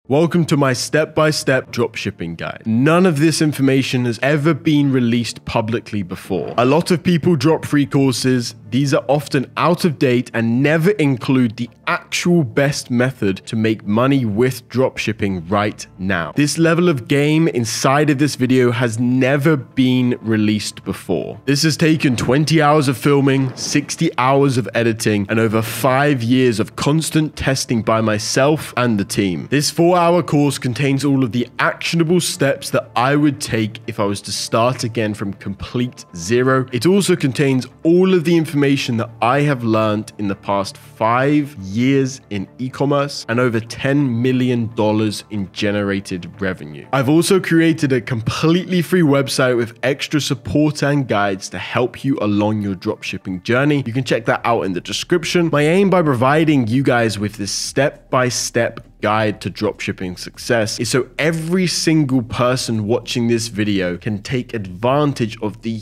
Welcome to my step-by-step dropshipping guide. None of this information has ever been released publicly before. A lot of people drop free courses. These are often out of date and never include the actual best method to make money with dropshipping right now. This level of game inside of this video has never been released before. This has taken 20 hours of filming, 60 hours of editing, and over 5 years of constant testing by myself and the team. This 4-hour course contains all of the actionable steps that I would take if I was to start again from complete zero. It also contains all of the information that I have learned in the past 5 years in e-commerce and over $10 million in generated revenue. I've also created a completely free website with extra support and guides to help you along your dropshipping journey. You can check that out in the description. My aim by providing you guys with this step-by-step guide to dropshipping success is so every single person watching this video can take advantage of the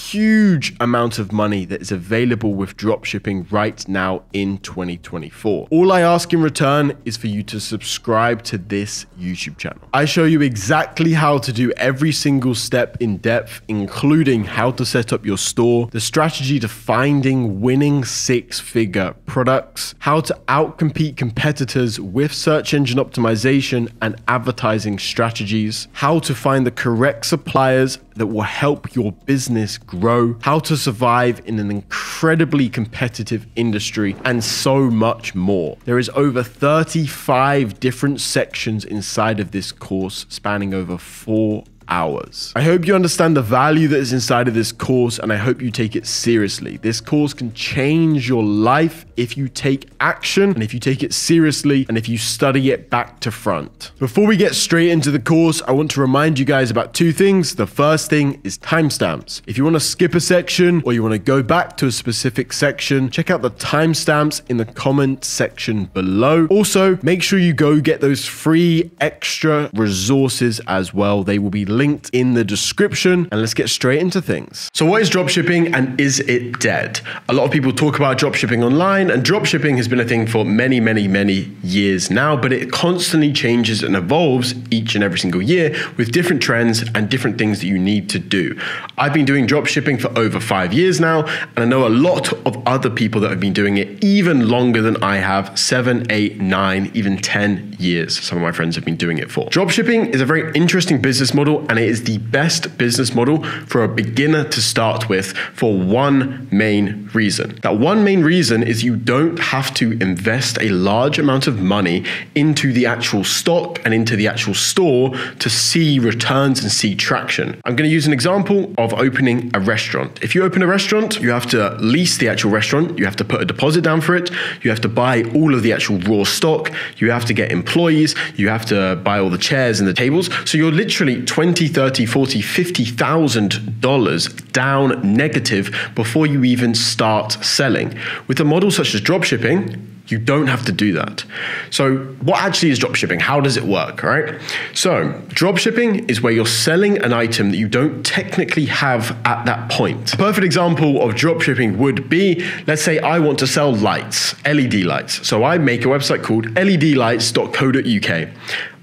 huge amount of money that is available with dropshipping right now in 2024. All I ask in return is for you to subscribe to this YouTube channel. I show you exactly how to do every single step in depth, including how to set up your store, the strategy to finding winning 6-figure products, how to outcompete competitors with search engine optimization and advertising strategies, how to find the correct suppliers that will help your business grow, how to survive in an incredibly competitive industry, and so much more. There is over 35 different sections inside of this course spanning over 4 hours. I hope you understand the value that is inside of this course, and I hope you take it seriously. This course can change your life if you take action and if you take it seriously and if you study it back to front. Before we get straight into the course, I want to remind you guys about 2 things. The first thing is timestamps. If you want to skip a section or you want to go back to a specific section, check out the timestamps in the comment section below. Also, make sure you go get those free extra resources as well. They will be linked in the description, and let's get straight into things. So what is dropshipping and is it dead? A lot of people talk about dropshipping online, and dropshipping has been a thing for many years now, but it constantly changes and evolves each and every single year with different trends and different things that you need to do. I've been doing dropshipping for over 5 years now, and I know a lot of other people that have been doing it even longer than I have, 7, 8, 9, even 10 years. Some of my friends have been doing it for. Dropshipping is a very interesting business model, and it is the best business model for a beginner to start with for one main reason. That one main reason is you don't have to invest a large amount of money into the actual stock and into the actual store to see returns and see traction. I'm going to use an example of opening a restaurant. If you open a restaurant, you have to lease the actual restaurant, you have to put a deposit down for it, you have to buy all of the actual raw stock, you have to get employees, you have to buy all the chairs and the tables. So you're literally $20,000, $30,000, $40,000, $50,000 down negative before you even start selling. With a model such as dropshipping, you don't have to do that. So what actually is dropshipping? How does it work, right? So dropshipping is where you're selling an item that you don't technically have at that point. A perfect example of dropshipping would be, let's say I want to sell lights, LED lights. So I make a website called ledlights.co.uk.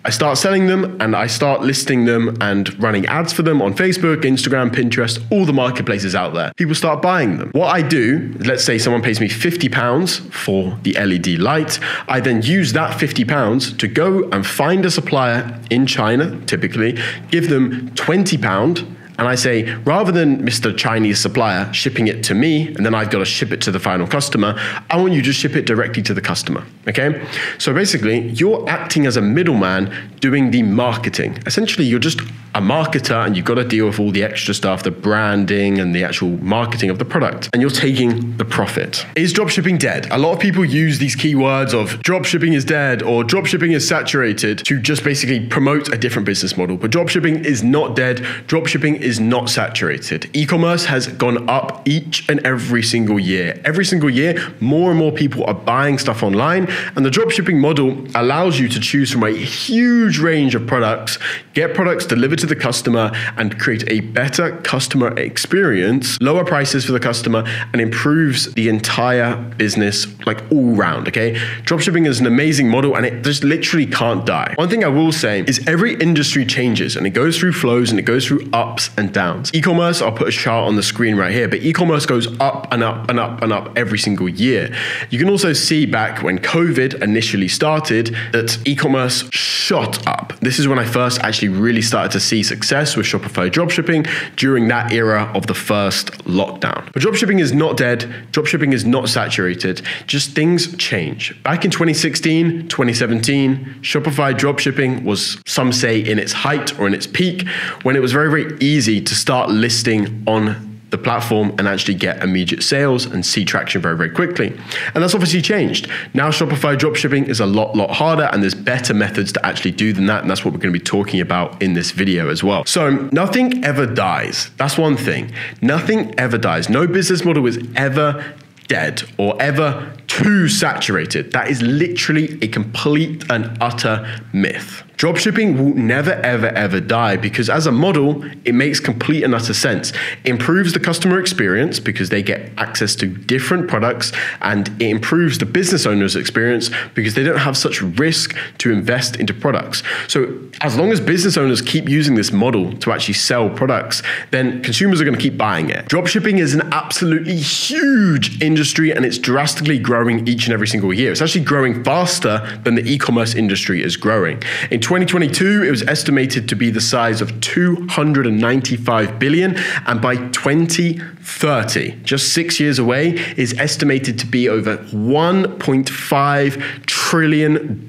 I start selling them and I start listing them and running ads for them on Facebook, Instagram, Pinterest, all the marketplaces out there. People start buying them. What I do, let's say someone pays me £50 for the LED light. I then use that £50 to go and find a supplier in China, typically, give them £20, and I say, rather than Mr. Chinese supplier shipping it to me, and then I've got to ship it to the final customer, I want you to ship it directly to the customer, okay? So basically, you're acting as a middleman doing the marketing. Essentially, you're just a marketer and you've got to deal with all the extra stuff, the branding and the actual marketing of the product, and you're taking the profit. Is dropshipping dead? A lot of people use these keywords of dropshipping is dead or dropshipping is saturated to just basically promote a different business model, but dropshipping is not dead. Dropshipping is not saturated. E-commerce has gone up each and every single year. Every single year, more and more people are buying stuff online, and the dropshipping model allows you to choose from a huge range of products, get products delivered to the customer and create a better customer experience, lower prices for the customer, and improves the entire business like all round, okay? Dropshipping is an amazing model and it just literally can't die. One thing I will say is every industry changes and it goes through flows and it goes through ups and downs. E-commerce, I'll put a chart on the screen right here, but e-commerce goes up and up and up and up every single year. You can also see back when COVID initially started that e-commerce shot up. This is when I first actually really started to see success with Shopify dropshipping during that era of the first lockdown. But dropshipping is not dead. Dropshipping is not saturated. Just things change. Back in 2016, 2017, Shopify dropshipping was, some say, in its height or in its peak, when it was very, very easy to start listing on the platform and actually get immediate sales and see traction very, very quickly. And that's obviously changed. Now Shopify dropshipping is a lot harder and there's better methods to actually do than that. And that's what we're going to be talking about in this video as well. So nothing ever dies. That's one thing. Nothing ever dies. No business model is ever dead or ever too saturated. That is literally a complete and utter myth. Dropshipping will never, ever die because as a model, it makes complete and utter sense. It improves the customer experience because they get access to different products, and it improves the business owner's experience because they don't have such risk to invest into products. So as long as business owners keep using this model to actually sell products, then consumers are going to keep buying it. Dropshipping is an absolutely huge industry and it's drastically growing each and every single year. It's actually growing faster than the e-commerce industry is growing. In 2022, it was estimated to be the size of 295 billion, and by 2030, just 6 years away, is estimated to be over $1.5 trillion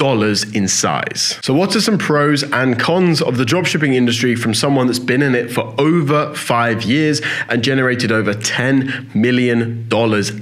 in size. So what are some pros and cons of the dropshipping industry from someone that's been in it for over 5 years and generated over $10 million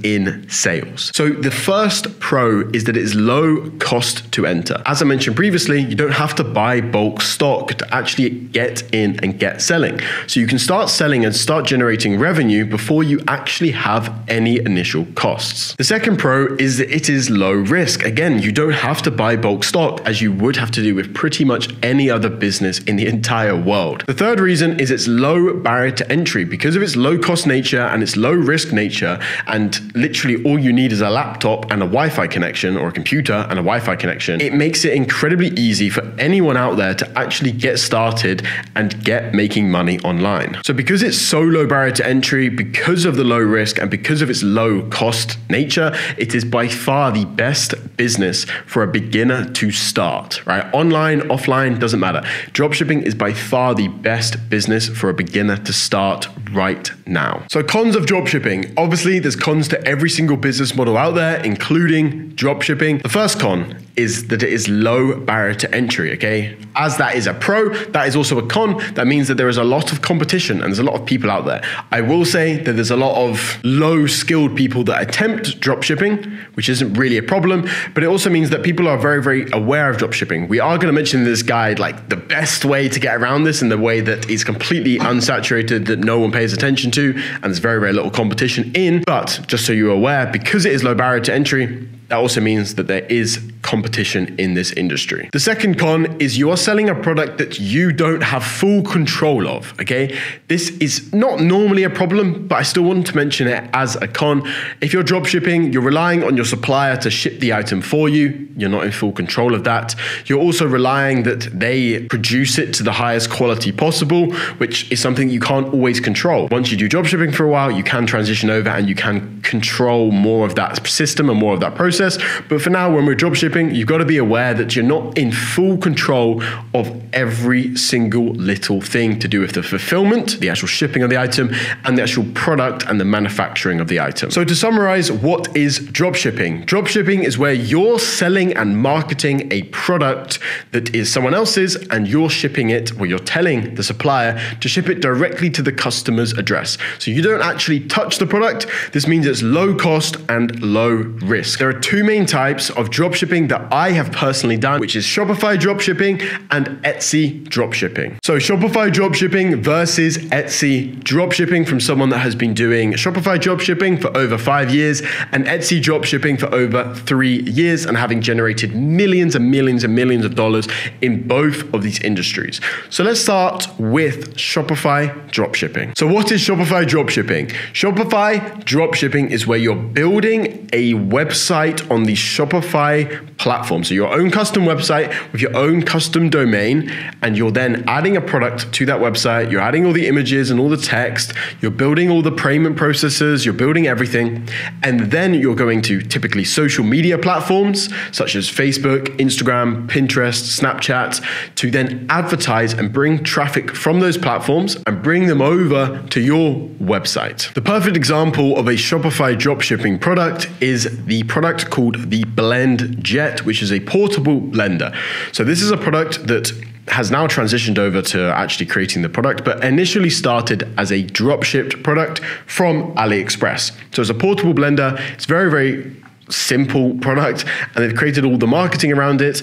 in sales? So the first pro is that it is low cost to enter. As I mentioned previously, you don't have to buy bulk stock to actually get in and get selling. So you can start selling and start generating revenue before you actually have any initial costs. The second pro is that it is low risk. Again, you don't have to buy bulk stock as you would have to do with pretty much any other business in the entire world. The third reason is its low barrier to entry. Because of its low cost nature and its low risk nature, and literally all you need is a laptop and a Wi-Fi connection, or a computer and a Wi-Fi connection, it makes it incredibly easy for anyone out there to actually get started and get making money online. So because it's so low barrier to entry, because of the low risk and because of its low cost nature, it is by far the best business for a beginner to start, right? Online, offline, doesn't matter. Dropshipping is by far the best business for a beginner to start right now. So cons of dropshipping. Obviously, there's cons to every single business model out there, including dropshipping. The first con is that it is low barrier to entry, okay? As that is a pro, that is also a con. That means that there is a lot of competition and there's a lot of people out there. I will say that there's a lot of low skilled people that attempt dropshipping, which isn't really a problem, but it also means that people are very, very aware of dropshipping. We are going to mention in this guide like the best way to get around this in the way that is completely unsaturated, that no one pays attention to, and there's very, very little competition in. But just so you're aware, because it is low barrier to entry, that also means that there is competition in this industry. The second con is you are selling a product that you don't have full control of, okay? This is not normally a problem, but I still want to mention it as a con. If you're drop shipping, you're relying on your supplier to ship the item for you. You're not in full control of that. You're also relying that they produce it to the highest quality possible, which is something you can't always control. Once you do drop shipping for a while, you can transition over and you can control more of that system and more of that process. But for now, when we're drop shipping, you've got to be aware that you're not in full control of every single little thing to do with the fulfillment, the actual shipping of the item, and the actual product and the manufacturing of the item. So to summarize, what is drop shipping? Drop shipping is where you're selling and marketing a product that is someone else's and you're shipping it, or you're telling the supplier to ship it directly to the customer's address. So you don't actually touch the product. This means it's low cost and low risk. There are two main types of dropshipping that I have personally done, which is Shopify dropshipping and Etsy dropshipping. So Shopify dropshipping versus Etsy dropshipping from someone that has been doing Shopify dropshipping for over 5 years and Etsy dropshipping for over 3 years and having generated millions and millions and millions of dollars in both of these industries. So let's start with Shopify dropshipping. So what is Shopify dropshipping? Shopify dropshipping is where you're building a website on the Shopify platform. So your own custom website with your own custom domain, and you're then adding a product to that website. You're adding all the images and all the text. You're building all the payment processes. You're building everything. And then you're going to typically social media platforms such as Facebook, Instagram, Pinterest, Snapchat to then advertise and bring traffic from those platforms and bring them over to your website. The perfect example of a Shopify dropshipping product is the product called the Blend Jet, which is a portable blender. So this is a product that has now transitioned over to actually creating the product, but initially started as a drop-shipped product from AliExpress. So it's a portable blender. It's very, very simple product, and they've created all the marketing around it.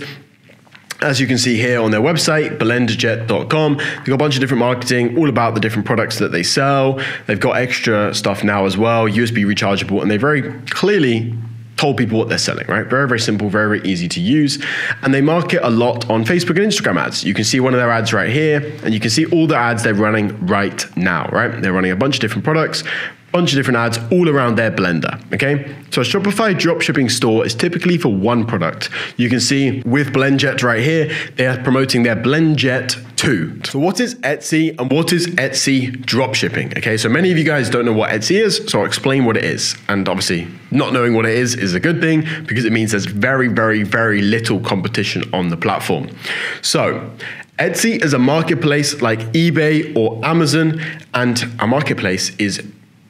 As you can see here on their website, blendjet.com, they've got a bunch of different marketing, all about the different products that they sell. They've got extra stuff now as well, USB rechargeable, and they very clearly told people what they're selling, right? Very, very simple, very, very easy to use. And they market a lot on Facebook and Instagram ads. You can see one of their ads right here, and you can see all the ads they're running right now, right? They're running a bunch of different products, bunch of different ads all around their blender, okay? So a Shopify dropshipping store is typically for one product. You can see with BlendJet right here, they are promoting their BlendJet 2. So what is Etsy and what is Etsy dropshipping? Okay, so many of you guys don't know what Etsy is, so I'll explain what it is. And obviously not knowing what it is a good thing because it means there's very, very, very little competition on the platform. So Etsy is a marketplace like eBay or Amazon, and a marketplace is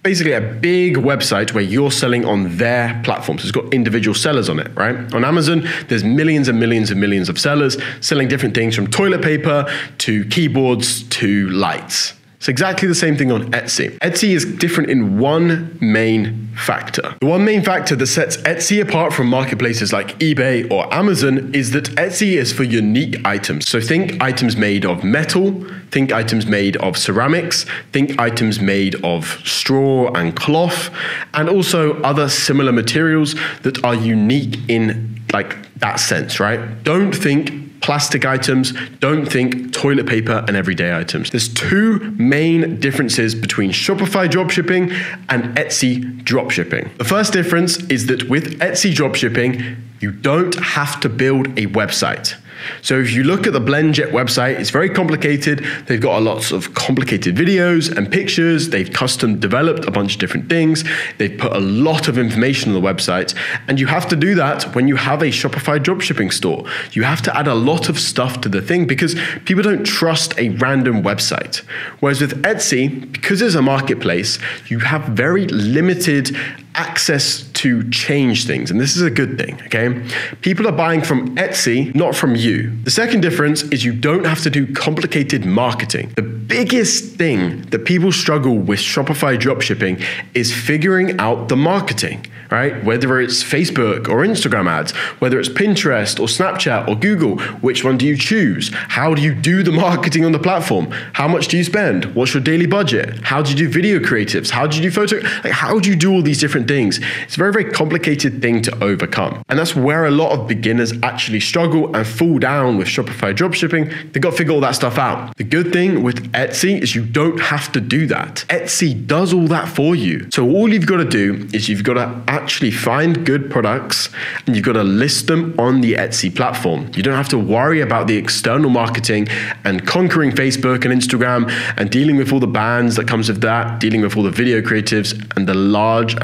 basically a big website where you're selling on their platforms. It's got individual sellers on it, right? On Amazon, there's millions and millions and millions of sellers selling different things from toilet paper to keyboards to lights. It's exactly the same thing on Etsy. Etsy is different in one main factor. The one main factor that sets Etsy apart from marketplaces like eBay or Amazon is that Etsy is for unique items. So think items made of metal, think items made of ceramics, think items made of straw and cloth, and also other similar materials that are unique in like that sense, right? Don't think plastic items, don't think toilet paper and everyday items. There's two main differences between Shopify dropshipping and Etsy dropshipping. The first difference is that with Etsy dropshipping, you don't have to build a website. So if you look at the BlendJet website, it's very complicated. They've got lots of complicated videos and pictures. They've custom developed a bunch of different things. They've put a lot of information on the website. And you have to do that when you have a Shopify dropshipping store. You have to add a lot of stuff to the thing because people don't trust a random website. Whereas with Etsy, because it's a marketplace, you have very limited access to change things. And this is a good thing, okay? People are buying from Etsy, not from you. The second difference is you don't have to do complicated marketing. The biggest thing that people struggle with Shopify dropshipping is figuring out the marketing, right? Whether it's Facebook or Instagram ads, whether it's Pinterest or Snapchat or Google, which one do you choose? How do you do the marketing on the platform? How much do you spend? What's your daily budget? How do you do video creatives? How do you do photo? Like, how do you do all these different things? It's a very, very complicated thing to overcome. And that's where a lot of beginners actually struggle and fall down with Shopify dropshipping. They've got to figure all that stuff out. The good thing with Etsy is you don't have to do that. Etsy does all that for you. So all you've got to do is you've got to actually find good products and you've got to list them on the Etsy platform. You don't have to worry about the external marketing and conquering Facebook and Instagram and dealing with all the bans that comes with that, dealing with all the video creatives and the large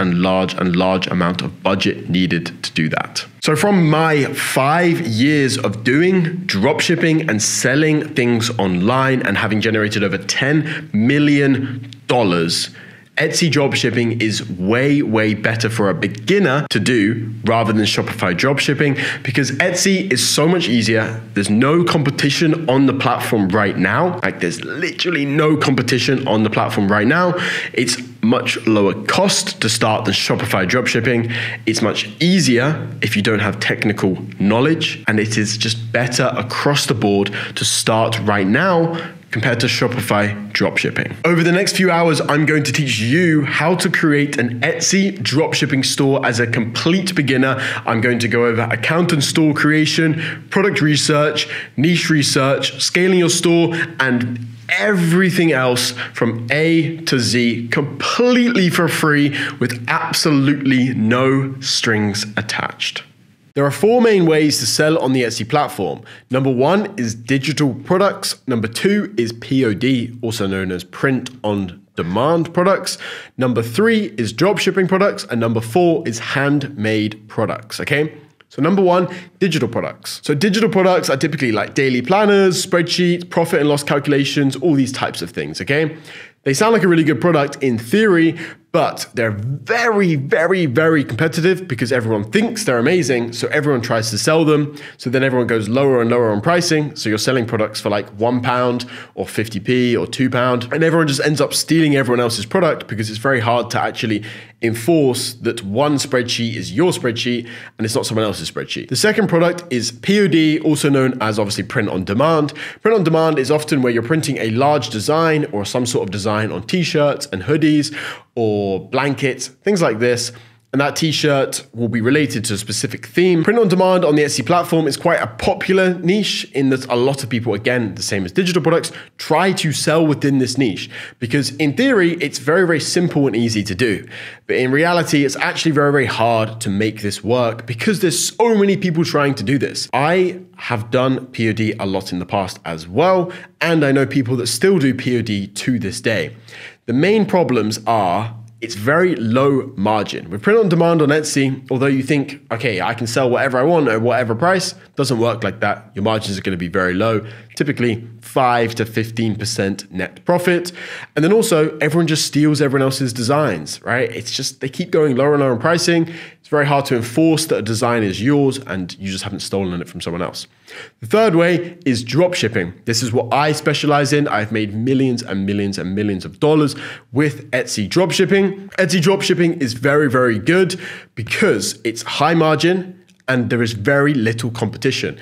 amount of budget needed to do that. So from my 5 years of doing dropshipping and selling things online and having generated over $10 million Etsy dropshipping is way, way better for a beginner to do rather than Shopify dropshipping because Etsy is so much easier. There's no competition on the platform right now. Like there's literally no competition on the platform right now. It's much lower cost to start than Shopify dropshipping. It's much easier if you don't have technical knowledge, and it is just better across the board to start right now compared to Shopify dropshipping. Over the next few hours, I'm going to teach you how to create an Etsy dropshipping store as a complete beginner. I'm going to go over account and store creation, product research, niche research, scaling your store, and everything else from A to Z completely for free with absolutely no strings attached. There are 4 main ways to sell on the Etsy platform. Number 1 is digital products. Number 2 is POD, also known as print on demand products. Number 3 is dropshipping products. And number 4 is handmade products, okay? So number 1, digital products. So digital products are typically like daily planners, spreadsheets, profit and loss calculations, all these types of things, okay? They sound like a really good product in theory, but they're very, very, very competitive because everyone thinks they're amazing. So everyone tries to sell them. So then everyone goes lower and lower on pricing. So you're selling products for like £1 or 50p or £2. And everyone just ends up stealing everyone else's product because it's very hard to actually enforce that one spreadsheet is your spreadsheet and it's not someone else's spreadsheet. The second product is POD, also known as obviously print on demand. Print on demand is often where you're printing a large design or some sort of design on t-shirts and hoodies or blankets, things like this. And that t-shirt will be related to a specific theme. Print on demand on the Etsy platform is quite a popular niche in that a lot of people, again, the same as digital products, try to sell within this niche because in theory, it's very, very simple and easy to do. But in reality, it's actually very, very hard to make this work because there's so many people trying to do this. I have done POD a lot in the past as well. And I know people that still do POD to this day. The main problems are it's very low margin. With print on demand on Etsy, although you think, okay, I can sell whatever I want at whatever price, doesn't work like that. Your margins are going to be very low, typically 5 to 15% net profit. And then also everyone just steals everyone else's designs, right? It's just, they keep going lower and lower in pricing. It's very hard to enforce that a design is yours and you just haven't stolen it from someone else. The third way is dropshipping. This is what I specialize in. I've made millions and millions and millions of dollars with Etsy dropshipping. Etsy dropshipping is very, very good because it's high margin and there is very little competition.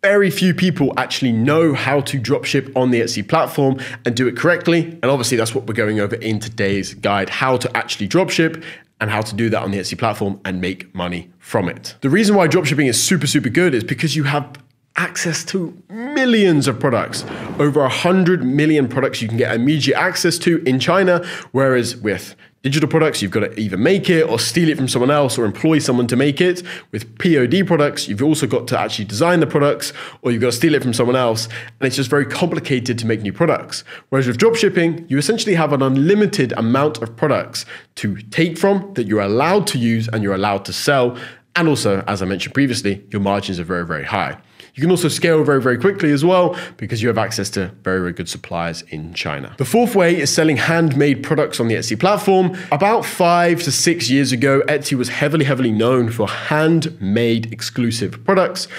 Very few people actually know how to dropship on the Etsy platform and do it correctly. And obviously that's what we're going over in today's guide, how to actually dropship and how to do that on the Etsy platform and make money from it. The reason why dropshipping is super, super good is because you have access to millions of products, over 100 million products you can get immediate access to in China, whereas with digital products, you've got to either make it or steal it from someone else or employ someone to make it. With POD products, you've also got to actually design the products or you've got to steal it from someone else. And it's just very complicated to make new products. Whereas with dropshipping, you essentially have an unlimited amount of products to take from that you're allowed to use and you're allowed to sell. And also, as I mentioned previously, your margins are very, very high. You can also scale very, very quickly as well because you have access to very, very good suppliers in China. The fourth way is selling handmade products on the Etsy platform. About 5 to 6 years ago, Etsy was heavily, heavily known for handmade exclusive products.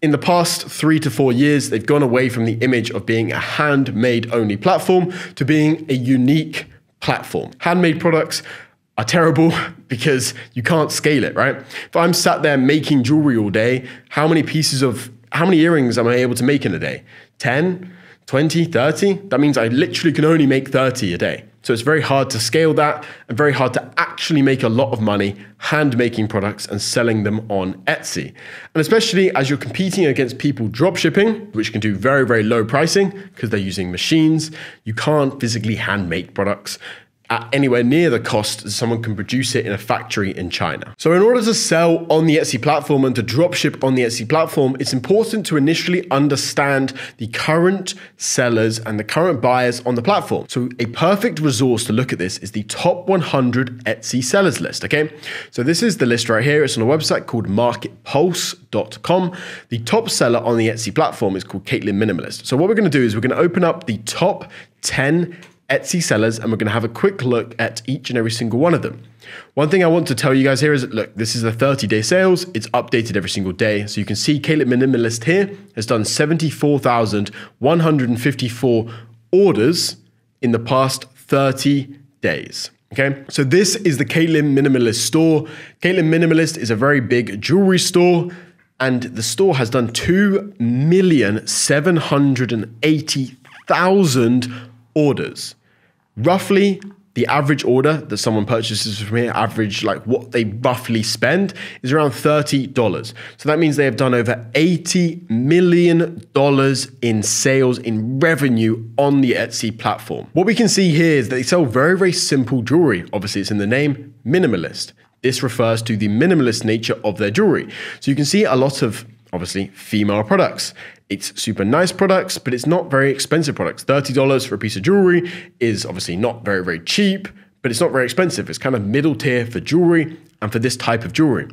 In the past 3 to 4 years, they've gone away from the image of being a handmade only platform to being a unique platform. Handmade products are terrible because you can't scale it, right? If I'm sat there making jewelry all day, how many earrings am I able to make in a day? 10, 20, 30? That means I literally can only make 30 a day. So it's very hard to scale that and very hard to actually make a lot of money hand making products and selling them on Etsy. And especially as you're competing against people dropshipping, which can do very, very low pricing because they're using machines, you can't physically hand make products at anywhere near the cost as someone can produce it in a factory in China. So in order to sell on the Etsy platform and to dropship on the Etsy platform, it's important to initially understand the current sellers and the current buyers on the platform. So a perfect resource to look at this is the top 100 Etsy sellers list, okay? So this is the list right here. It's on a website called marketpulse.com. The top seller on the Etsy platform is called Caitlin Minimalist. So what we're gonna do is we're gonna open up the top 10 Etsy sellers, and we're going to have a quick look at each and every single one of them. One thing I want to tell you guys here is that, look, this is the 30-day sales. It's updated every single day. So you can see Caleb Minimalist here has done 74,154 orders in the past 30 days. Okay, so this is the Caleb Minimalist store. Caleb Minimalist is a very big jewelry store, and the store has done 2,780,000 orders. Roughly, the average order that someone purchases from here, average like what they roughly spend, is around $30. So that means they have done over $80 million in sales, in revenue on the Etsy platform. What we can see here is that they sell very, very simple jewelry. Obviously, it's in the name, minimalist. This refers to the minimalist nature of their jewelry. So you can see a lot of, obviously, female products. It's super nice products, but it's not very expensive products. $30 for a piece of jewelry is obviously not very, very cheap, but it's not very expensive. It's kind of middle tier for jewelry and for this type of jewelry.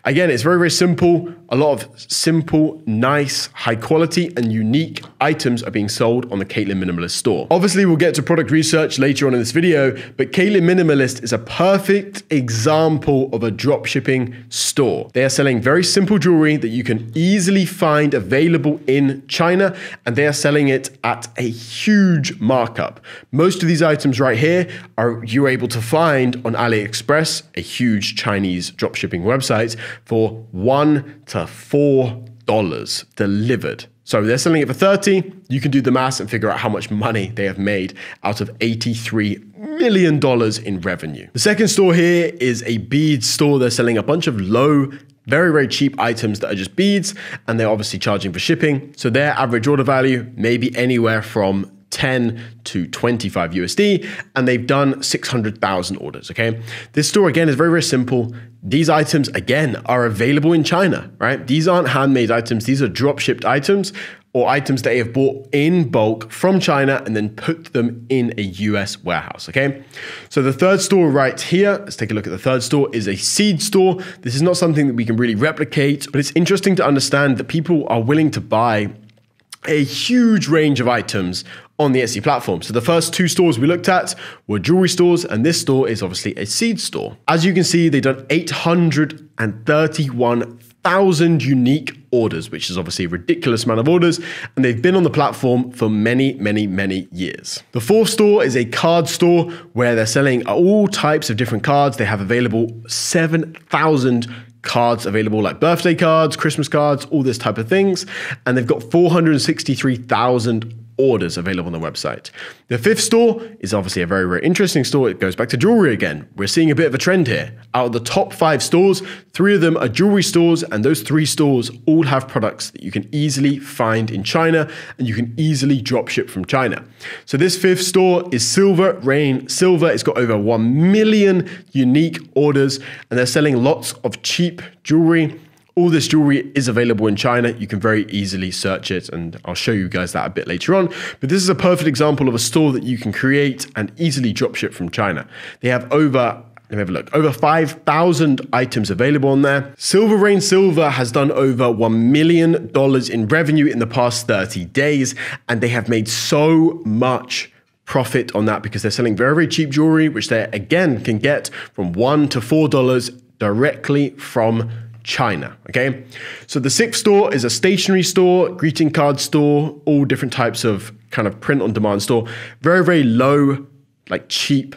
Again, it's very, very simple. A lot of simple, nice, high quality and unique items are being sold on the Caleb Minimalist store. Obviously, we'll get to product research later on in this video, but Caleb Minimalist is a perfect example of a dropshipping store. They are selling very simple jewelry that you can easily find available in China, and they are selling it at a huge markup. Most of these items right here are you're able to find on AliExpress, a huge Chinese dropshipping website, for $1 to $4 delivered. So they're selling it for 30. You can do the math and figure out how much money they have made out of $83 million in revenue. The second store here is a beads store. They're selling a bunch of low, very, very cheap items that are just beads, and they're obviously charging for shipping. So their average order value may be anywhere from 10 to 25 USD, and they've done 600,000 orders, okay? This store, again, is very, very simple. These items, again, are available in China, right? These aren't handmade items. These are drop-shipped items or items that they have bought in bulk from China and then put them in a US warehouse, okay? So the third store right here, let's take a look at the third store, is a seed store. This is not something that we can really replicate, but it's interesting to understand that people are willing to buy a huge range of items on the Etsy platform. So the first two stores we looked at were jewelry stores, and this store is obviously a seed store. As you can see, they've done 831,000 unique orders, which is obviously a ridiculous amount of orders, and they've been on the platform for many, many, many years. The fourth store is a card store where they're selling all types of different cards. They have available 7,000 cards available, like birthday cards, Christmas cards, all this type of things. And they've got 463,000 orders available on the website. The fifth store is obviously a very, very interesting store. It goes back to jewelry again. We're seeing a bit of a trend here. Out of the top 5 stores, 3 of them are jewelry stores, and those 3 stores all have products that you can easily find in China and you can easily drop ship from China. So this fifth store is Silver Rain Silver. It's got over 1 million unique orders, and they're selling lots of cheap jewelry. All this jewelry is available in China. You can very easily search it, and I'll show you guys that a bit later on. But this is a perfect example of a store that you can create and easily dropship from China. They have over 5,000 items available on there. Silver Rain Silver has done over $1 million in revenue in the past 30 days, and they have made so much profit on that because they're selling very, very cheap jewelry, which they again can get from $1 to $4 directly from China, okay? So the sixth store is a stationery store, greeting card store, all different types of kind of print on demand store. Very, very low, like cheap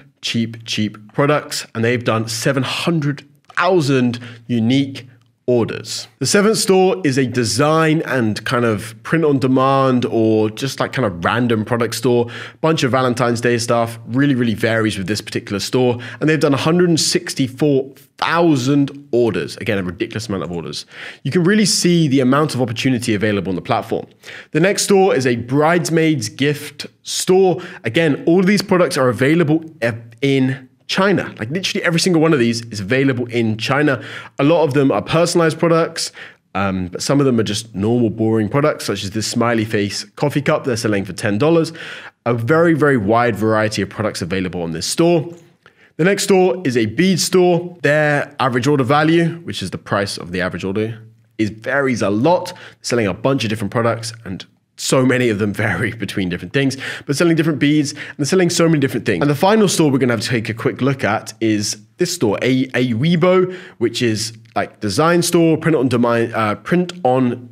products. And they've done 700,000 unique orders. The seventh store is a design and kind of print on demand or just like kind of random product store. Bunch of Valentine's Day stuff, really varies with this particular store. And they've done 164,000 orders. Again, a ridiculous amount of orders. You can really see the amount of opportunity available on the platform. The next store is a bridesmaids gift store. Again, all of these products are available in China. Like literally every single one of these is available in China. A lot of them are personalized products, but some of them are just normal, boring products, such as this smiley face coffee cup they're selling for $10. A very wide variety of products available on this store. The next store is a bead store. Their average order value, which is the price of the average order, varies a lot. They're selling a bunch of different products, and so many of them vary between different things, but selling different beads, and they're selling so many different things. And the final store we're going to have to take a quick look at is this store, a Weibo, which is like design store, print on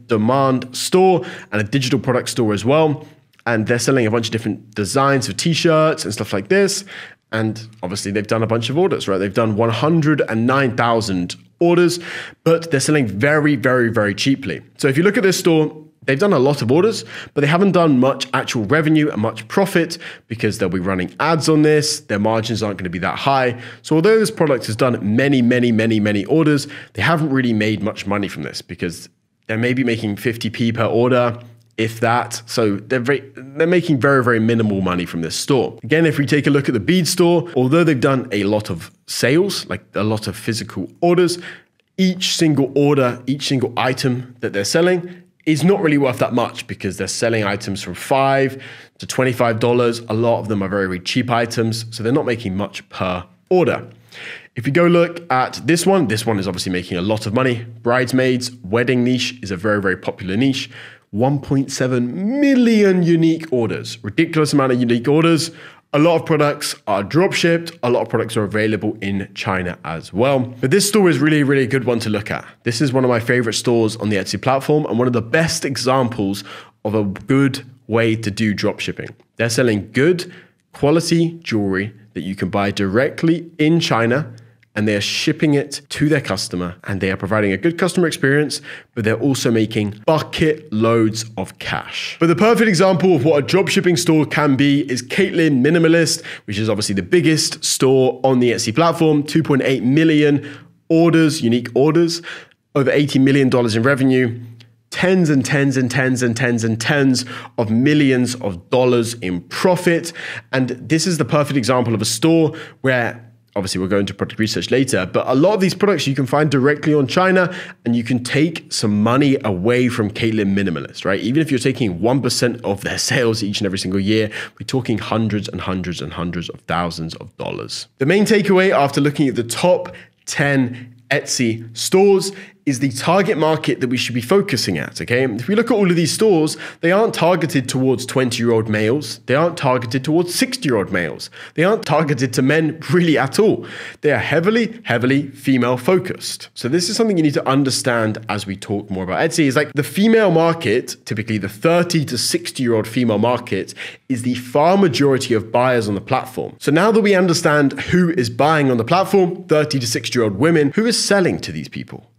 demand store, and a digital product store as well. And they're selling a bunch of different designs for t-shirts and stuff like this. And obviously they've done a bunch of orders, right? They've done 109,000 orders, but they're selling very, very, very cheaply. So if you look at this store, they've done a lot of orders, but they haven't done much actual revenue and much profit because they'll be running ads on this. Their margins aren't going to be that high. So although this product has done many, many, many, many orders, they haven't really made much money from this because they're maybe making 50p per order, if that. So they're making very, very minimal money from this store. Again, if we take a look at the bead store, although they've done a lot of sales, like a lot of physical orders, each single order, each single item that they're selling is not really worth that much because they're selling items from $5 to $25. A lot of them are very, very cheap items, so they're not making much per order. If you go look at this one is obviously making a lot of money. Bridesmaids, wedding niche is a very, very popular niche. 1.7 million unique orders, ridiculous amount of unique orders. A lot of products are drop shipped. A lot of products are available in China as well. But this store is really, really a good one to look at. This is one of my favorite stores on the Etsy platform and one of the best examples of a good way to do drop shipping. They're selling good quality jewelry that you can buy directly in China, and they are shipping it to their customer, and they are providing a good customer experience, but they're also making bucket loads of cash. But the perfect example of what a dropshipping store can be is Caitlin Minimalist, which is obviously the biggest store on the Etsy platform, 2.8 million orders, unique orders, over $80 million in revenue, tens and tens and tens and tens and tens of millions of dollars in profit. And this is the perfect example of a store where, obviously, we'll go into product research later, but a lot of these products you can find directly on China, and you can take some money away from Caitlin Minimalist, right? Even if you're taking 1% of their sales each and every single year, we're talking hundreds and hundreds and hundreds of thousands of dollars. The main takeaway after looking at the top 10 Etsy stores is the target market that we should be focusing at, okay? If we look at all of these stores, they aren't targeted towards 20-year-old males. They aren't targeted towards 60-year-old males. They aren't targeted to men really at all. They are heavily, heavily female focused. So this is something you need to understand as we talk more about Etsy. Is like the female market, typically the 30 to 60-year-old female market, is the far majority of buyers on the platform. So now that we understand who is buying on the platform, 30 to 60-year-old women, who is selling to these people?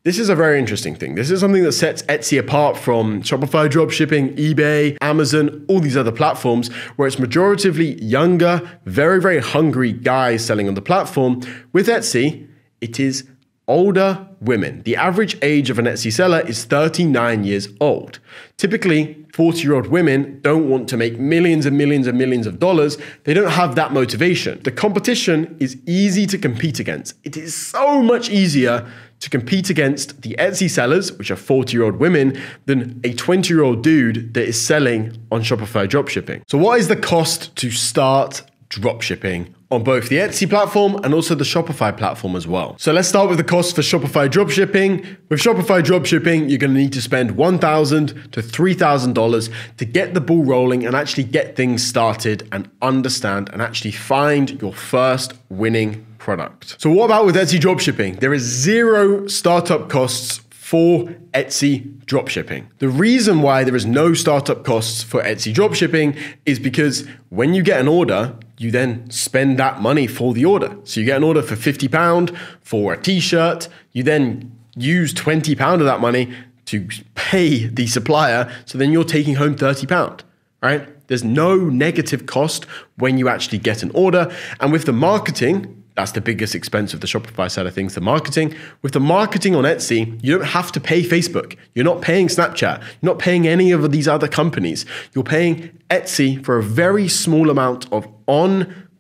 This is a very interesting thing. This is something that sets Etsy apart from Shopify dropshipping, eBay, Amazon, all these other platforms where it's majoritively younger, very, very hungry guys selling on the platform. With Etsy, it is older women. The average age of an Etsy seller is 39 years old. Typically, 40-year-old women don't want to make millions and millions and millions of dollars. They don't have that motivation. The competition is easy to compete against. It is so much easier to compete against the Etsy sellers, which are 40-year-old women, than a 20-year-old dude that is selling on Shopify dropshipping. So what is the cost to start dropshipping on both the Etsy platform and also the Shopify platform as well? So let's start with the cost for Shopify dropshipping. With Shopify dropshipping, you're going to need to spend $1,000 to $3,000 to get the ball rolling and actually get things started and understand and actually find your first winning product. So what about with Etsy dropshipping? There is zero startup costs for Etsy dropshipping. The reason why there is no startup costs for Etsy dropshipping is because when you get an order, you then spend that money for the order. So you get an order for £50 for a t-shirt, you then use £20 of that money to pay the supplier, so then you're taking home £30, right? There's no negative cost when you actually get an order. And with the marketing, that's the biggest expense of the Shopify side of things, the marketing. With the marketing on Etsy, you don't have to pay Facebook. You're not paying Snapchat. You're not paying any of these other companies. You're paying Etsy for a very small amount of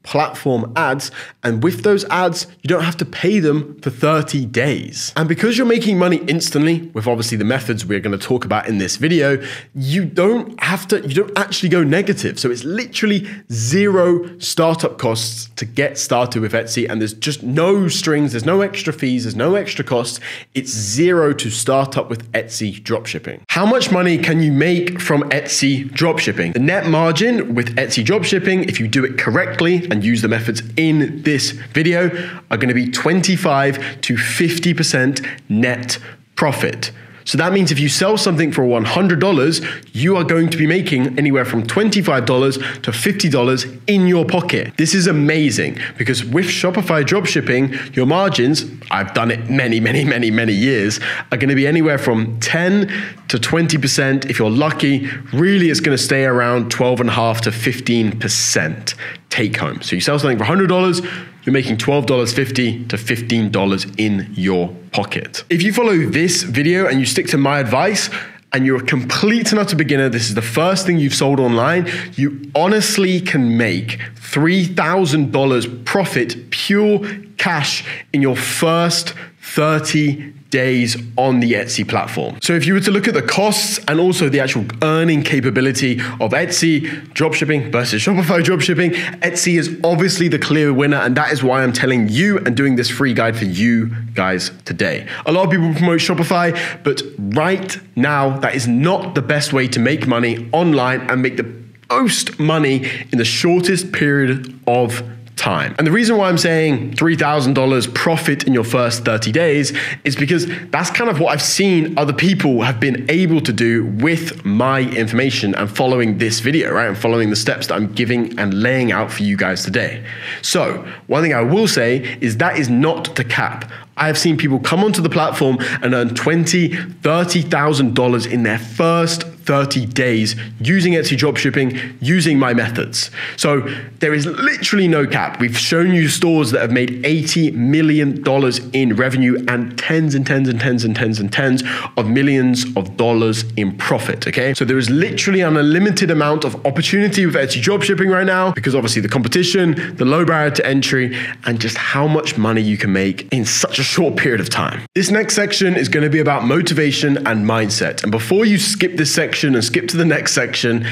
platform ads, and with those ads, you don't have to pay them for 30 days. And because you're making money instantly, with obviously the methods we're going to talk about in this video, you don't actually go negative. So it's literally zero startup costs to get started with Etsy, and there's just no strings, there's no extra fees, there's no extra costs. It's zero to start up with Etsy dropshipping. How much money can you make from Etsy dropshipping? The net margin with Etsy dropshipping, if you do it correctly and use the methods in this video, are going to be 25 to 50% net profit. So that means if you sell something for $100, you are going to be making anywhere from $25 to $50 in your pocket. This is amazing because with Shopify dropshipping, your margins, I've done it many years, are going to be anywhere from 10 to 20%. If you're lucky, really it's going to stay around 12.5 to 15% take home. So you sell something for $100, you're making $12.50 to $15 in your pocket. If you follow this video and you stick to my advice, and you're a complete and utter beginner, this is the first thing you've sold online, you honestly can make $3,000 profit, pure cash, in your first 30 days on the Etsy platform. So if you were to look at the costs and also the actual earning capability of Etsy dropshipping versus Shopify dropshipping, Etsy is obviously the clear winner, and that is why I'm telling you and doing this free guide for you guys today. A lot of people promote Shopify, but right now that is not the best way to make money online and make the most money in the shortest period of time. And the reason why I'm saying $3,000 profit in your first 30 days is because that's kind of what I've seen other people have been able to do with my information and following this video, right? And following the steps that I'm giving and laying out for you guys today. So one thing I will say is that is not the cap. I have seen people come onto the platform and earn $20,000, $30,000 in their first 30 days using Etsy dropshipping, using my methods. So there is literally no cap. We've shown you stores that have made $80 million in revenue and tens of millions of dollars in profit, okay? So there is literally an unlimited amount of opportunity with Etsy dropshipping right now because obviously the competition, the low barrier to entry, and just how much money you can make in such a short period of time. This next section is going to be about motivation and mindset. And before you skip this section and skip to the next section,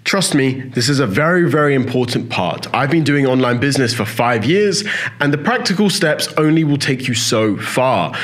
trust me, this is a very important part. I've been doing online business for 5 years, and the practical steps only will take you so far.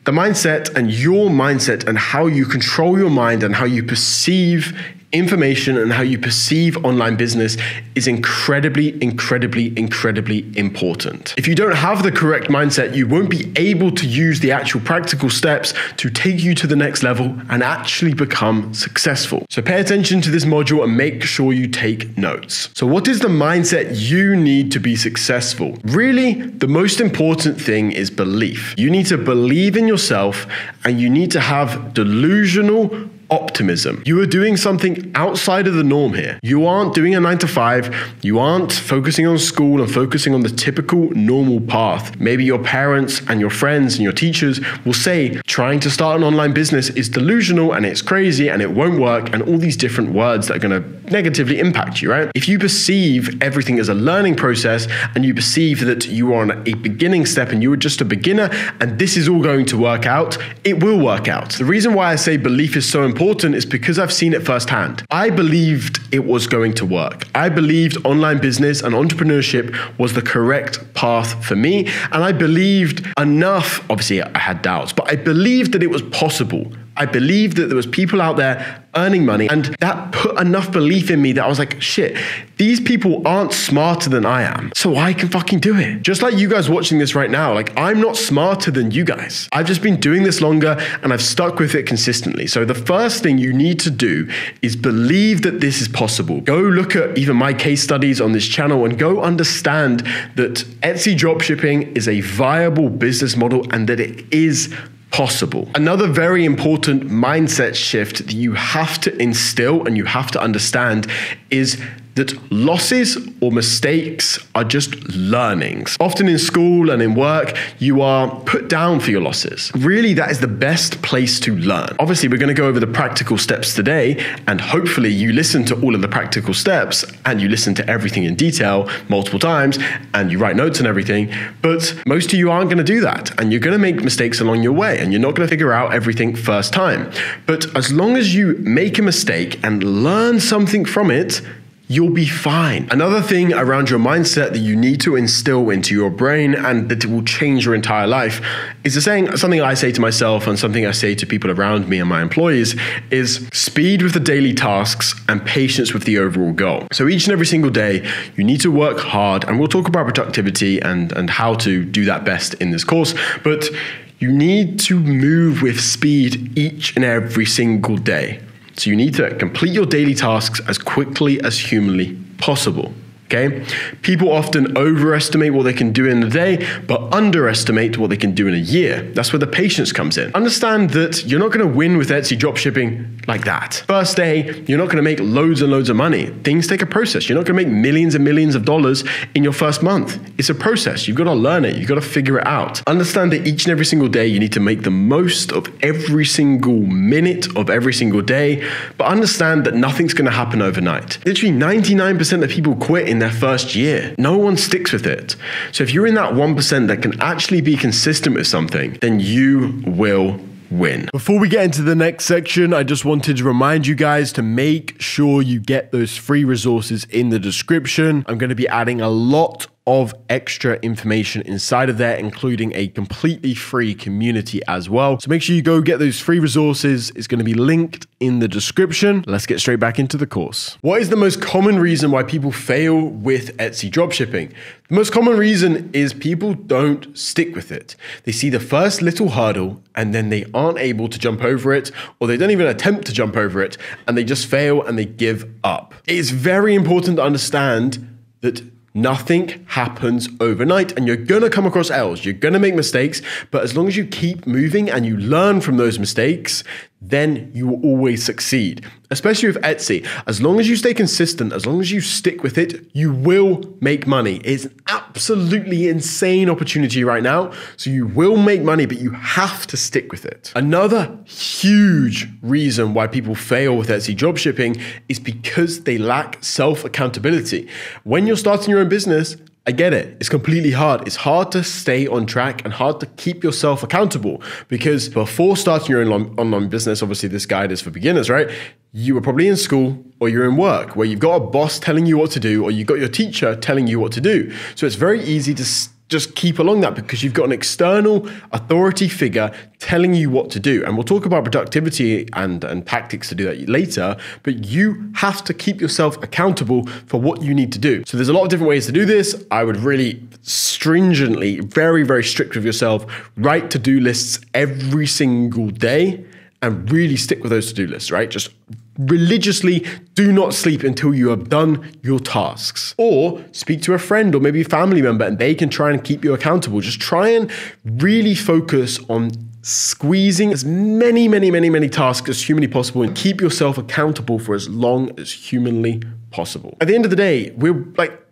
The mindset and your mindset and how you control your mind and how you perceive information and how you perceive online business is incredibly important. If you don't have the correct mindset, you won't be able to use the actual practical steps to take you to the next level and actually become successful. So pay attention to this module and make sure you take notes. So what is the mindset you need to be successful? Really, the most important thing is belief. You need to believe in yourself and you need to have delusional optimism. You are doing something outside of the norm here. You aren't doing a 9-to-5. You aren't focusing on school and focusing on the typical normal path. Maybe your parents and your friends and your teachers will say trying to start an online business is delusional and it's crazy and it won't work, and all these different words that are going to negatively impact you, right? If you perceive everything as a learning process and you perceive that you are on a beginning step and you are just a beginner and this is all going to work out, it will work out. The reason why I say belief is so important is because I've seen it firsthand. I believed it was going to work. I believed online business and entrepreneurship was the correct path for me. And I believed enough, obviously I had doubts, but I believed that it was possible. I believed that there was people out there earning money, and that put enough belief in me that I was like, shit, these people aren't smarter than I am, so I can fucking do it. Just like you guys watching this right now, like I'm not smarter than you guys. I've just been doing this longer and I've stuck with it consistently. So the first thing you need to do is believe that this is possible. Go look at even my case studies on this channel and go understand that Etsy dropshipping is a viable business model and that it is possible. Another very important mindset shift that you have to instill and you have to understand is that losses or mistakes are just learnings. Often in school and in work, you are put down for your losses. Really, that is the best place to learn. Obviously, we're going to go over the practical steps today, and hopefully you listen to all of the practical steps and you listen to everything in detail multiple times and you write notes and everything. But most of you aren't going to do that, and you're going to make mistakes along your way, and you're not going to figure out everything first time. But as long as you make a mistake and learn something from it, you'll be fine. Another thing around your mindset that you need to instill into your brain and that will change your entire life is something I say to myself and something I say to people around me and my employees is speed with the daily tasks and patience with the overall goal. So each and every single day, you need to work hard, and we'll talk about productivity and how to do that best in this course, but you need to move with speed each and every single day. So you need to complete your daily tasks as quickly as humanly possible. Okay? People often overestimate what they can do in a day, but underestimate what they can do in a year. That's where the patience comes in. Understand that you're not going to win with Etsy dropshipping like that. First day, you're not going to make loads and loads of money. Things take a process. You're not going to make millions and millions of dollars in your first month. It's a process. You've got to learn it. You've got to figure it out. Understand that each and every single day, you need to make the most of every single minute of every single day, but understand that nothing's going to happen overnight. Literally 99% of people quit in their first year. No one sticks with it. So if you're in that 1% that can actually be consistent with something, then you will win. Before we get into the next section, I just wanted to remind you guys to make sure you get those free resources in the description. I'm going to be adding a lot of extra information inside of there, including a completely free community as well. So make sure you go get those free resources. It's going to be linked in the description. Let's get straight back into the course. What is the most common reason why people fail with Etsy dropshipping? The most common reason is people don't stick with it. They see the first little hurdle and then they aren't able to jump over it, or they don't even attempt to jump over it, and they just fail and they give up. It is very important to understand that nothing happens overnight, and you're going to come across L's. You're going to make mistakes, but as long as you keep moving and you learn from those mistakes, then you will always succeed. Especially with Etsy. As long as you stay consistent, as long as you stick with it, you will make money. It's an absolutely insane opportunity right now. So you will make money, but you have to stick with it. Another huge reason why people fail with Etsy dropshipping is because they lack self-accountability. When you're starting your own business, I get it. It's completely hard. It's hard to stay on track and hard to keep yourself accountable, because before starting your own online business, obviously this guide is for beginners, right? You were probably in school or you're in work where you've got a boss telling you what to do, or you've got your teacher telling you what to do. So it's very easy to just keep along that because you've got an external authority figure telling you what to do. And we'll talk about productivity and tactics to do that later, but you have to keep yourself accountable for what you need to do. So there's a lot of different ways to do this. I would really stringently, very, very strict with yourself, write to-do lists every single day and really stick with those to-do lists, right? Just religiously do not sleep until you have done your tasks. Or speak to a friend or maybe a family member and they can try and keep you accountable. Just try and really focus on squeezing as many tasks as humanly possible and keep yourself accountable for as long as humanly possible. At the end of the day,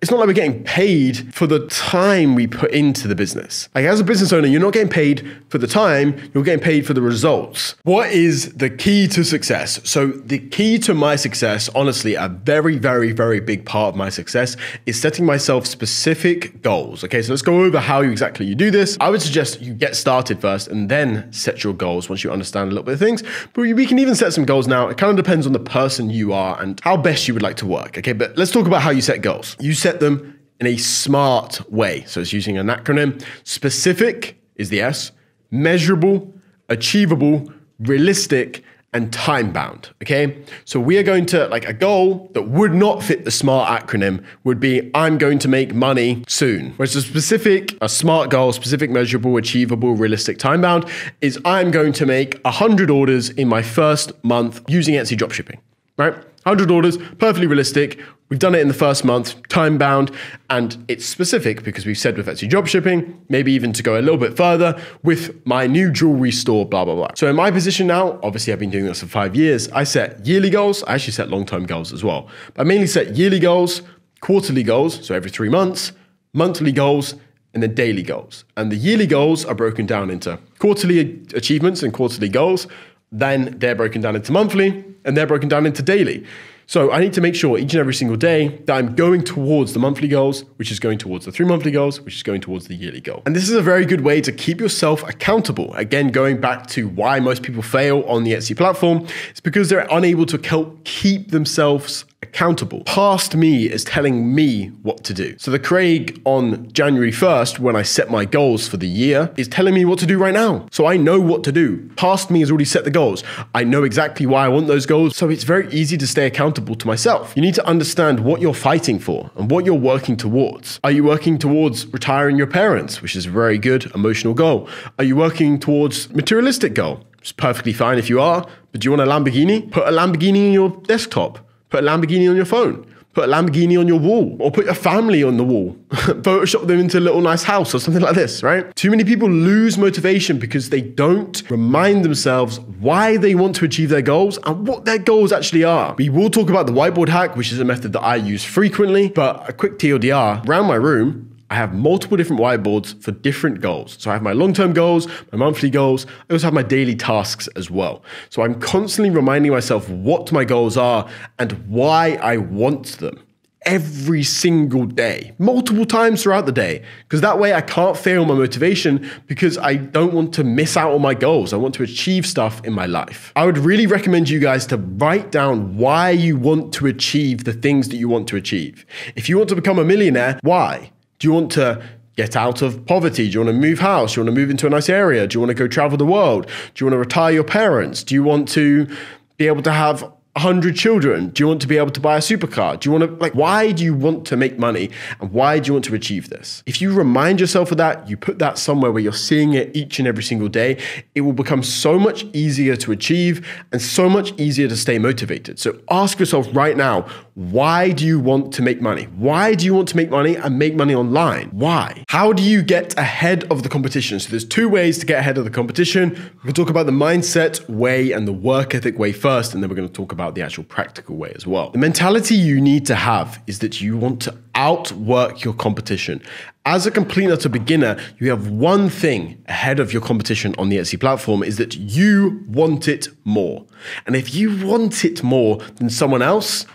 it's not like we're getting paid for the time we put into the business. Like, as a business owner, you're not getting paid for the time, you're getting paid for the results. What is the key to success? So the key to my success, honestly, a very, very, very big part of my success is setting myself specific goals. Okay, so let's go over how exactly you do this. I would suggest you get started first and then set your goals once you understand a little bit of things. But we can even set some goals now. It kind of depends on the person you are and how best you would like to work. Okay, but let's talk about how you set goals. You set them in a smart way. So it's using an acronym. Specific is the S, measurable, achievable, realistic, and time-bound, okay? So we are going to, a goal that would not fit the SMART acronym would be, I'm going to make money soon. Whereas a SMART goal, specific, measurable, achievable, realistic, time-bound, is I'm going to make 100 orders in my first month using Etsy dropshipping, right? 100 orders, perfectly realistic. We've done it in the first month, time bound, and it's specific because we've said with Etsy dropshipping, maybe even to go a little bit further with my new jewelry store, blah, blah, blah. So in my position now, obviously I've been doing this for 5 years. I set yearly goals. I actually set long-term goals as well. But I mainly set yearly goals, quarterly goals, so every 3 months, monthly goals, and then daily goals. And the yearly goals are broken down into quarterly achievements and quarterly goals. Then they're broken down into monthly, and they're broken down into daily. So I need to make sure each and every single day that I'm going towards the monthly goals, which is going towards the 3 monthly goals, which is going towards the yearly goal. And this is a very good way to keep yourself accountable. Again, going back to why most people fail on the Etsy platform, it's because they're unable to keep themselves accountable. Past me is telling me what to do. So the Craig on January 1st, when I set my goals for the year, is telling me what to do right now. So I know what to do. Past me has already set the goals. I know exactly why I want those goals. So it's very easy to stay accountable to myself. You need to understand what you're fighting for and what you're working towards. Are you working towards retiring your parents, which is a very good emotional goal? Are you working towards materialistic goal? It's perfectly fine if you are, but do you want a Lamborghini? Put a Lamborghini in your desktop. Put a Lamborghini on your phone. Put a Lamborghini on your wall, or put your family on the wall. Photoshop them into a little nice house or something like this, right? Too many people lose motivation because they don't remind themselves why they want to achieve their goals and what their goals actually are. We will talk about the whiteboard hack, which is a method that I use frequently, but a quick TLDR, around my room, I have multiple different whiteboards for different goals. So I have my long-term goals, my monthly goals. I also have my daily tasks as well. So I'm constantly reminding myself what my goals are and why I want them every single day, multiple times throughout the day, because that way I can't fail my motivation because I don't want to miss out on my goals. I want to achieve stuff in my life. I would really recommend you guys to write down why you want to achieve the things that you want to achieve. If you want to become a millionaire, why? Do you want to get out of poverty? Do you want to move house? Do you want to move into a nice area? Do you want to go travel the world? Do you want to retire your parents? Do you want to be able to have 100 children? Do you want to be able to buy a supercar? Do you want to, why do you want to make money? And why do you want to achieve this? If you remind yourself of that, you put that somewhere where you're seeing it each and every single day, it will become so much easier to achieve and so much easier to stay motivated. So ask yourself right now, why do you want to make money? Why do you want to make money and make money online? Why? How do you get ahead of the competition? So there's 2 ways to get ahead of the competition. We'll talk about the mindset way and the work ethic way first, and then we're going to talk about the actual practical way as well. The mentality you need to have is that you want to outwork your competition. As a complete and utter beginner, you have one thing ahead of your competition on the Etsy platform, is that you want it more. And if you want it more than someone else,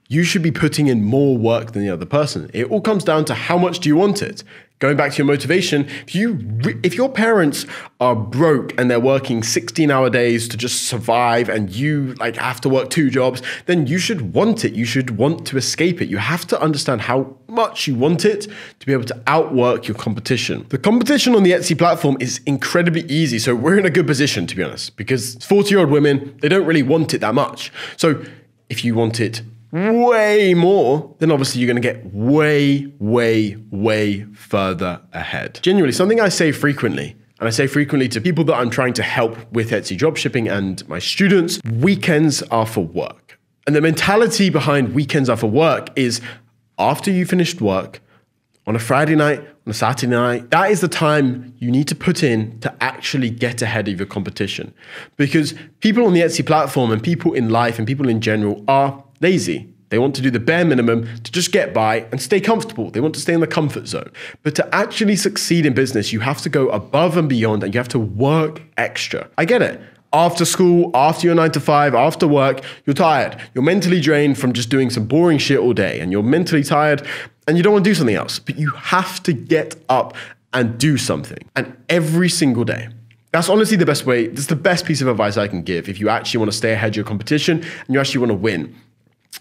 you should be putting in more work than the other person. It all comes down to how much do you want it. Going back to your motivation, if your parents are broke and they're working 16-hour days to just survive and you have to work 2 jobs, then you should want it. You should want to escape it. You have to understand how much you want it to be able to outwork your competition. The competition on the Etsy platform is incredibly easy. So we're in a good position, to be honest, because 40-year-old women, they don't really want it that much. So if you want it way more, then obviously you're going to get way, way, way further ahead. Genuinely, something I say frequently, and I say frequently to people that I'm trying to help with Etsy dropshipping and my students, weekends are for work. And the mentality behind weekends are for work is after you finished work, on a Friday night, on a Saturday night, that is the time you need to put in to actually get ahead of your competition. Because people on the Etsy platform and people in life and people in general are lazy. They want to do the bare minimum to just get by and stay comfortable. They want to stay in the comfort zone. But to actually succeed in business, you have to go above and beyond and you have to work extra. I get it. After school, after your 9 to 5, after work, you're tired. You're mentally drained from just doing some boring shit all day and you're mentally tired and you don't want to do something else. But you have to get up and do something. And every single day. That's honestly the best way. That's the best piece of advice I can give if you actually want to stay ahead of your competition and you actually want to win.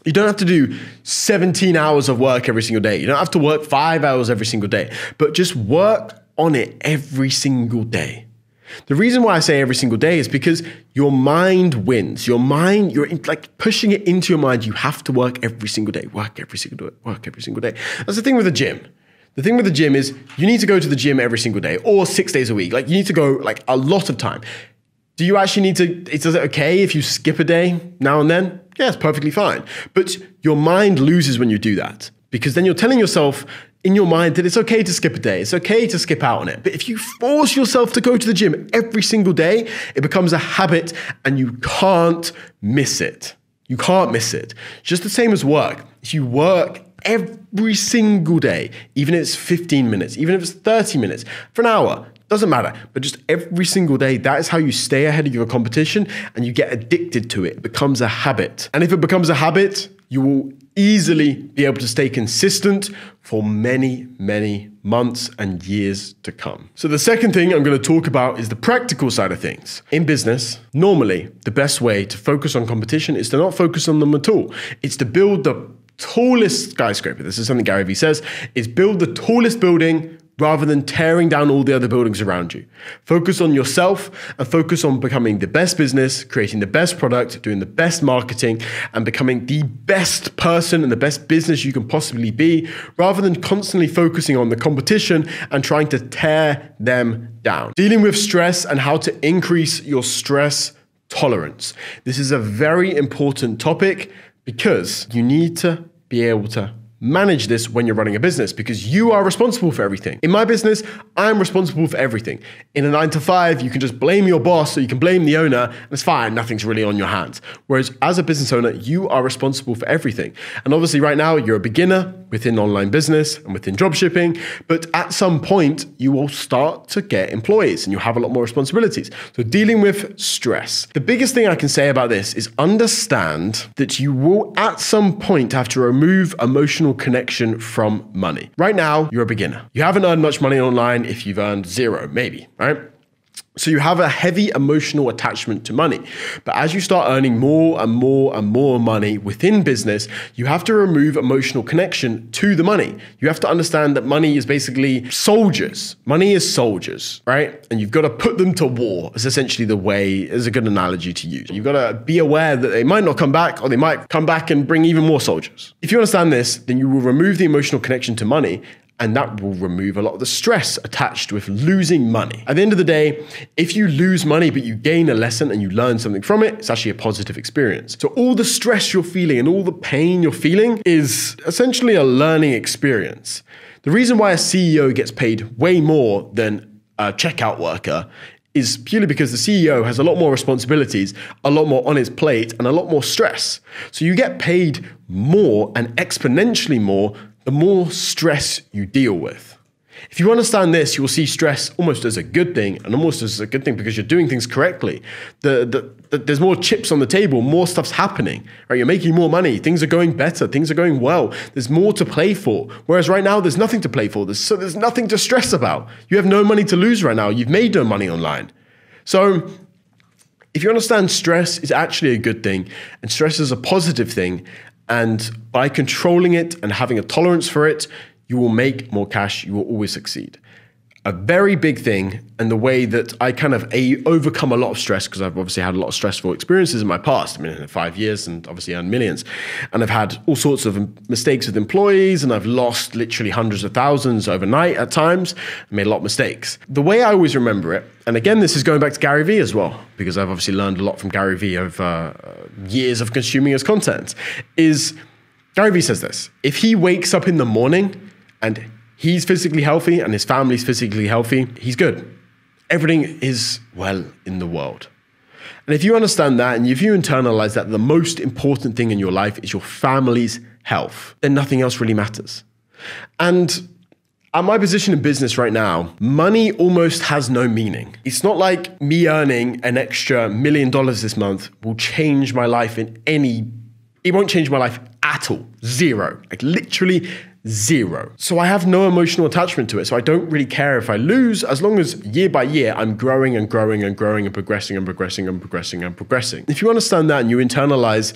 You don't have to do 17 hours of work every single day. You don't have to work 5 hours every single day, but just work on it every single day. The reason why I say every single day is because your mind wins. Your mind, you're pushing it into your mind. You have to work every single day, work every single day, work every single day. That's the thing with the gym. The thing with the gym is you need to go to the gym every single day or 6 days a week. You need to go a lot of time. Do you actually need to, is it okay if you skip a day now and then? Yeah, it's perfectly fine. But your mind loses when you do that, because then you're telling yourself in your mind that it's okay to skip a day. It's okay to skip out on it. But if you force yourself to go to the gym every single day, it becomes a habit and you can't miss it. You can't miss it. Just the same as work. If you work every single day, even if it's 15 minutes, even if it's 30 minutes, for an hour, doesn't matter, but just every single day, that is how you stay ahead of your competition and you get addicted to it. It becomes a habit. And if it becomes a habit, you will easily be able to stay consistent for many, many months and years to come. So the second thing I'm going to talk about is the practical side of things. In business, normally the best way to focus on competition is to not focus on them at all. It's to build the tallest skyscraper. This is something Gary Vee says, is build the tallest building rather than tearing down all the other buildings around you. Focus on yourself and focus on becoming the best business, creating the best product, doing the best marketing, and becoming the best person and the best business you can possibly be, rather than constantly focusing on the competition and trying to tear them down. Dealing with stress and how to increase your stress tolerance. This is a very important topic because you need to be able to manage this when you're running a business, because you are responsible for everything. In my business, I'm responsible for everything. In a 9-to-5, you can just blame your boss or you can blame the owner and it's fine, nothing's really on your hands. Whereas as a business owner, you are responsible for everything. And obviously right now you're a beginner within online business and within dropshipping, but at some point you will start to get employees and you'll have a lot more responsibilities. So dealing with stress. The biggest thing I can say about this is understand that you will at some point have to remove emotional connection from money. Right now, you're a beginner. You haven't earned much money online if you've earned zero, maybe, right? So you have a heavy emotional attachment to money. But as you start earning more and more and more money within business, you have to remove emotional connection to the money. You have to understand that money is basically soldiers. Money is soldiers, right? And you've got to put them to war is essentially the way, is a good analogy to use. You've got to be aware that they might not come back or they might come back and bring even more soldiers. If you understand this, then you will remove the emotional connection to money, and that will remove a lot of the stress attached with losing money. At the end of the day, if you lose money, but you gain a lesson and you learn something from it, it's actually a positive experience. So all the stress you're feeling and all the pain you're feeling is essentially a learning experience. The reason why a CEO gets paid way more than a checkout worker is purely because the CEO has a lot more responsibilities, a lot more on his plate, and a lot more stress. So you get paid more and exponentially more the more stress you deal with. If you understand this, you will see stress almost as a good thing, and almost as a good thing because you're doing things correctly. There's more chips on the table, more stuff's happening, right? You're making more money, things are going better, things are going well. There's more to play for. Whereas right now, there's nothing to play for. There's nothing to stress about. You have no money to lose right now. You've made no money online. So if you understand stress is actually a good thing, and stress is a positive thing, and by controlling it and having a tolerance for it, you will make more cash. You will always succeed. A very big thing, and the way that I kind of overcome a lot of stress, because I've obviously had a lot of stressful experiences in my past. I mean, in 5 years and obviously earned millions. And I've had all sorts of mistakes with employees, and I've lost literally hundreds of thousands overnight at times. I made a lot of mistakes. The way I always remember it, and again, this is going back to Gary Vee as well, because I've obviously learned a lot from Gary Vee over years of consuming his content, is Gary Vee says this: if he wakes up in the morning and he's physically healthy and his family's physically healthy, he's good. Everything is well in the world. And if you understand that and if you internalize that the most important thing in your life is your family's health, then nothing else really matters. And at my position in business right now, money almost has no meaning. It's not like me earning an extra $1 million this month will change my life it won't change my life at all. Zero. Like literally zero. So I have no emotional attachment to it. So I don't really care if I lose, as long as year by year, I'm growing and growing and growing and progressing and progressing and progressing and progressing. If you understand that and you internalize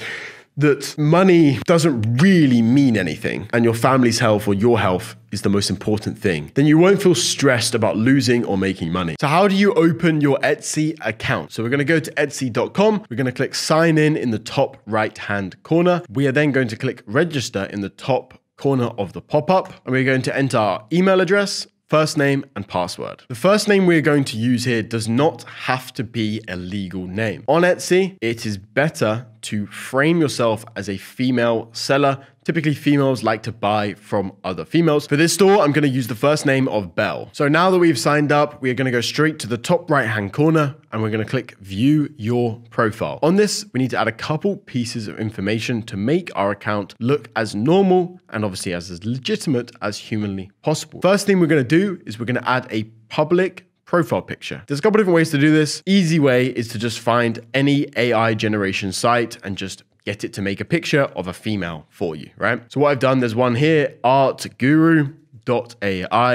that money doesn't really mean anything and your family's health or your health is the most important thing, then you won't feel stressed about losing or making money. So how do you open your Etsy account? So we're going to go to etsy.com. We're going to click sign in the top right-hand corner. We are then going to click register in the top corner of the pop-up, and we're going to enter our email address, first name and password. The first name we're going to use here does not have to be a legal name. On Etsy, it is better to frame yourself as a female seller. Typically, females like to buy from other females. For this store, I'm going to use the first name of Belle. So now that we've signed up, we are going to go straight to the top right-hand corner and we're going to click View Your Profile. On this, we need to add a couple pieces of information to make our account look as normal and obviously as legitimate as humanly possible. First thing we're going to do is we're going to add a public profile picture. There's a couple different ways to do this. Easy way is to just find any AI generation site and just get it to make a picture of a female for you, right? So what I've done, there's one here, artguru.ai.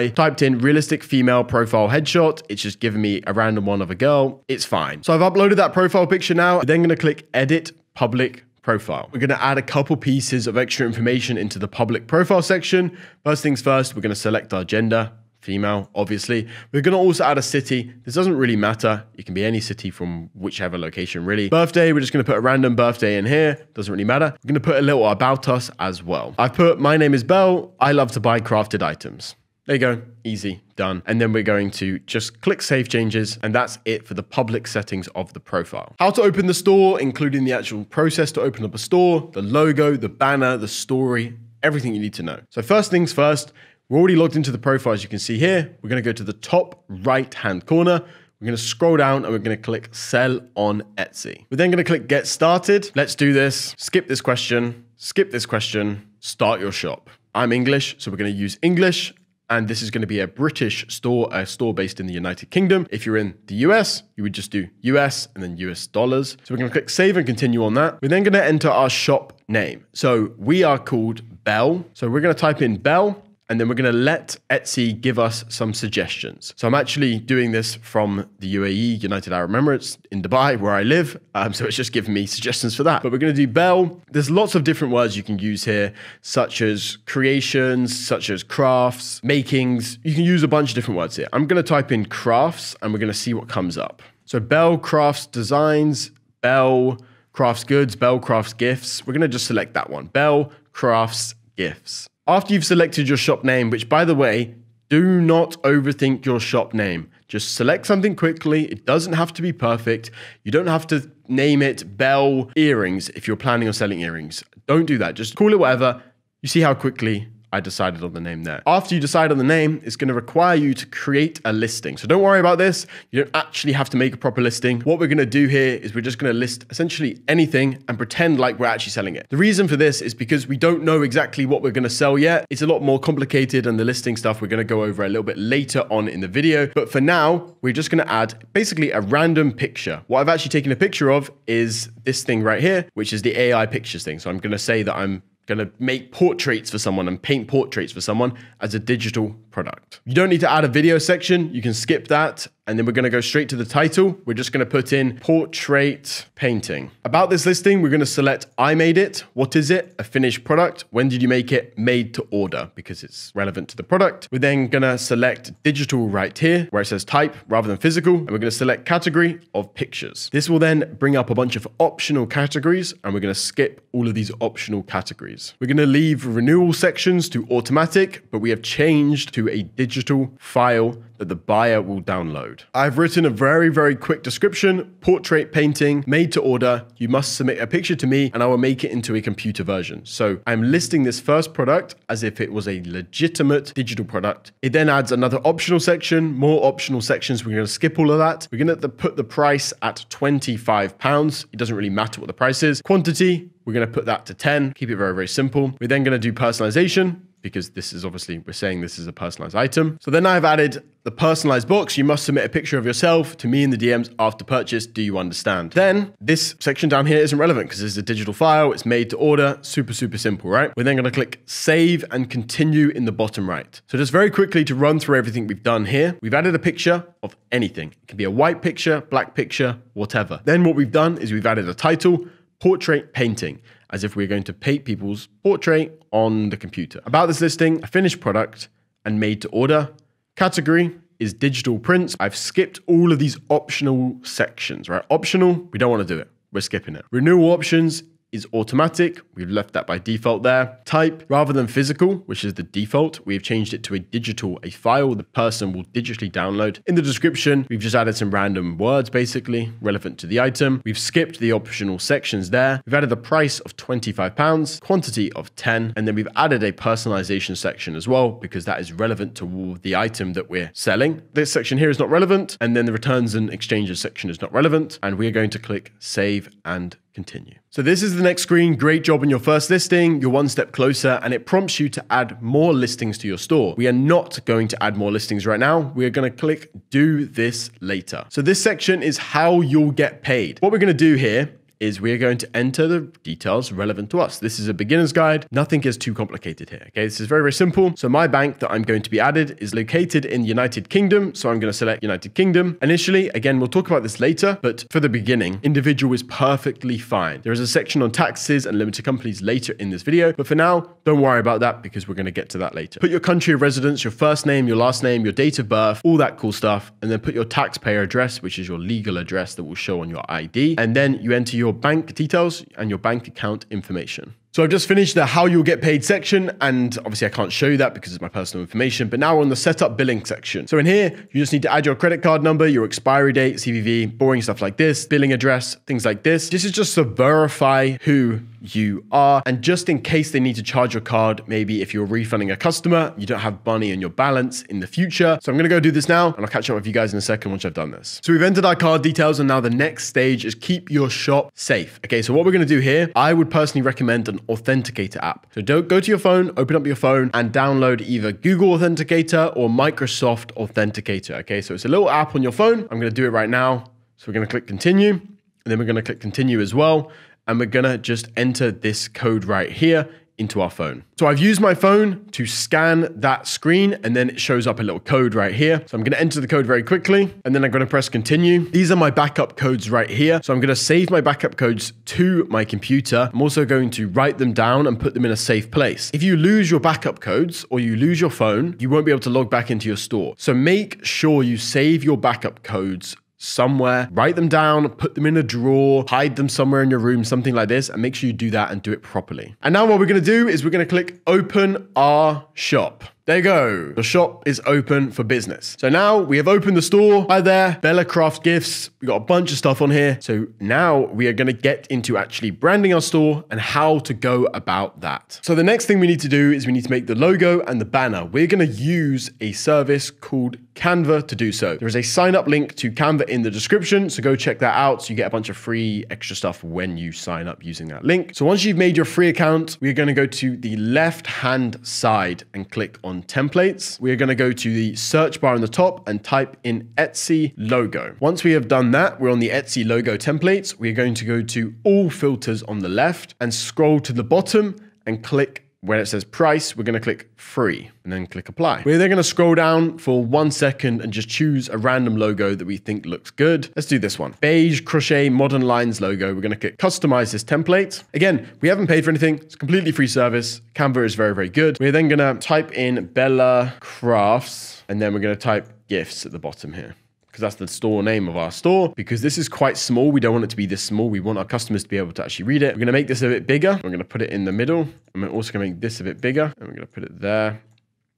Typed in realistic female profile headshot. It's just giving me a random one of a girl. It's fine. So I've uploaded that profile picture now. We're then going to click edit public profile. We're going to add a couple pieces of extra information into the public profile section. First things first, we're going to select our gender. Female, obviously. We're going to also add a city. This doesn't really matter. It can be any city from whichever location, really. Birthday, we're just going to put a random birthday in here. Doesn't really matter. We're going to put a little about us as well. I've put, my name is Belle. I love to buy crafted items. There you go. Easy, done. And then we're going to just click Save Changes, and that's it for the public settings of the profile. How to open the store, including the actual process to open up a store, the logo, the banner, the story, everything you need to know. So first things first, we're already logged into the profile, as you can see here. We're going to go to the top right-hand corner. We're going to scroll down and we're going to click Sell on Etsy. We're then going to click Get Started. Let's do this. Skip this question. Start your shop. I'm English, so we're going to use English. And this is going to be a British store, a store based in the United Kingdom. If you're in the US, you would just do US and then US dollars. So we're going to click Save and continue on that. We're then going to enter our shop name. So we are called Belle. So we're going to type in Belle. And then we're going to let Etsy give us some suggestions. So I'm actually doing this from the UAE, United Arab Emirates, in Dubai, where I live. So it's just giving me suggestions for that. But we're going to do Belle. There's lots of different words you can use here, such as creations, such as crafts, makings. You can use a bunch of different words here. I'm going to type in crafts and we're going to see what comes up. So Belle crafts designs, Belle crafts goods, Belle crafts gifts. We're going to just select that one. Belle crafts gifts. After you've selected your shop name, which by the way, do not overthink your shop name. Just select something quickly. It doesn't have to be perfect. You don't have to name it Belle Earrings if you're planning on selling earrings. Don't do that. Just call it whatever. You see how quickly I decided on the name there. After you decide on the name, it's going to require you to create a listing. So don't worry about this. You don't actually have to make a proper listing. What we're going to do here is we're just going to list essentially anything and pretend like we're actually selling it. The reason for this is because we don't know exactly what we're going to sell yet. It's a lot more complicated, and the listing stuff we're going to go over a little bit later on in the video. But for now, we're just going to add basically a random picture. What I've actually taken a picture of is this thing right here, which is the AI pictures thing. So I'm going to say that I'm going to make portraits for someone and paint portraits for someone as a digital product. You don't need to add a video section. You can skip that. And then we're going to go straight to the title. We're just going to put in portrait painting. About this listing, we're going to select I made it. What is it? A finished product. When did you make it? Made to order, because it's relevant to the product. We're then going to select digital right here where it says type rather than physical. And we're going to select category of pictures. This will then bring up a bunch of optional categories, and we're going to skip all of these optional categories. We're going to leave renewal sections to automatic, but we have changed to a digital file that the buyer will download. I've written a very, very quick description. Portrait painting, made to order. You must submit a picture to me and I will make it into a computer version. So I'm listing this first product as if it was a legitimate digital product. It then adds another optional section, more optional sections. We're going to skip all of that. We're going to put the price at £25. It doesn't really matter what the price is. Quantity, we're going to put that to 10. Keep it very, very simple. We're then going to do personalization, because this is obviously, we're saying this is a personalized item. So then I've added the personalized box. You must submit a picture of yourself to me in the DMs after purchase. Do you understand? Then this section down here isn't relevant because it's a digital file. It's made to order. Super, super simple, right? We're then going to click save and continue in the bottom right. So just very quickly to run through everything we've done here. We've added a picture of anything. It can be a white picture, black picture, whatever. Then what we've done is we've added a title, portrait painting, as if we're going to paint people's portrait on the computer. About this listing, a finished product and made to order. Category is digital prints. I've skipped all of these optional sections, right? Optional, we don't want to do it. We're skipping it. Renewal options, is automatic. We've left that by default there. Type, rather than physical, which is the default, we've changed it to a file the person will digitally download. In the description, we've just added some random words, basically, relevant to the item. We've skipped the optional sections there. We've added the price of £25, quantity of 10, and then we've added a personalization section as well, because that is relevant to the item that we're selling. This section here is not relevant, and then the returns and exchanges section is not relevant, and we're going to click save and continue. So this is the next screen. Great job on your first listing. You're one step closer, and it prompts you to add more listings to your store. We are not going to add more listings right now. We are going to click do this later. So this section is how you'll get paid. What we're going to do here is we're going to enter the details relevant to us. This is a beginner's guide. Nothing is too complicated here. Okay, this is very, very simple. So my bank that I'm going to be added is located in the United Kingdom. So I'm going to select United Kingdom. Initially, again, we'll talk about this later, but for the beginning, individual is perfectly fine. There is a section on taxes and limited companies later in this video, but for now, don't worry about that because we're going to get to that later. Put your country of residence, your first name, your last name, your date of birth, all that cool stuff, and then put your taxpayer address, which is your legal address that will show on your ID, and then you enter your bank details and your bank account information. So I've just finished the how you'll get paid section, and obviously I can't show you that because it's my personal information, but now we're on the setup billing section. So in here, you just need to add your credit card number, your expiry date, CVV, boring stuff like this, billing address, things like this. This is just to verify who you are, and just in case they need to charge your card, maybe if you're refunding a customer, you don't have money in your balance in the future. So I'm gonna go do this now, and I'll catch up with you guys in a second once I've done this. So we've entered our card details, and now the next stage is keep your shop safe. Okay, so what we're gonna do here, I would personally recommend an authenticator app. So don't go to your phone, open up your phone and download either Google Authenticator or Microsoft Authenticator. Okay, so it's a little app on your phone. I'm gonna do it right now. So we're gonna click continue, and then we're gonna click continue as well. And we're gonna just enter this code right here into our phone. So I've used my phone to scan that screen, and then it shows up a little code right here. So I'm gonna enter the code very quickly, and then I'm gonna press continue. These are my backup codes right here. So I'm gonna save my backup codes to my computer. I'm also going to write them down and put them in a safe place. If you lose your backup codes or you lose your phone, you won't be able to log back into your store. So make sure you save your backup codes somewhere, write them down, put them in a drawer, hide them somewhere in your room, something like this, and make sure you do that and do it properly. And now what we're gonna do is we're gonna click open our shop. There you go. The shop is open for business. So now we have opened the store. Hi there, Bella Craft Gifts. We got a bunch of stuff on here. So now we are going to get into actually branding our store and how to go about that. So the next thing we need to do is we need to make the logo and the banner. We're going to use a service called Canva to do so. There is a sign up link to Canva in the description. So go check that out. So you get a bunch of free extra stuff when you sign up using that link. So once you've made your free account, we're going to go to the left-hand side and click on templates. We're going to go to the search bar on the top and type in Etsy logo. Once we have done that, we're on the Etsy logo templates. We're going to go to all filters on the left and scroll to the bottom and click where it says price. We're going to click free and then click apply. We're then going to scroll down for 1 second and just choose a random logo that we think looks good. Let's do this one. Beige crochet modern lines logo. We're going to click customize this template. Again, we haven't paid for anything. It's a completely free service. Canva is very, very good. We're then going to type in Bella Crafts, and then we're going to type gifts at the bottom here, because that's the store name of our store. Because this is quite small, we don't want it to be this small. We want our customers to be able to actually read it. We're gonna make this a bit bigger. We're gonna put it in the middle. And we're also gonna make this a bit bigger. And we're gonna put it there.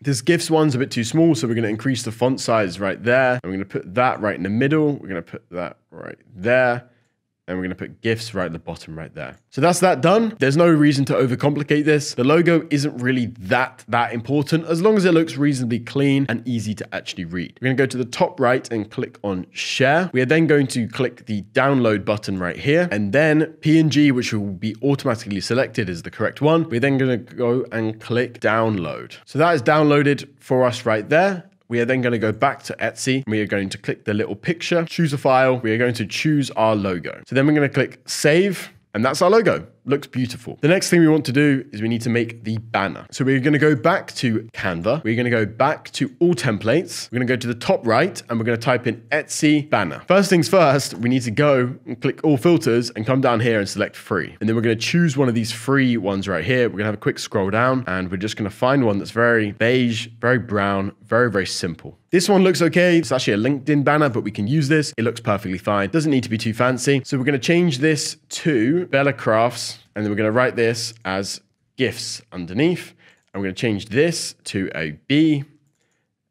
This gifts one's a bit too small, so we're gonna increase the font size right there. And we're gonna put that right in the middle. We're gonna put that right there. And we're going to put gifts right at the bottom right there. So that's that done. There's no reason to overcomplicate this. The logo isn't really that important, as long as it looks reasonably clean and easy to actually read. We're going to go to the top right and click on share. We are then going to click the download button right here, and then PNG, which will be automatically selected as the correct one. We're then going to go and click download. So that is downloaded for us right there. We are then going to go back to Etsy. We are going to click the little picture, choose a file. We are going to choose our logo. So then we're going to click save, and that's our logo. Looks beautiful. The next thing we want to do is we need to make the banner. So we're going to go back to Canva. We're going to go back to all templates. We're going to go to the top right and we're going to type in Etsy banner. First things first, we need to go and click all filters and come down here and select free. And then we're going to choose one of these free ones right here. We're going to have a quick scroll down and we're just going to find one that's very beige, very brown, very, very simple. This one looks okay. It's actually a LinkedIn banner, but we can use this. It looks perfectly fine. Doesn't need to be too fancy. So we're going to change this to Bella Crafts gifts. And then we're going to write this as gifts underneath. I'm going to change this to a B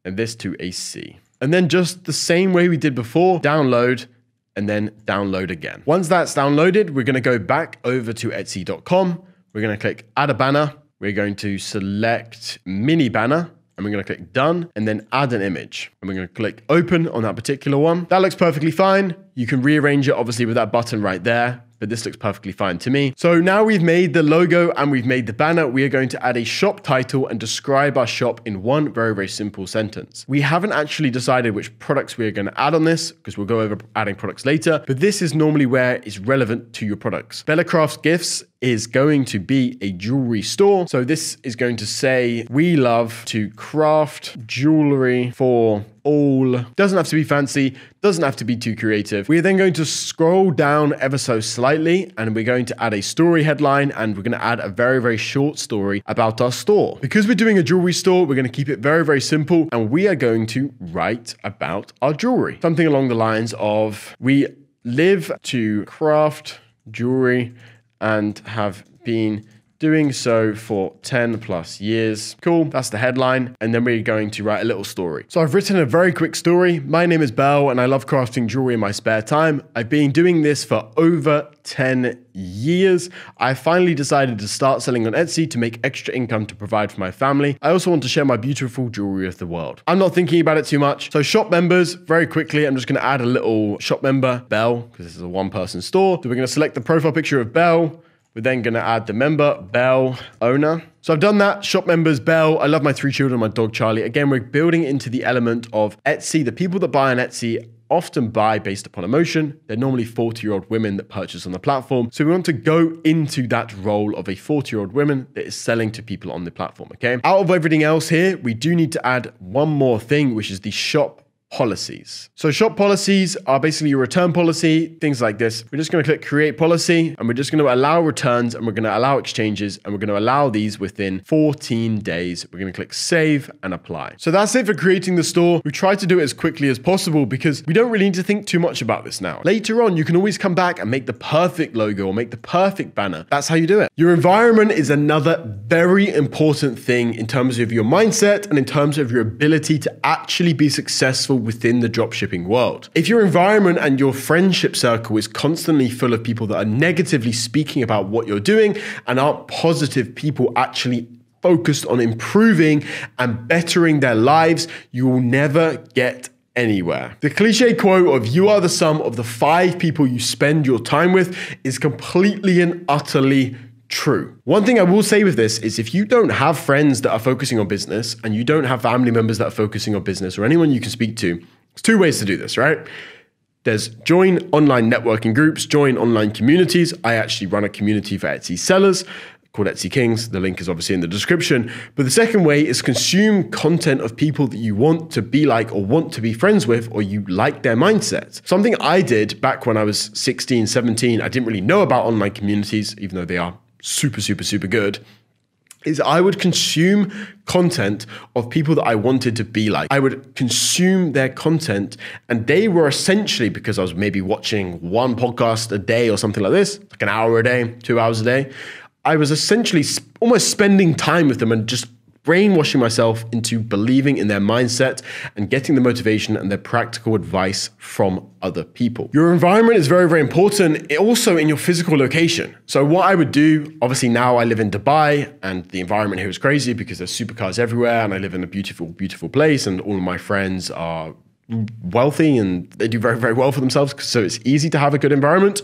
and this to a C. And then just the same way we did before, download and then download again. Once that's downloaded, we're going to go back over to Etsy.com. We're going to click add a banner. We're going to select mini banner and we're going to click done and then add an image. And we're going to click open on that particular one. That looks perfectly fine. You can rearrange it obviously with that button right there, but this looks perfectly fine to me. So now we've made the logo and we've made the banner. We are going to add a shop title and describe our shop in one very, very simple sentence. We haven't actually decided which products we are going to add on this because we'll go over adding products later, but this is normally where it's relevant to your products. Bella Crafts Gifts is going to be a jewelry store. So this is going to say, we love to craft jewelry for all. Doesn't have to be fancy, doesn't have to be too creative. We're then going to scroll down ever so slightly and we're going to add a story headline and we're going to add a very, very short story about our store. Because we're doing a jewelry store, we're going to keep it very, very simple and we are going to write about our jewelry. Something along the lines of, we live to craft jewelry and have been doing so for 10 plus years. Cool, that's the headline. And then we're going to write a little story. So I've written a very quick story. My name is Belle and I love crafting jewelry in my spare time. I've been doing this for over 10 years. I finally decided to start selling on Etsy to make extra income to provide for my family. I also want to share my beautiful jewelry with the world. I'm not thinking about it too much. So shop members, very quickly, I'm just going to add a little shop member, Belle, because this is a one-person store. So we're going to select the profile picture of Belle. We're then going to add the member, Belle, owner. So I've done that. Shop members, Belle. I love my 3 children, my dog, Charlie. Again, we're building into the element of Etsy. The people that buy on Etsy often buy based upon emotion. They're normally 40-year-old women that purchase on the platform. So we want to go into that role of a 40-year-old woman that is selling to people on the platform, okay? Out of everything else here, we do need to add one more thing, which is the shop policies. So shop policies are basically your return policy, things like this. We're just going to click create policy and we're just going to allow returns and we're going to allow exchanges and we're going to allow these within 14 days. We're going to click save and apply. So that's it for creating the store. We try to do it as quickly as possible because we don't really need to think too much about this now. Later on, you can always come back and make the perfect logo or make the perfect banner. That's how you do it. Your environment is another very important thing in terms of your mindset and in terms of your ability to actually be successful within the dropshipping world. If your environment and your friendship circle is constantly full of people that are negatively speaking about what you're doing and aren't positive people actually focused on improving and bettering their lives, you will never get anywhere. The cliche quote of you are the sum of the 5 people you spend your time with is completely and utterly true. One thing I will say with this is if you don't have friends that are focusing on business and you don't have family members that are focusing on business or anyone you can speak to, there's 2 ways to do this, right? There's join online networking groups, join online communities. I actually run a community for Etsy sellers called Etsy Kings. The link is obviously in the description. But the second way is consume content of people that you want to be like or want to be friends with or you like their mindset. Something I did back when I was 16, 17, I didn't really know about online communities, even though they are super, super, super good, is I would consume content of people that I wanted to be like. I would consume their content and they were essentially, because I was maybe watching 1 podcast a day or something like this, like an hour a day, 2 hours a day, I was essentially almost spending time with them and just brainwashing myself into believing in their mindset and getting the motivation and their practical advice from other people. Your environment is very, very important, also in your physical location. So what I would do, obviously now I live in Dubai and the environment here is crazy because there's supercars everywhere and I live in a beautiful, beautiful place and all of my friends are wealthy and they do very, very well for themselves. So it's easy to have a good environment.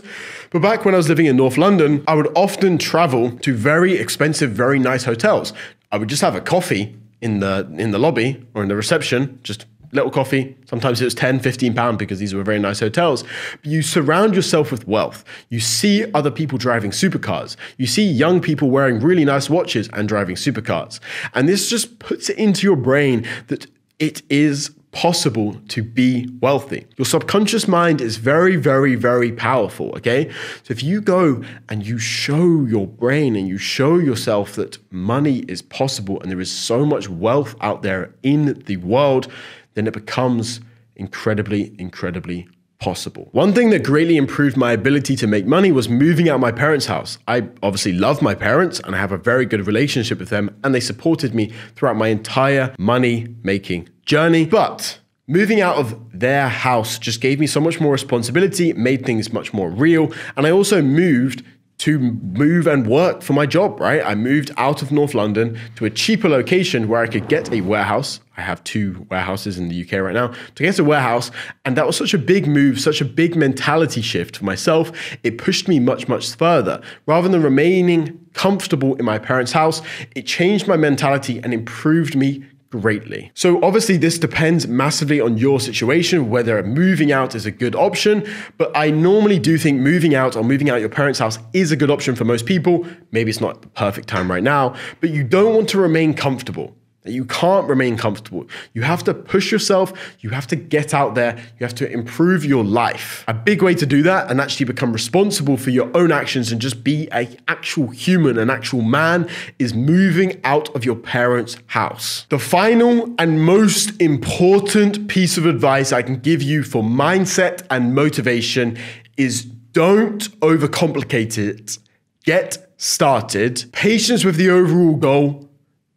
But back when I was living in North London, I would often travel to very expensive, very nice hotels. I would just have a coffee in the lobby or in the reception, just little coffee. Sometimes it was 10, 15 pounds because these were very nice hotels. But you surround yourself with wealth. You see other people driving supercars. You see young people wearing really nice watches and driving supercars. And this just puts it into your brain that it is possible to be wealthy. Your subconscious mind is very, very, very powerful, okay? So if you go and you show your brain and you show yourself that money is possible and there is so much wealth out there in the world, then it becomes incredibly, incredibly possible. One thing that greatly improved my ability to make money was moving out of my parents' house. I obviously love my parents and I have a very good relationship with them, and they supported me throughout my entire money-making journey. But moving out of their house just gave me so much more responsibility, made things much more real, and I also moved to move and work for my job, right? I moved out of North London to a cheaper location where I could get a warehouse. I have 2 warehouses in the UK right now, to get a warehouse. And that was such a big move, such a big mentality shift for myself. It pushed me much, much further. Rather than remaining comfortable in my parents' house, it changed my mentality and improved me greatly. So obviously this depends massively on your situation, whether moving out is a good option, but I normally do think moving out or moving out your parents' house is a good option for most people. Maybe it's not the perfect time right now, but you don't want to remain comfortable. You can't remain comfortable. You have to push yourself. You have to get out there. You have to improve your life. A big way to do that and actually become responsible for your own actions and just be an actual human, an actual man, is moving out of your parents' house. The final and most important piece of advice I can give you for mindset and motivation is don't overcomplicate it. Get started. Patience with the overall goal,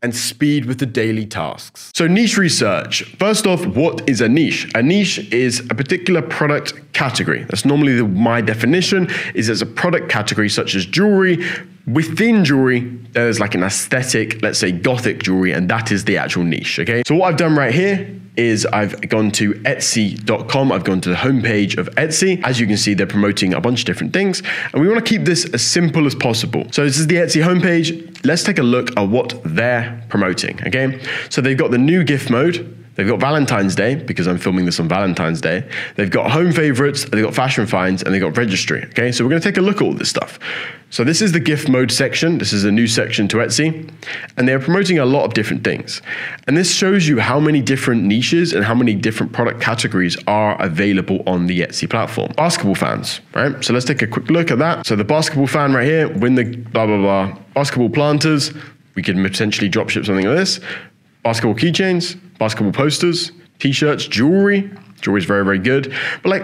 and speed with the daily tasks. So niche research. First off, what is a niche? A niche is a particular product category. That's normally my definition, is as a product category such as jewelry. Within jewelry, there's like an aesthetic, let's say gothic jewelry, and that is the actual niche, okay? So what I've done right here is I've gone to Etsy.com. I've gone to the homepage of Etsy. As you can see, they're promoting a bunch of different things, and we want to keep this as simple as possible. So this is the Etsy homepage. Let's take a look at what they're promoting, okay? So they've got the new gift mode. They've got Valentine's Day, because I'm filming this on Valentine's Day. They've got home favorites, they've got fashion finds, and they've got registry, okay? So we're gonna take a look at all this stuff. So this is the gift mode section. This is a new section to Etsy, and they're promoting a lot of different things. And this shows you how many different niches and how many different product categories are available on the Etsy platform. Basketball fans, right? So let's take a quick look at that. So the basketball fan right here, win the blah, blah, blah. Basketball planters, we could potentially dropship something like this. Basketball keychains, basketball posters, t-shirts, jewelry. Jewelry is very, very good. But like,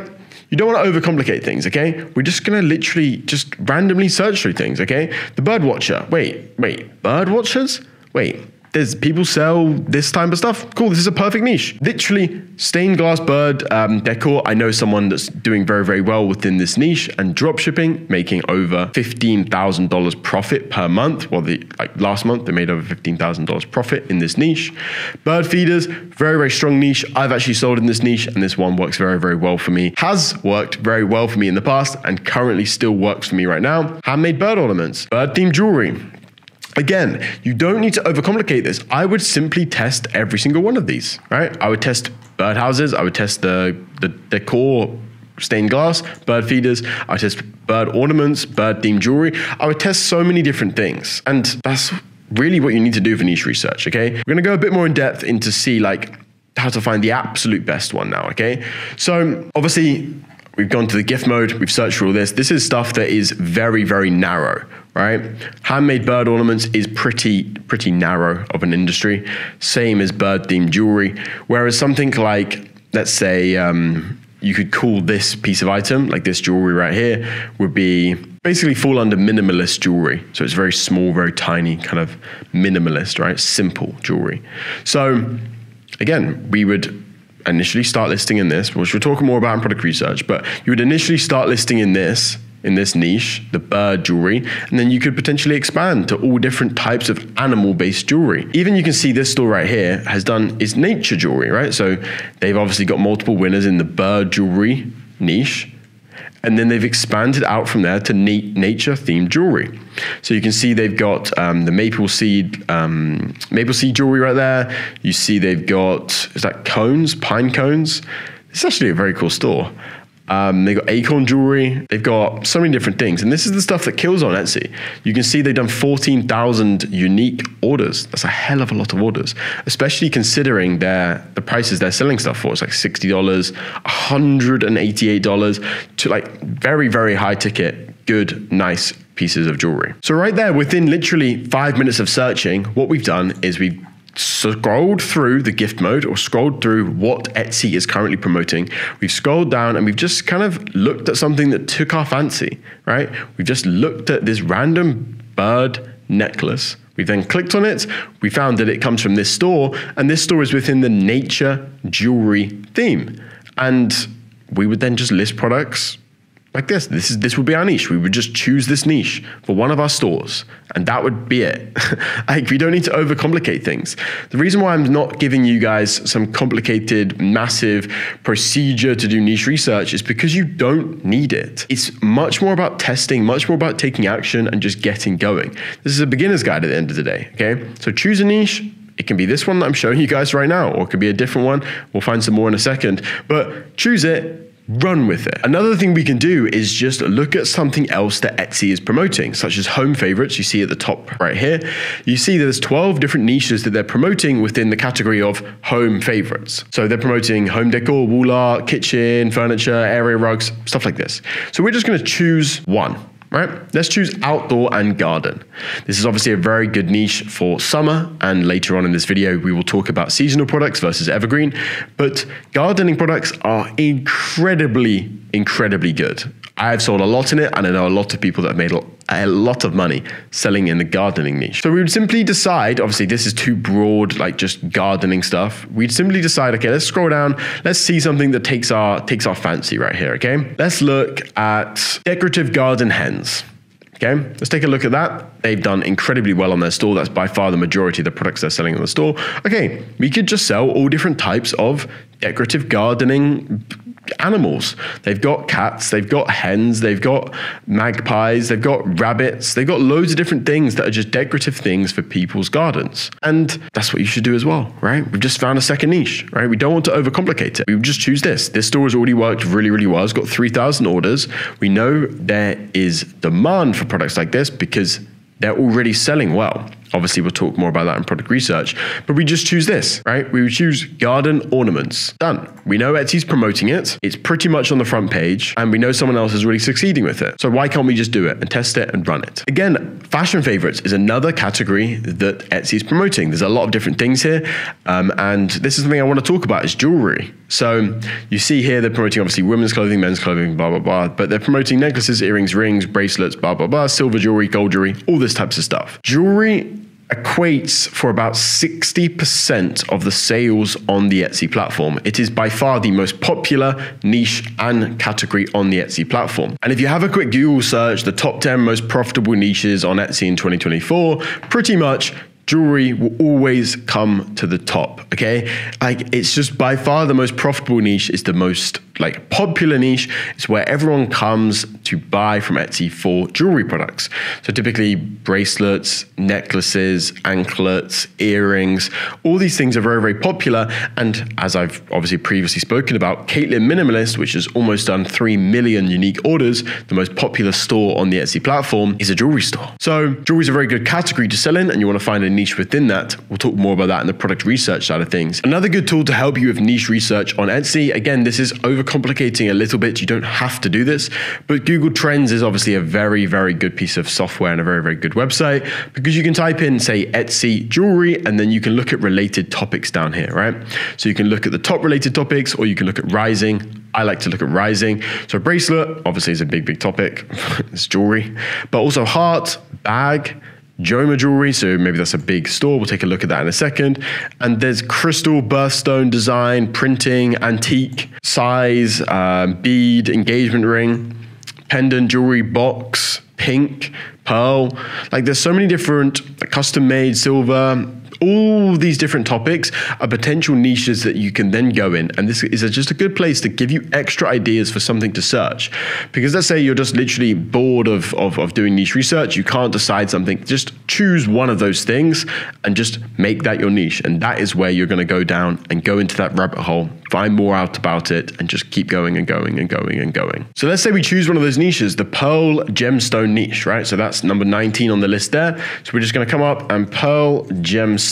you don't want to overcomplicate things, okay? We're just going to literally just randomly search through things, okay? The bird watcher. Wait, bird watchers? Wait, there's people sell this type of stuff? Cool, this is a perfect niche. Literally stained glass bird decor. I know someone that's doing very, very well within this niche, and dropshipping, making over $15,000 profit per month. Well, last month they made over $15,000 profit in this niche. Bird feeders, very, very strong niche. I've actually sold in this niche, and this one works very, very well for me. Has worked very well for me in the past and currently still works for me right now. Handmade bird ornaments, bird themed jewelry. Again, you don't need to overcomplicate this. I would simply test every single one of these, right? I would test birdhouses. I would test the decor, stained glass, bird feeders. I would test bird ornaments, bird themed jewelry. I would test so many different things. And that's really what you need to do for niche research, okay? We're gonna go a bit more in depth into see like how to find the absolute best one now, okay? So obviously, we've gone to the gift mode. We've searched for all this. This is stuff that is very, very narrow, right? Handmade bird ornaments is pretty narrow of an industry. Same as bird themed jewelry. Whereas something like, let's say, you could call this piece of item, like this jewelry right here, would be basically fall under minimalist jewelry. So it's very small, very tiny, kind of minimalist, right? Simple jewelry. So again, we would initially start listing in this, which we'll talk more about in product research, but you would initially start listing in this niche, the bird jewelry, and then you could potentially expand to all different types of animal-based jewelry. Even you can see this store right here is nature jewelry, right? So they've obviously got multiple winners in the bird jewelry niche, and then they've expanded out from there to nature-themed jewelry. So you can see they've got the maple seed jewelry right there. You see they've got, is that cones, pine cones? It's actually a very cool store. They've got acorn jewelry. They've got so many different things. And this is the stuff that kills on Etsy. You can see they've done 14,000 unique orders. That's a hell of a lot of orders, especially considering the prices they're selling stuff for. It's like $60, $188 to like very, very high ticket, good, nice pieces of jewelry. So right there, within literally 5 minutes of searching, what we've done is we've scrolled through the gift mode or scrolled through what Etsy is currently promoting. We've scrolled down and we've just kind of looked at something that took our fancy, right? We've just looked at this random bird necklace. We then clicked on it. We found that it comes from this store, and this store is within the nature jewelry theme. And we would then just list products like this. This would be our niche. We would just choose this niche for one of our stores, and that would be it. Like, we don't need to overcomplicate things. The reason why I'm not giving you guys some complicated, massive procedure to do niche research is because you don't need it. It's much more about testing, much more about taking action and just getting going. This is a beginner's guide at the end of the day, okay? So choose a niche. It can be this one that I'm showing you guys right now, or it could be a different one. We'll find some more in a second, but choose it. Run with it. Another thing we can do is just look at something else that Etsy is promoting, such as home favorites. You see at the top right here, you see there's 12 different niches that they're promoting within the category of home favorites. So they're promoting home decor, wall art, kitchen, furniture, area rugs, stuff like this. So we're just going to choose one. Right? Let's choose outdoor and garden. This is obviously a very good niche for summer, and later on in this video we will talk about seasonal products versus evergreen, but gardening products are incredibly good. I've sold a lot in it, and I know a lot of people that have made a lot of money selling in the gardening niche. So we would simply decide, obviously this is too broad, like just gardening stuff. We'd simply decide, okay, let's scroll down. Let's see something that takes our fancy right here, okay? Let's look at decorative garden hens. Okay, let's take a look at that. They've done incredibly well on their store. That's by far the majority of the products they're selling on the store. Okay, we could just sell all different types of decorative gardening animals. They've got cats, they've got hens, they've got magpies, they've got rabbits, they've got loads of different things that are just decorative things for people's gardens. And that's what you should do as well, right? We've just found a second niche, right? We don't want to overcomplicate it. We would just choose this. This store has already worked really well. It's got 3,000 orders. We know there is demand for products like this because they're already selling well. Obviously, we'll talk more about that in product research, but we just choose this, right? We would choose garden ornaments. Done. We know Etsy's promoting it. It's pretty much on the front page, and we know someone else is really succeeding with it. So why can't we just do it and test it and run it? Again, fashion favorites is another category that Etsy is promoting. There's a lot of different things here, and this is something I want to talk about is jewelry. So you see here, they're promoting obviously women's clothing, men's clothing, blah, blah, blah, but they're promoting necklaces, earrings, rings, bracelets, blah, blah, blah, silver jewelry, gold jewelry, all this types of stuff. Jewelry equates for about 60% of the sales on the Etsy platform. It is by far the most popular niche and category on the Etsy platform. And if you have a quick Google search, the top 10 most profitable niches on Etsy in 2024, pretty much jewelry will always come to the top, okay? Like, it's just by far the most profitable niche. It's the most like popular niche. It's where everyone comes to buy from Etsy for jewelry products. So typically bracelets, necklaces, anklets, earrings, all these things are very popular. And as I've obviously previously spoken about, Caitlin Minimalist, which has almost done 3 million unique orders, the most popular store on the Etsy platform, is a jewelry store. So jewelry is a very good category to sell in, and you want to find a niche within that. We'll talk more about that in the product research side of things. Another good tool to help you with niche research on Etsy, again, this is overcomplicating a little bit. You don't have to do this, but Google Trends is obviously a very good piece of software and a very good website, because you can type in, say, Etsy jewelry, and then you can look at related topics down here, right? So you can look at the top related topics, or you can look at rising. I like to look at rising. So bracelet, obviously, is a big topic. It's jewelry, but also heart, bag, Joma jewelry, so maybe that's a big store. We'll take a look at that in a second. And there's crystal, birthstone design, printing, antique, size, bead, engagement ring, pendant, jewelry, box, pink, pearl. Like, there's so many different custom made, silver, all these different topics are potential niches that you can then go in. And this is just a good place to give you extra ideas for something to search. Because let's say you're just literally bored of doing niche research, you can't decide something, just choose one of those things and just make that your niche. And that is where you're going to go down and go into that rabbit hole, find more out about it, and just keep going and going and going and going. So let's say we choose one of those niches, the pearl gemstone niche, right? So that's number 19 on the list there. So we're just going to come up and pearl gemstone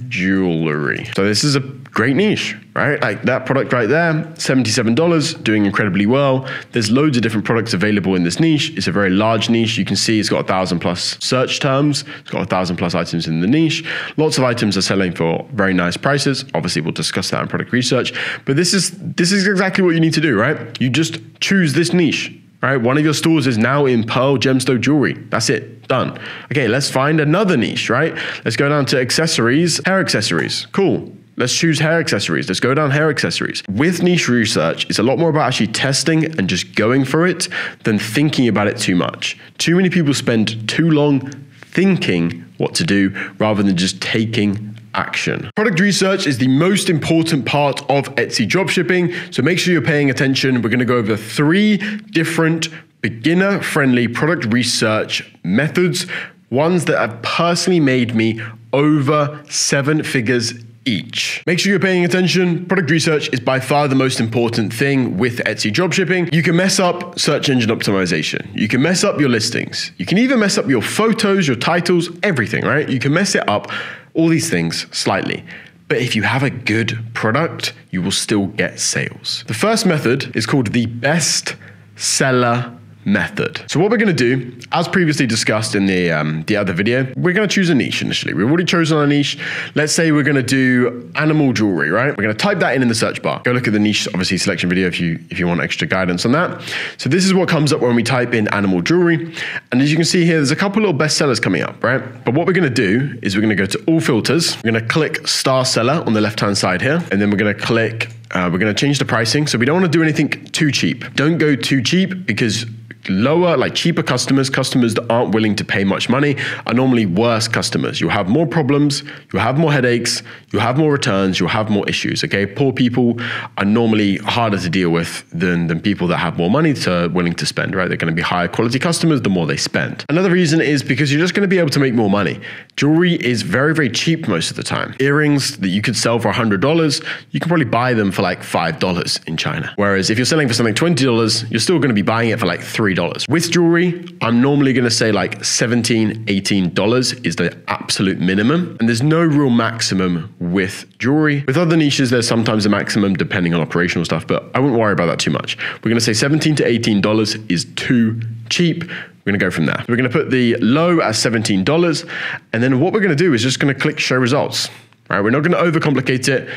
jewelry. So this is a great niche, right? Like that product right there, $77, doing incredibly well. There's loads of different products available in this niche. It's a very large niche. You can see it's got 1,000+ search terms. It's got 1,000+ items in the niche. Lots of items are selling for very nice prices. Obviously, we'll discuss that in product research, but this is exactly what you need to do, right? You just choose this niche. Right? One of your stores is now in pearl gemstone jewelry. That's it, done. Okay, let's find another niche, right? Let's go down to accessories, hair accessories. Cool. Let's choose hair accessories. Let's go down hair accessories. With niche research, it's a lot more about actually testing and just going for it than thinking about it too much. Too many people spend too long thinking what to do rather than just taking action. Product research is the most important part of Etsy dropshipping, so make sure you're paying attention. We're going to go over 3 different beginner-friendly product research methods, ones that have personally made me over 7 figures each. Make sure you're paying attention. Product research is by far the most important thing with Etsy dropshipping. You can mess up search engine optimization. You can mess up your listings. You can even mess up your photos, your titles, everything, right? You can mess it up, all these things slightly. But if you have a good product, you will still get sales. The first method is called the best seller method. So what we're going to do, as previously discussed in the other video, we're going to choose a niche initially. We've already chosen our niche. Let's say we're going to do animal jewelry, right? We're going to type that in the search bar. Go look at the niche, obviously, selection video if you want extra guidance on that. So this is what comes up when we type in animal jewelry. And as you can see here, there's a couple little best sellers coming up, right? But what we're going to do is we're going to go to all filters. We're going to click star seller on the left-hand side here. And then we're going to click, we're going to change the pricing. So we don't want to do anything too cheap. Don't go too cheap because lower, like cheaper customers that aren't willing to pay much money are normally worse customers. You'll have more problems, you'll have more headaches, you'll have more returns, you'll have more issues, okay? Poor people are normally harder to deal with than people that have more money willing to spend, right? They're going to be higher quality customers the more they spend. Another reason is because you're just going to be able to make more money. Jewelry is very, very cheap most of the time. Earrings that you could sell for $100, you can probably buy them for like $5 in China. Whereas if you're selling for something $20, you're still going to be buying it for like $3. With jewelry, I'm normally going to say like $17, $18 is the absolute minimum. And there's no real maximum with jewelry. With other niches, there's sometimes a maximum depending on operational stuff, but I wouldn't worry about that too much. We're going to say $17 to $18 is too cheap. We're going to go from there. We're going to put the low as $17. And then what we're going to do is just going to click show results. All right, we're not going to overcomplicate it.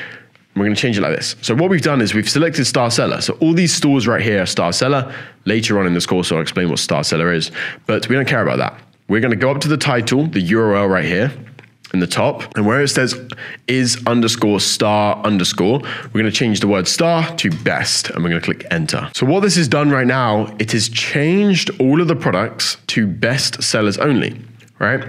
We're going to change it like this. So what we've done is we've selected star seller. So all these stores right here are star seller. Later on in this course, I'll explain what star seller is, but we don't care about that. We're going to go up to the title, the URL right here in the top, and where it says is underscore star underscore, we're going to change the word star to best, and we're going to click enter. So what this has done right now, it has changed all of the products to best sellers only. Right?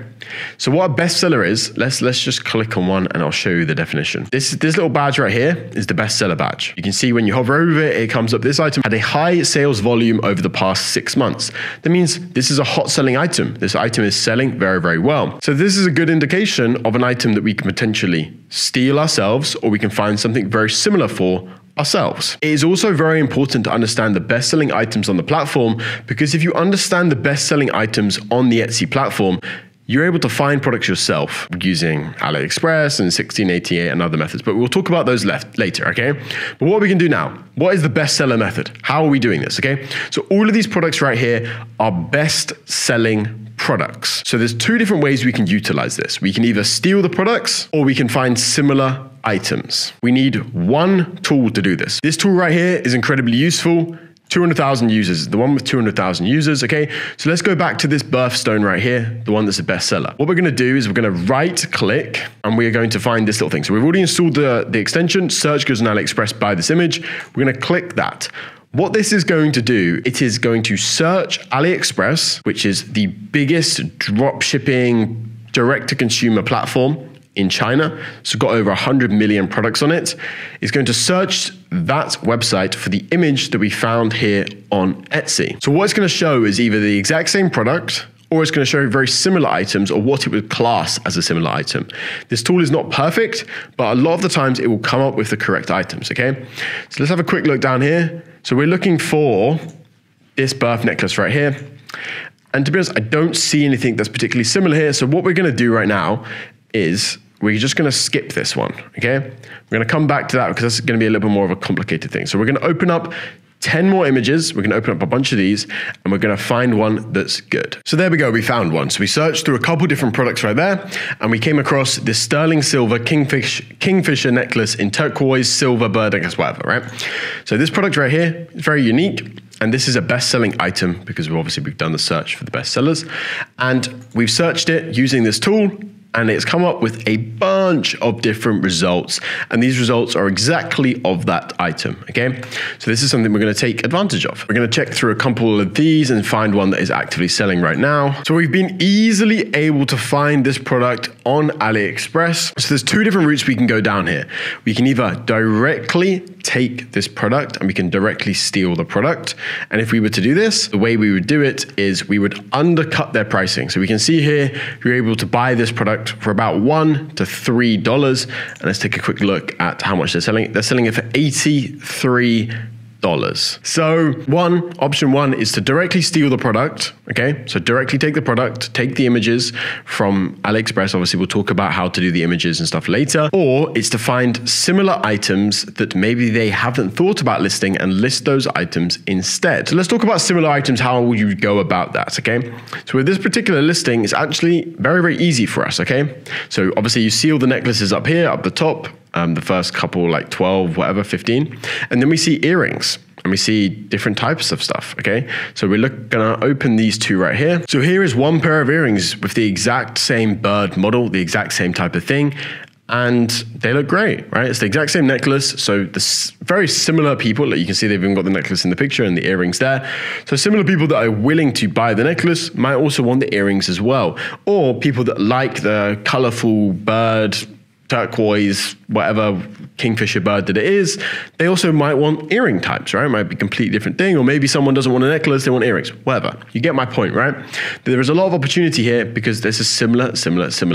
So what a bestseller is, let's just click on one and I'll show you the definition. This little badge right here is the bestseller badge. You can see when you hover over it, it comes up, this item had a high sales volume over the past 6 months. That means this is a hot selling item. This item is selling very, very well. So this is a good indication of an item that we can potentially steal ourselves, or we can find something very similar for ourselves. It is also very important to understand the best-selling items on the platform, because if you understand the best-selling items on the Etsy platform, you're able to find products yourself using AliExpress and 1688 and other methods, but we'll talk about those later, okay? But what we can do now, what is the bestseller method? How are we doing this, okay? So all of these products right here are best-selling products. So there's 2 different ways we can utilize this. We can either steal the products or we can find similar items. We need one tool to do this. This tool right here is incredibly useful. 200,000 users, the one with 200,000 users, okay? So let's go back to this birthstone right here, the one that's a bestseller. What we're gonna do is we're gonna right click and we're going to find this little thing. So we've already installed the extension, search goods on AliExpress by this image. We're gonna click that. What this is going to do, it is going to search AliExpress, which is the biggest dropshipping direct-to-consumer platform in China. It's got over 100 million products on it. It's going to search that website for the image that we found here on Etsy. So what it's going to show is either the exact same product, or it's going to show very similar items, or what it would class as a similar item. This tool is not perfect, but a lot of the times it will come up with the correct items, okay? So let's have a quick look down here. So we're looking for this birth necklace right here. And to be honest, I don't see anything that's particularly similar here. So what we're going to do right now is we're just going to skip this one, okay? We're going to come back to that because that's going to be a little bit more of a complicated thing. So we're going to open up 10 more images. We're going to open up a bunch of these and we're going to find one that's good. So there we go. We found one. So we searched through a couple different products right there and we came across this sterling silver kingfisher necklace in turquoise, silver, bird, I guess, whatever, right? So this product right here is very unique. And this is a best-selling item because we've done the search for the best sellers. And we've searched it using this tool and it's come up with a bunch of different results. And these results are exactly of that item, okay? So this is something we're gonna take advantage of. We're gonna check through a couple of these and find one that is actively selling right now. So we've been easily able to find this product on AliExpress. So there's two different routes we can go down here. We can either directly take this product and we can directly steal the product. And if we were to do this, the way we would do it is we would undercut their pricing. So we can see here, you're able to buy this product for about $1 to $3. And let's take a quick look at how much they're selling. They're selling it for $83. So option one is to directly steal the product, okay? So directly take the product, take the images from AliExpress. Obviously, we'll talk about how to do the images and stuff later. Or it's to find similar items that maybe they haven't thought about listing and list those items instead. So let's talk about similar items. How would you go about that, okay? So with this particular listing, it's actually very, very easy for us, okay? So obviously you see all the necklaces up here, up the top. The first couple, like 12, whatever, 15. And then we see earrings and we see different types of stuff, okay? So we're gonna open these two right here. So here is one pair of earrings with the exact same bird model, the exact same type of thing. And they look great, right? It's the exact same necklace. So the very similar people, like you can see they've even got the necklace in the picture and the earrings there. So similar people that are willing to buy the necklace might also want the earrings as well. Or people that like the colorful bird, turquoise, whatever kingfisher bird that it is, they also might want earring types, right? It might be a completely different thing, or maybe someone doesn't want a necklace, they want earrings, whatever. You get my point, right? There is a lot of opportunity here because there's a similar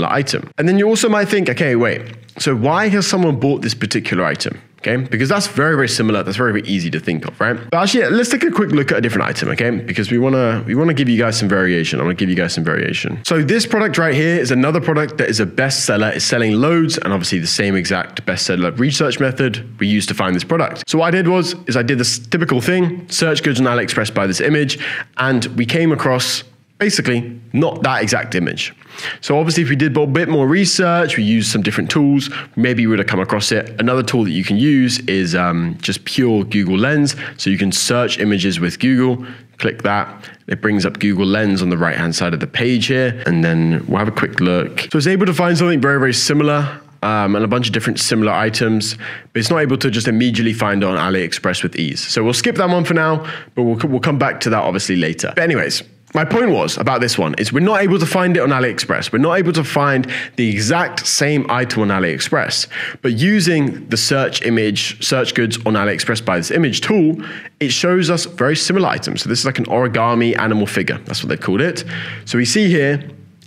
item. And then you also might think, okay, wait, so why has someone bought this particular item? Okay, because that's very, very similar. That's very, very easy to think of, right? But actually, let's take a quick look at a different item, okay? Because we wanna give you guys some variation. I wanna give you guys some variation. So this product right here is another product that is a bestseller. It's selling loads, and obviously the same exact bestseller research method we used to find this product. So what I did is I did this typical thing, search goods on AliExpress by this image, and we came across basically not that exact image. So obviously if we did a bit more research, we used some different tools, maybe we would have come across it. Another tool that you can use is just pure Google Lens. So you can search images with Google, click that. It brings up Google Lens on the right-hand side of the page here. And then we'll have a quick look. So it's able to find something very, very similar. And a bunch of different similar items, but it's not able to just immediately find it on AliExpress with ease. So we'll skip that one for now, but we'll come back to that obviously later. But anyways, my point was about this one is we're not able to find it on AliExpress. We're not able to find the exact same item on AliExpress, but using the search goods on AliExpress by this image tool, it shows us very similar items. So this is like an origami animal figure. That's what they called it. So we see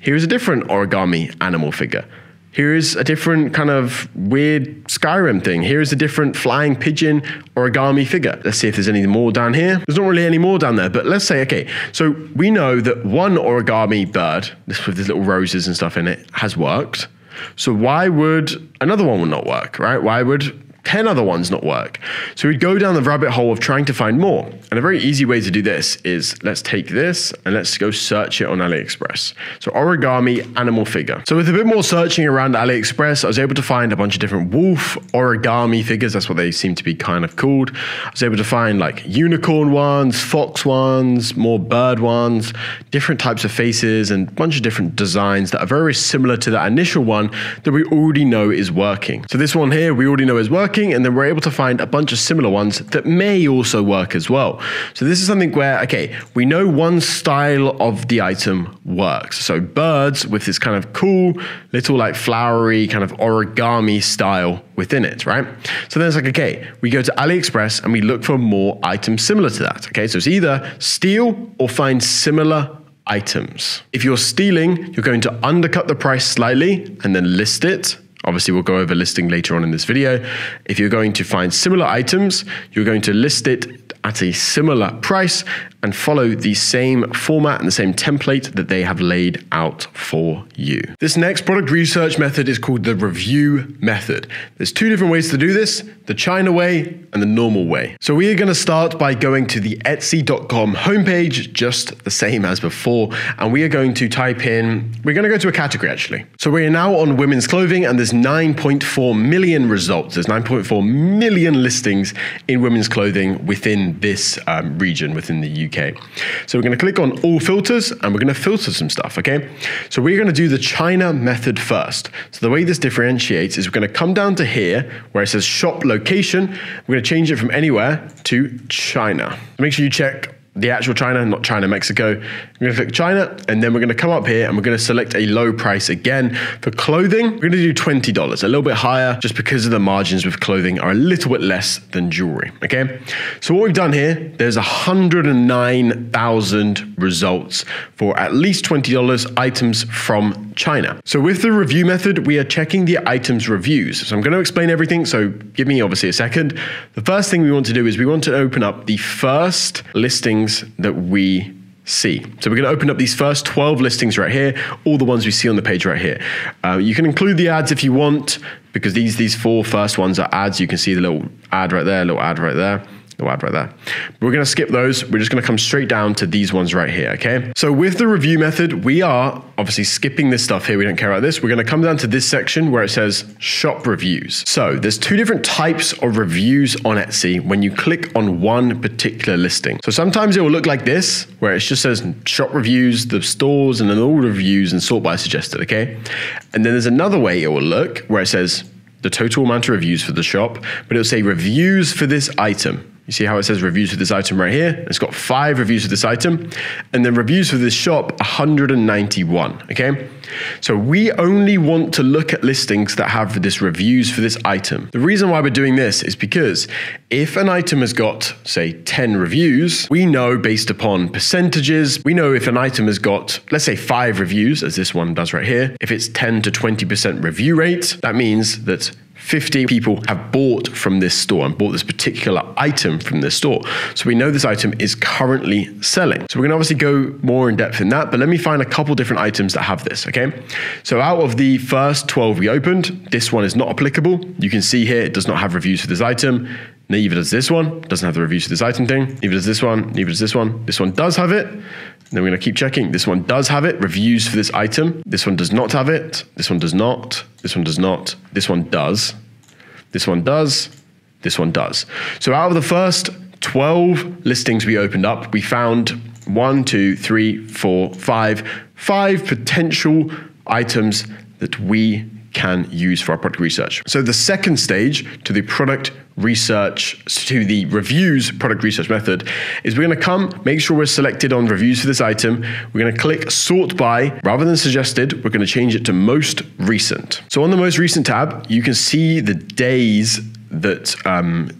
here's a different origami animal figure. Here's a different kind of weird Skyrim thing. Here's a different flying pigeon origami figure. Let's see if there's any more down here. There's not really any more down there, but let's say, okay, so we know that one origami bird, this with these little roses and stuff in it, has worked. So why would another one not work, right? Why would 10 other ones not work? So we'd go down the rabbit hole of trying to find more. And a very easy way to do this is let's take this and let's go search it on AliExpress. So origami animal figure. So with a bit more searching around AliExpress, I was able to find a bunch of different wolf origami figures. That's what they seem to be kind of called. I was able to find like unicorn ones, fox ones, more bird ones, different types of faces and a bunch of different designs that are very similar to that initial one that we already know is working. So this one here, we already know is working. And then we're able to find a bunch of similar ones that may also work as well. So this is something where, okay, we know one style of the item works. So birds with this kind of cool, little like flowery kind of origami style within it, right? So then it's like, okay, we go to AliExpress and we look for more items similar to that. Okay, so it's either steal or find similar items. If you're stealing, you're going to undercut the price slightly and then list it. Obviously, we'll go over listing later on in this video. If you're going to find similar items, you're going to list it at a similar price and follow the same format and the same template that they have laid out for you. This next product research method is called the review method. There's two different ways to do this, the China way and the normal way. So we are going to start by going to the Etsy.com homepage, just the same as before, and we are going to type in, we're going to go to a category actually. So we are now on women's clothing and there's 9.4 million results. There's 9.4 million listings in women's clothing within this region, within the UK. So we're going to click on all filters and we're going to filter some stuff, okay? So we're going to do the China method first. So the way this differentiates is we're going to come down to here where it says shop location. We're going to change it from anywhere to China. Make sure you check the actual China, not China, Mexico. We're going to click China, and then we're going to come up here and we're going to select a low price again. For clothing, we're going to do $20, a little bit higher just because of the margins with clothing are a little bit less than jewelry, okay? So what we've done here, there's 109,000 results for at least $20 items from China. So with the review method, we are checking the items reviews. So I'm going to explain everything, so give me obviously a second. The first thing we want to do is we want to open up the first listings that we see. So we're going to open up these first 12 listings right here, all the ones we see on the page right here. You can include the ads if you want, because these four first ones are ads. You can see the little ad right there, little ad right there. No ad right there. We're going to skip those. We're just going to come straight down to these ones right here, okay? So with the review method, we are obviously skipping this stuff here. We don't care about this. We're going to come down to this section where it says shop reviews. So there's two different types of reviews on Etsy when you click on one particular listing. So sometimes it will look like this, where it just says shop reviews, the stores, and then all the reviews and sort by suggested, okay? And then there's another way it will look where it says the total amount of reviews for the shop, but it'll say reviews for this item. You see how it says reviews for this item right here? It's got 5 reviews for this item, and then reviews for this shop, 191, okay? So we only want to look at listings that have this reviews for this item. The reason why we're doing this is because if an item has got, say, 10 reviews, we know based upon percentages, we know if an item has got, let's say 5 reviews, as this one does right here, if it's 10 to 20% review rate, that means that 50 people have bought from this store and bought this particular item from this store. So we know this item is currently selling. So we're going to obviously go more in depth in that, but let me find a couple different items that have this, okay? So out of the first 12 we opened, this one is not applicable. You can see here it does not have reviews for this item. Neither does this one. Doesn't have the reviews for this item thing. Neither does this one. Neither does this one. This one does have it. Then we're going to keep checking. This one does have it. Reviews for this item. This one does not have it. This one does not. This one does not. This one does. This one does. This one does. So out of the first 12 listings we opened up, we found 5 potential items that we can use for our product research. So the second stage to the product research, to the reviews product research method, is we're going to come, make sure we're selected on reviews for this item. We're going to click sort by, rather than suggested, we're going to change it to most recent. So on the most recent tab, you can see the days that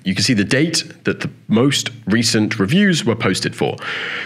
you can see the date that the most recent reviews were posted for.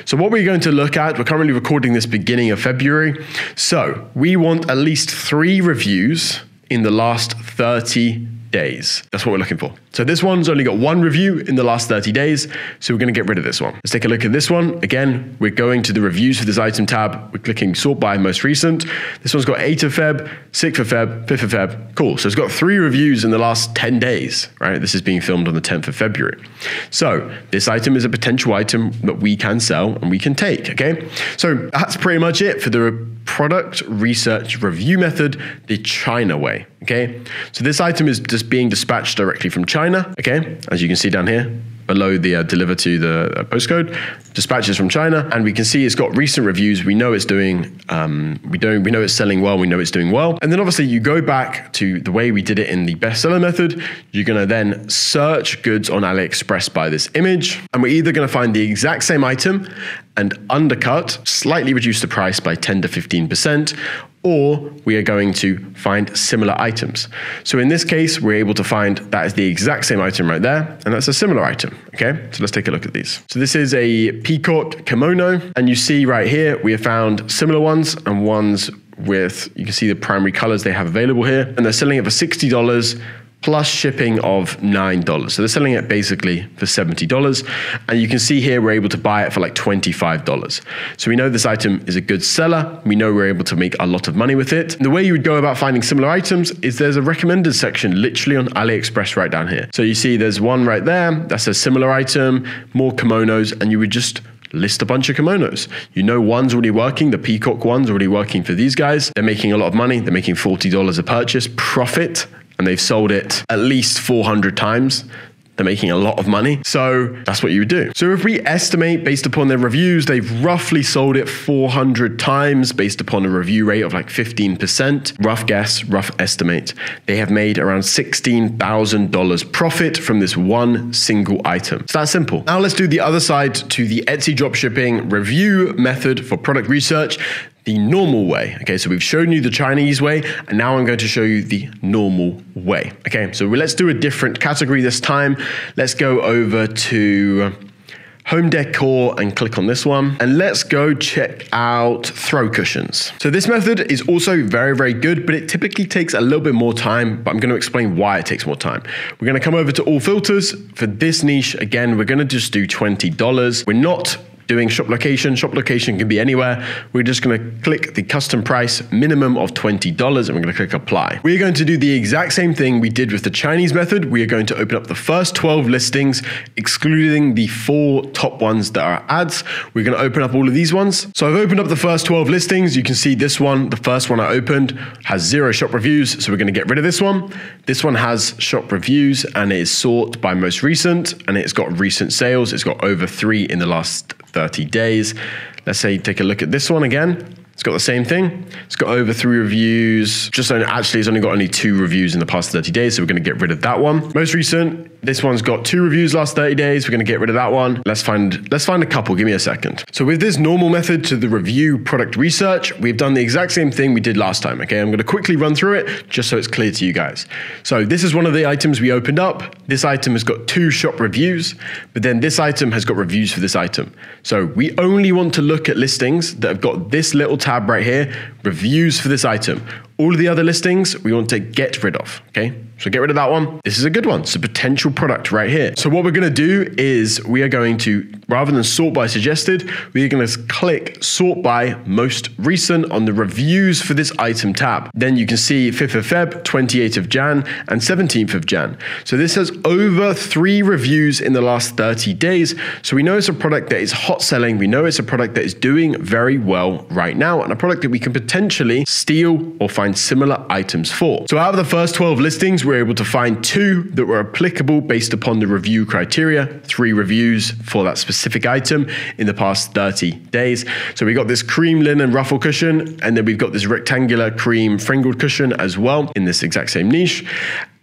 So what we're going to look at, we're currently recording this beginning of February. So we want at least 3 reviews in the last 30 days. That's what we're looking for. So this one's only got 1 review in the last 30 days. So we're going to get rid of this one. Let's take a look at this one. Again, we're going to the reviews for this item tab. We're clicking sort by most recent. This one's got 8th of Feb, 6th of Feb, 5th of Feb. Cool. So it's got 3 reviews in the last 10 days, right? This is being filmed on the 10th of February. So this item is a potential item that we can sell and we can take, okay? So that's pretty much it for the product research review method, the China way, okay? So this item is just being dispatched directly from China, okay? As you can see down here, below the deliver to the postcode, dispatches from China, and we can see it's got recent reviews. We know it's doing, we know it's selling well. We know it's doing well. And then obviously you go back to the way we did it in the bestseller method. You're going to then search goods on AliExpress by this image, and we're either going to find the exact same item and undercut, slightly reduce the price by 10 to 15%, or we are going to find similar items. So in this case, we're able to find that is the exact same item right there, and that's a similar item, okay? So let's take a look at these. So this is a peacock kimono, and you see right here, we have found similar ones and ones with, you can see the primary colors they have available here, and they're selling it for $60 plus shipping of $9. So they're selling it basically for $70. And you can see here, we're able to buy it for like $25. So we know this item is a good seller. We know we're able to make a lot of money with it. And the way you would go about finding similar items is there's a recommended section literally on AliExpress right down here. So you see there's one right there that says similar item, more kimonos, and you would just list a bunch of kimonos. You know one's already working, the peacock one's already working for these guys. They're making a lot of money. They're making $40 a purchase profit, and they've sold it at least 400 times. They're making a lot of money. So that's what you would do. So if we estimate based upon their reviews, they've roughly sold it 400 times based upon a review rate of like 15%. Rough guess, rough estimate. They have made around $16,000 profit from this one single item. It's that simple. Now let's do the other side to the Etsy dropshipping review method for product research. The normal way. Okay, so we've shown you the Chinese way, and now I'm going to show you the normal way. Okay, so let's do a different category this time. Let's go over to home decor and click on this one. And let's go check out throw cushions. So this method is also very, very good, but it typically takes a little bit more time, but I'm going to explain why it takes more time. We're going to come over to all filters. For this niche, again, we're going to just do $20. We're not doing shop location. Shop location can be anywhere. We're just going to click the custom price minimum of $20 and we're going to click apply. We're going to do the exact same thing we did with the Chinese method. We are going to open up the first 12 listings, excluding the 4 top ones that are ads. We're going to open up all of these ones. So I've opened up the first 12 listings. You can see this one, the first one I opened, has 0 shop reviews. So we're going to get rid of this one. This one has shop reviews and it is sort by most recent, and it's got recent sales. It's got over 3 in the last 30 days. Let's say take a look at this one again. It's got the same thing. It's got over 3 reviews. Actually, it's only got only 2 reviews in the past 30 days. So we're going to get rid of that one. Most recent, this one's got 2 reviews last 30 days. We're going to get rid of that one. Let's find a couple. Give me a second. So with this normal method to the review product research, we've done the exact same thing we did last time. Okay, I'm going to quickly run through it just so it's clear to you guys. So this is one of the items we opened up. This item has got 2 shop reviews, but then this item has got reviews for this item. So we only want to look at listings that have got this little tab right here, reviews for this item. All of the other listings we want to get rid of, okay? So get rid of that one. This is a good one. It's a potential product right here. So what we're going to do is we are going to, rather than sort by suggested, we are going to click sort by most recent on the reviews for this item tab. Then you can see 5th of Feb, 28th of Jan, and 17th of Jan. So this has over 3 reviews in the last 30 days. So we know it's a product that is hot selling. We know it's a product that is doing very well right now, and a product that we can potentially steal or find similar items for. So out of the first 12 listings, we're able to find 2 that were applicable based upon the review criteria, 3 reviews for that specific item in the past 30 days. So we got this cream linen ruffle cushion, and then we've got this rectangular cream fringled cushion as well in this exact same niche.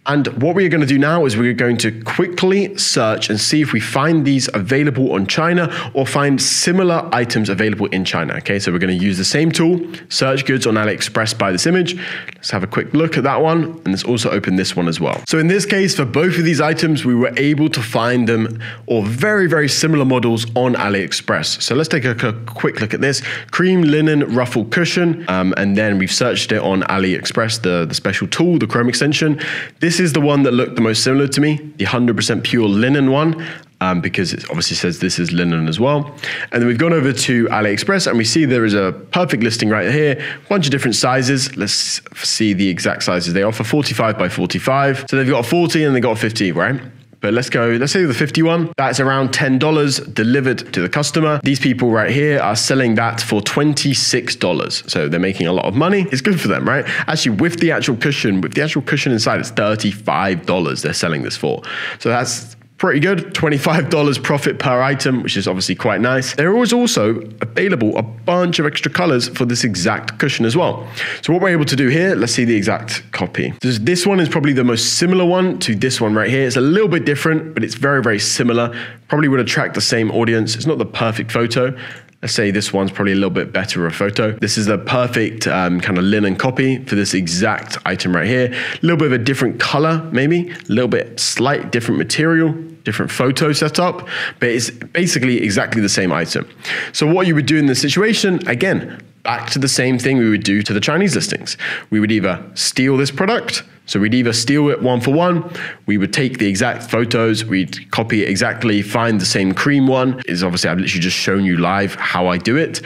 And what we're going to do now is we're going to quickly search and see if we find these available on China or find similar items available in China. Okay, so we're going to use the same tool, search goods on AliExpress by this image. Let's have a quick look at that one. And let's also open this one as well. So in this case, for both of these items, we were able to find them or very, very similar models on AliExpress. So let's take a quick look at this cream linen ruffle cushion. And then we've searched it on AliExpress, the special tool, the Chrome extension. This is the one that looked the most similar to me, the 100% pure linen one, because it obviously says this is linen as well. And then we've gone over to AliExpress and we see there is a perfect listing right here, a bunch of different sizes. Let's see the exact sizes they offer, 45 by 45. So they've got a 40 and they've got a 50, right? But let's say the 51, that's around $10 delivered to the customer. These people right here are selling that for $26. So they're making a lot of money. It's good for them, right? Actually, with the actual cushion inside, it's $35 they're selling this for. So that's pretty good. $25 profit per item, which is obviously quite nice. There was also available a bunch of extra colors for this exact cushion as well. So what we're able to do here, let's see the exact copy. This one is probably the most similar one to this one right here. It's a little bit different, but it's very, very similar. Probably would attract the same audience. It's not the perfect photo. Let's say this one's probably a little bit better of a photo. This is the perfect kind of linen copy for this exact item right here. A little bit of a different color, maybe. A little bit slight different material, different photo setup, but it's basically exactly the same item. So what you would do in this situation, again, back to the same thing we would do to the Chinese listings. We would either steal this product, So we'd either steal it one for one, we would take the exact photos, we'd copy it exactly, find the same cream one. Is obviously I've literally just shown you live how I do it.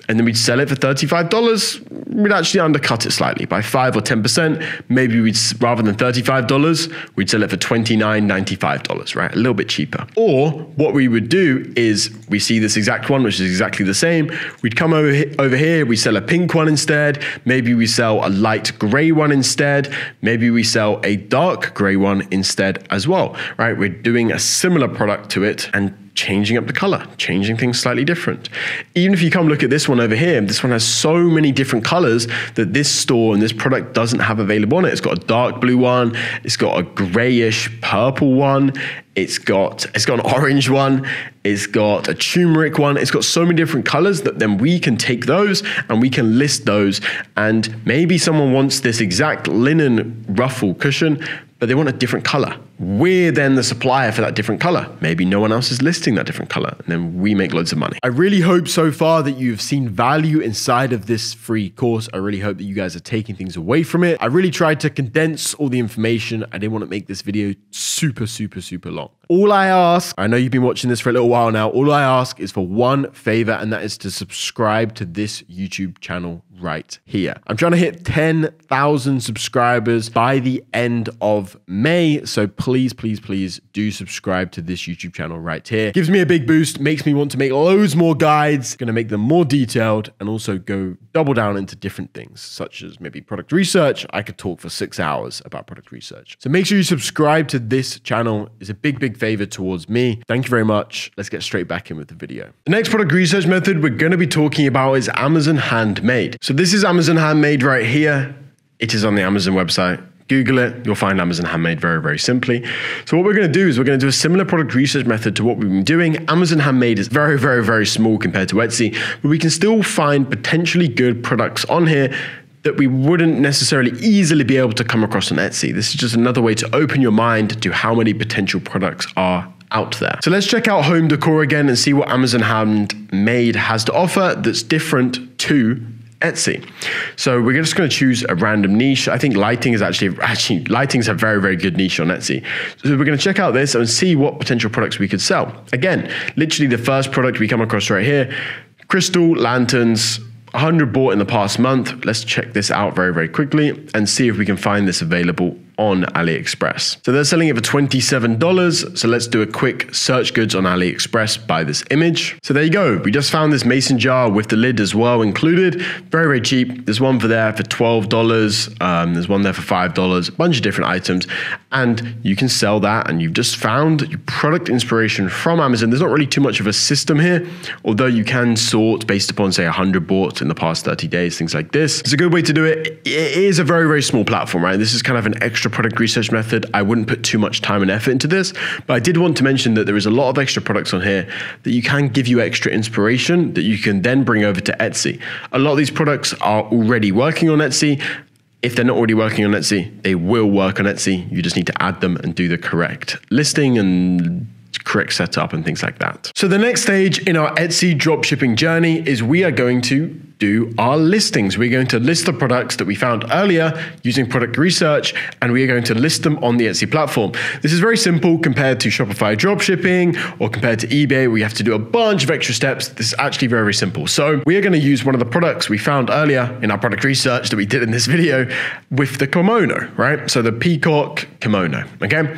And then we'd sell it for $35. We'd actually undercut it slightly by 5 or 10%. Maybe we'd, rather than $35, we'd sell it for $29.95, right? A little bit cheaper. Or what we would do is we see this exact one, which is exactly the same. We'd come over here, we sell a pink one instead. Maybe we sell a light gray one instead. Maybe we sell a dark gray one instead as well, right? We're doing a similar product to it and changing up the color, changing things slightly different. Even if you come look at this one over here, this one has so many different colors that this store and this product doesn't have available on it. It's got a dark blue one, it's got a grayish purple one, it's got an orange one, it's got a turmeric one, it's got so many different colors that then we can take those and we can list those. And maybe someone wants this exact linen ruffle cushion, but they want a different color. We're then the supplier for that different color. Maybe no one else is listing that different color, and then we make loads of money. I really hope so far that you've seen value inside of this free course. I really hope that you guys are taking things away from it. I really tried to condense all the information. I didn't want to make this video super long. All I ask, I know you've been watching this for a little while now, all I ask is for one favor, and that is to subscribe to this YouTube channel right here. I'm trying to hit 10,000 subscribers by the end of May, so please do subscribe to this YouTube channel right here. Gives me a big boost, makes me want to make loads more guides, gonna make them more detailed, and also go double down into different things, such as maybe product research. I could talk for 6 hours about product research. So make sure you subscribe to this channel. It's a big favor towards me. Thank you very much. Let's get straight back in with the video. The next product research method we're gonna be talking about is Amazon Handmade. So this is Amazon Handmade right here. It is on the Amazon website. Google it, you'll find Amazon Handmade very simply. So what we're going to do is we're going to do a similar product research method to what we've been doing. Amazon Handmade is very small compared to Etsy, but we can still find potentially good products on here that we wouldn't necessarily easily be able to come across on Etsy. This is just another way to open your mind to how many potential products are out there. So let's check out home decor again and see what Amazon Handmade has to offer that's different to Etsy. So we're just going to choose a random niche. I think lighting is actually lighting's a very good niche on Etsy. So we're going to check out this and see what potential products we could sell. Again, literally the first product we come across right here, crystal lanterns, 100 bought in the past month. Let's check this out very quickly and see if we can find this available on AliExpress. So they're selling it for $27. So let's do a quick search goods on AliExpress by this image. So there you go. We just found this mason jar with the lid as well included. Very cheap. There's one there for $12. There's one there for $5, a bunch of different items. And you can sell that, and you've just found your product inspiration from Amazon. There's not really too much of a system here, although you can sort based upon, say, 100 bought in the past 30 days, things like this. It's a good way to do it. It is a very small platform, right? This is kind of an extra product research method. I wouldn't put too much time and effort into this, but I did want to mention that there is a lot of extra products on here that you can give you extra inspiration that you can then bring over to Etsy. A lot of these products are already working on Etsy. If they're not already working on Etsy, they will work on Etsy. You just need to add them and do the correct listing and correct setup and things like that. So the next stage in our Etsy dropshipping journey is we are going to do our listings. We're going to list the products that we found earlier using product research, and we are going to list them on the Etsy platform. This is very simple compared to Shopify dropshipping or compared to eBay, where you have to do a bunch of extra steps. This is actually very simple. So we are going to use one of the products we found earlier in our product research that we did in this video with the kimono, right? So the peacock kimono, okay?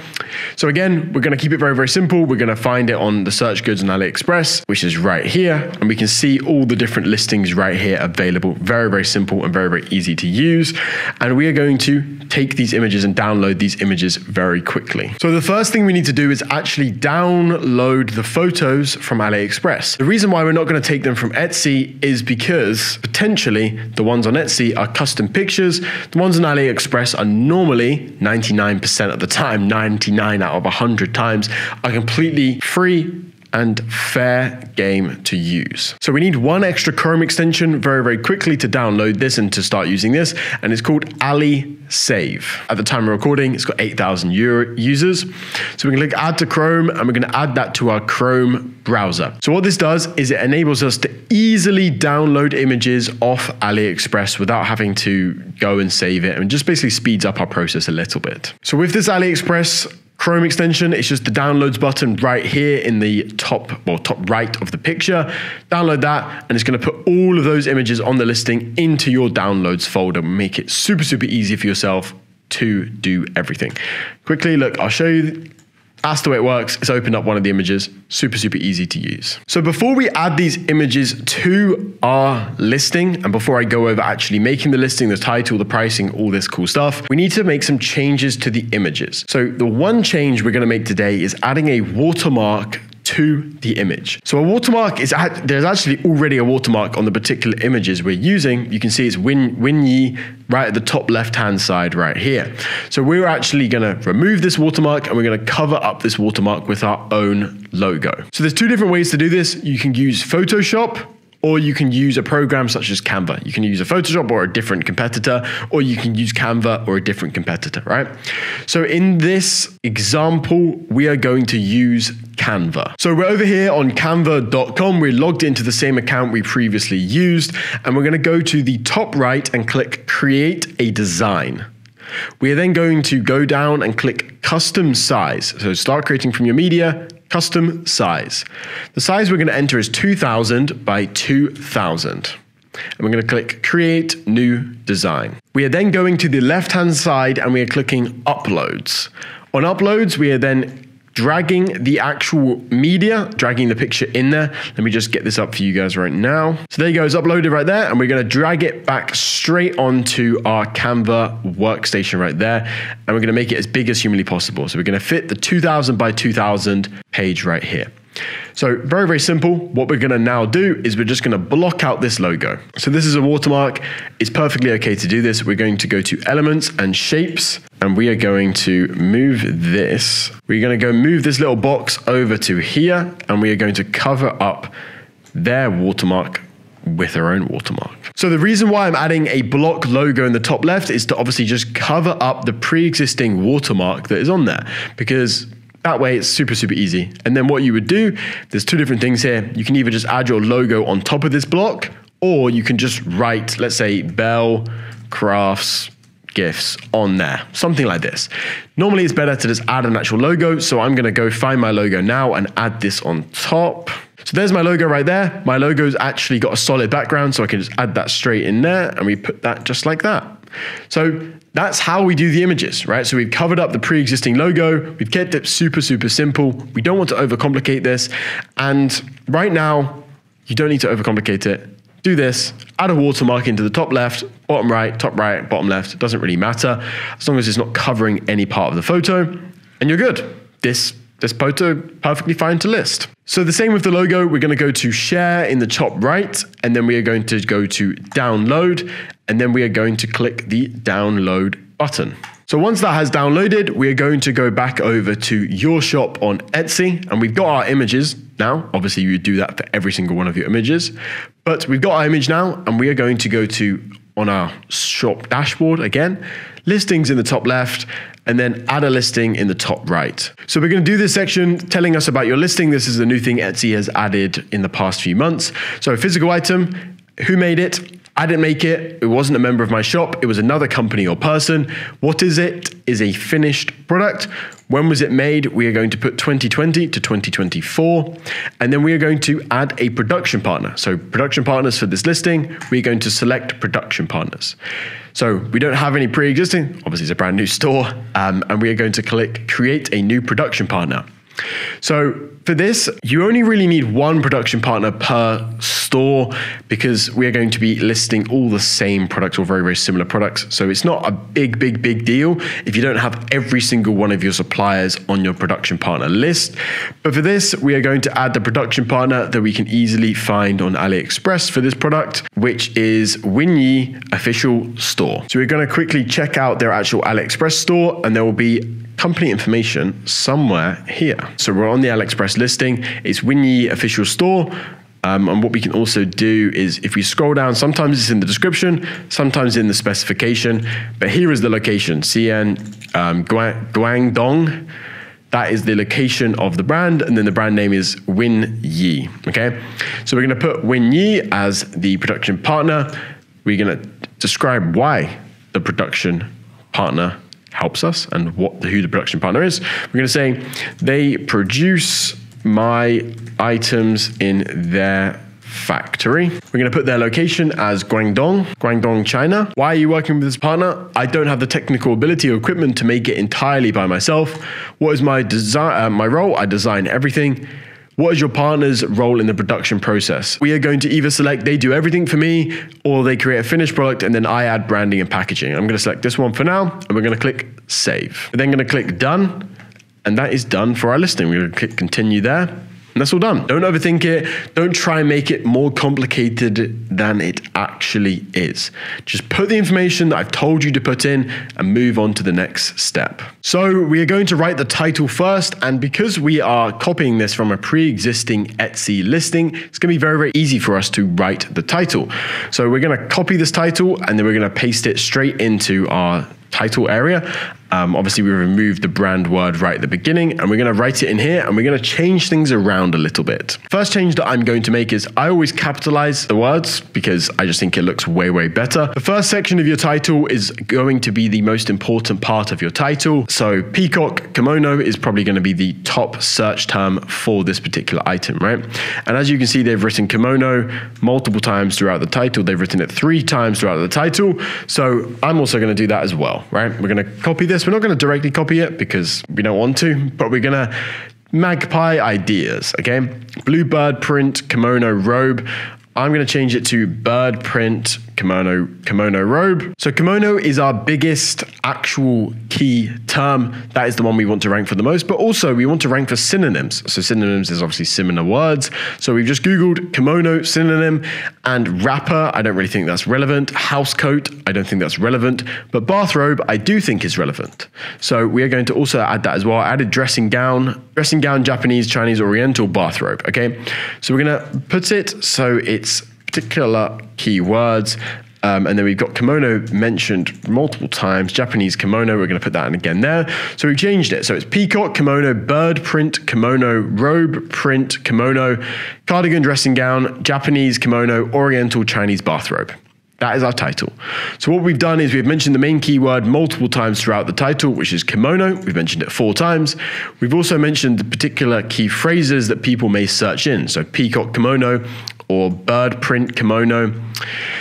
So again, we're going to keep it very simple. We're going to find it on the search goods on AliExpress, which is right here, and we can see all the different listings right here available. Very simple and very easy to use. And we are going to take these images and download these images very quickly. So the first thing we need to do is actually download the photos from AliExpress. The reason why we're not going to take them from Etsy is because potentially the ones on Etsy are custom pictures. The ones on AliExpress are normally 99% of the time, 99 out of 100 times, are completely free and fair game to use. So we need one extra Chrome extension very quickly to download this and to start using this, and it's called Ali Save. At the time of recording, it's got 8,000 users. So we can click add to Chrome, and we're going to add that to our Chrome browser. So what this does is it enables us to easily download images off AliExpress without having to go and save it, and just basically speeds up our process a little bit. So with this AliExpress Chrome extension, it's just the downloads button right here in the top right of the picture. Download that, and it's going to put all of those images on the listing into your downloads folder. Make it super easy for yourself to do everything. Quickly, look, I'll show you. That's the way it works. It's opened up one of the images. Super easy to use. So before we add these images to our listing, and before I go over actually making the listing, the title, the pricing, all this cool stuff, we need to make some changes to the images. So the one change we're going to make today is adding a watermark to the image. So a watermark is, there's actually already a watermark on the particular images we're using. You can see it's Win Ye right at the top left-hand side right here. So we're actually gonna remove this watermark, and we're gonna cover up this watermark with our own logo. So there's two different ways to do this. You can use Photoshop, or you can use a program such as Canva. You can use a Photoshop or a different competitor, or you can use Canva or a different competitor, right? So in this example, we are going to use Canva. So we're over here on canva.com. We're logged into the same account we previously used, and we're gonna go to the top right and click Create a Design. We are then going to go down and click Custom Size. So start creating from your media, custom size. The size we're going to enter is 2000 by 2000. And we're going to click Create New Design. We are then going to the left-hand side, and we are clicking Uploads. On Uploads, we are then dragging the actual media, dragging the picture in there. Let me just get this up for you guys right now. So there you go, it's uploaded right there, and we're gonna drag it back straight onto our Canva workstation right there, and we're gonna make it as big as humanly possible. So we're gonna fit the 2000 by 2000 page right here. So very simple. What we're gonna now do is we're just gonna block out this logo. So this is a watermark. It's perfectly okay to do this. We're going to go to Elements and Shapes, and we are going to move this. We're gonna go move this little box over to here, and we are going to cover up their watermark with our own watermark. So the reason why I'm adding a block logo in the top left is to obviously just cover up the pre-existing watermark that is on there, because that way it's super easy. And then what you would do, there's two different things here. You can either just add your logo on top of this block, or you can just write, let's say, Bell Crafts Gifts on there, something like this. Normally it's better to just add an actual logo. So I'm gonna go find my logo now and add this on top. So there's my logo right there. My logo's actually got a solid background, so I can just add that straight in there, and we put that just like that. So that's how we do the images, right? So we've covered up the pre-existing logo. We've kept it super simple. We don't want to overcomplicate this. And right now, you don't need to overcomplicate it. Do this, add a watermark into the top left, bottom right, bottom left. It doesn't really matter, as long as it's not covering any part of the photo, and you're good. This photo, perfectly fine to list. So the same with the logo. We're going to go to Share in the top right, and then we are going to go to Download, and then we are going to click the Download button. So once that has downloaded, we are going to go back over to your shop on Etsy, and we've got our images now. Obviously, you do that for every single one of your images, but we've got our image now, and we are going to go to, on our shop dashboard again, listings in the top left, and then add a listing in the top right. So we're going to do this section telling us about your listing. This is a new thing Etsy has added in the past few months. So physical item, who made it? I didn't make it. It wasn't a member of my shop. It was another company or person. What is it? Is a finished product. When was it made? We are going to put 2020 to 2024. And then we are going to add a production partner. So production partners for this listing, we're going to select production partners. So we don't have any pre-existing, obviously it's a brand new store, and we are going to click create a new production partner. So for this, you only really need one production partner per store, because we are going to be listing all the same products or very similar products. So it's not a big deal if you don't have every single one of your suppliers on your production partner list. But for this, we are going to add the production partner that we can easily find on AliExpress for this product, which is Win Ye Official Store. So we're going to quickly check out their actual AliExpress store, and there will be company information somewhere here. So we're on the AliExpress listing. It's Winyi official store. And what we can also do is if we scroll down, sometimes it's in the description, sometimes in the specification, but here is the location, CN Guangdong. That is the location of the brand, and then the brand name is Winyi, okay? So we're gonna put Winyi as the production partner. We're gonna describe why the production partner helps us and who the production partner is. We're gonna say, they produce my items in their factory. We're going to put their location as Guangdong, China. Why are you working with this partner? I don't have the technical ability or equipment to make it entirely by myself. What is my role? I design everything. What is your partner's role in the production process? We are going to either select they do everything for me, or they create a finished product and then I add branding and packaging. I'm going to select this one for now, and we're going to click save. We're then going to click done. And that is done for our listing. We're going to click continue there, and that's all done. Don't overthink it. Don't try and make it more complicated than it actually is. Just put the information that I've told you to put in and move on to the next step. So we are going to write the title first, and because we are copying this from a pre-existing Etsy listing, it's going to be very, very easy for us to write the title. So we're going to copy this title, and then we're going to paste it straight into our title area. Obviously, we removed the brand word right at the beginning, and we're going to write it in here, and we're going to change things around a little bit. First change that I'm going to make is I always capitalize the words because I just think it looks way, way better. The first section of your title is going to be the most important part of your title. So peacock kimono is probably going to be the top search term for this particular item, right? And as you can see, they've written kimono multiple times throughout the title. They've written it 3 times throughout the title. So I'm also going to do that as well, right? We're going to copy this. We're not going to directly copy it because we don't want to, but we're going to magpie ideas, okay? Bluebird print kimono robe. I'm going to change it to bird print kimono robe. So kimono is our biggest actual key term. That is the one we want to rank for the most, but also we want to rank for synonyms. So synonyms is obviously similar words. So we've just Googled kimono synonym, and wrapper, I don't really think that's relevant. House coat, I don't think that's relevant, but bathrobe, I do think is relevant. So we are going to also add that as well. I added dressing gown, Japanese, Chinese, Oriental, bathrobe, okay? So we're gonna put it so it's particular keywords, and then we've got kimono mentioned multiple times. Japanese kimono, we're going to put that in again there. So we've changed it. So it's peacock kimono, bird print kimono, robe print kimono, cardigan dressing gown, Japanese kimono, Oriental Chinese bathrobe. That is our title. So what we've done is we've mentioned the main keyword multiple times throughout the title, which is kimono. We've mentioned it 4 times. We've also mentioned the particular key phrases that people may search in. So peacock kimono or bird print kimono.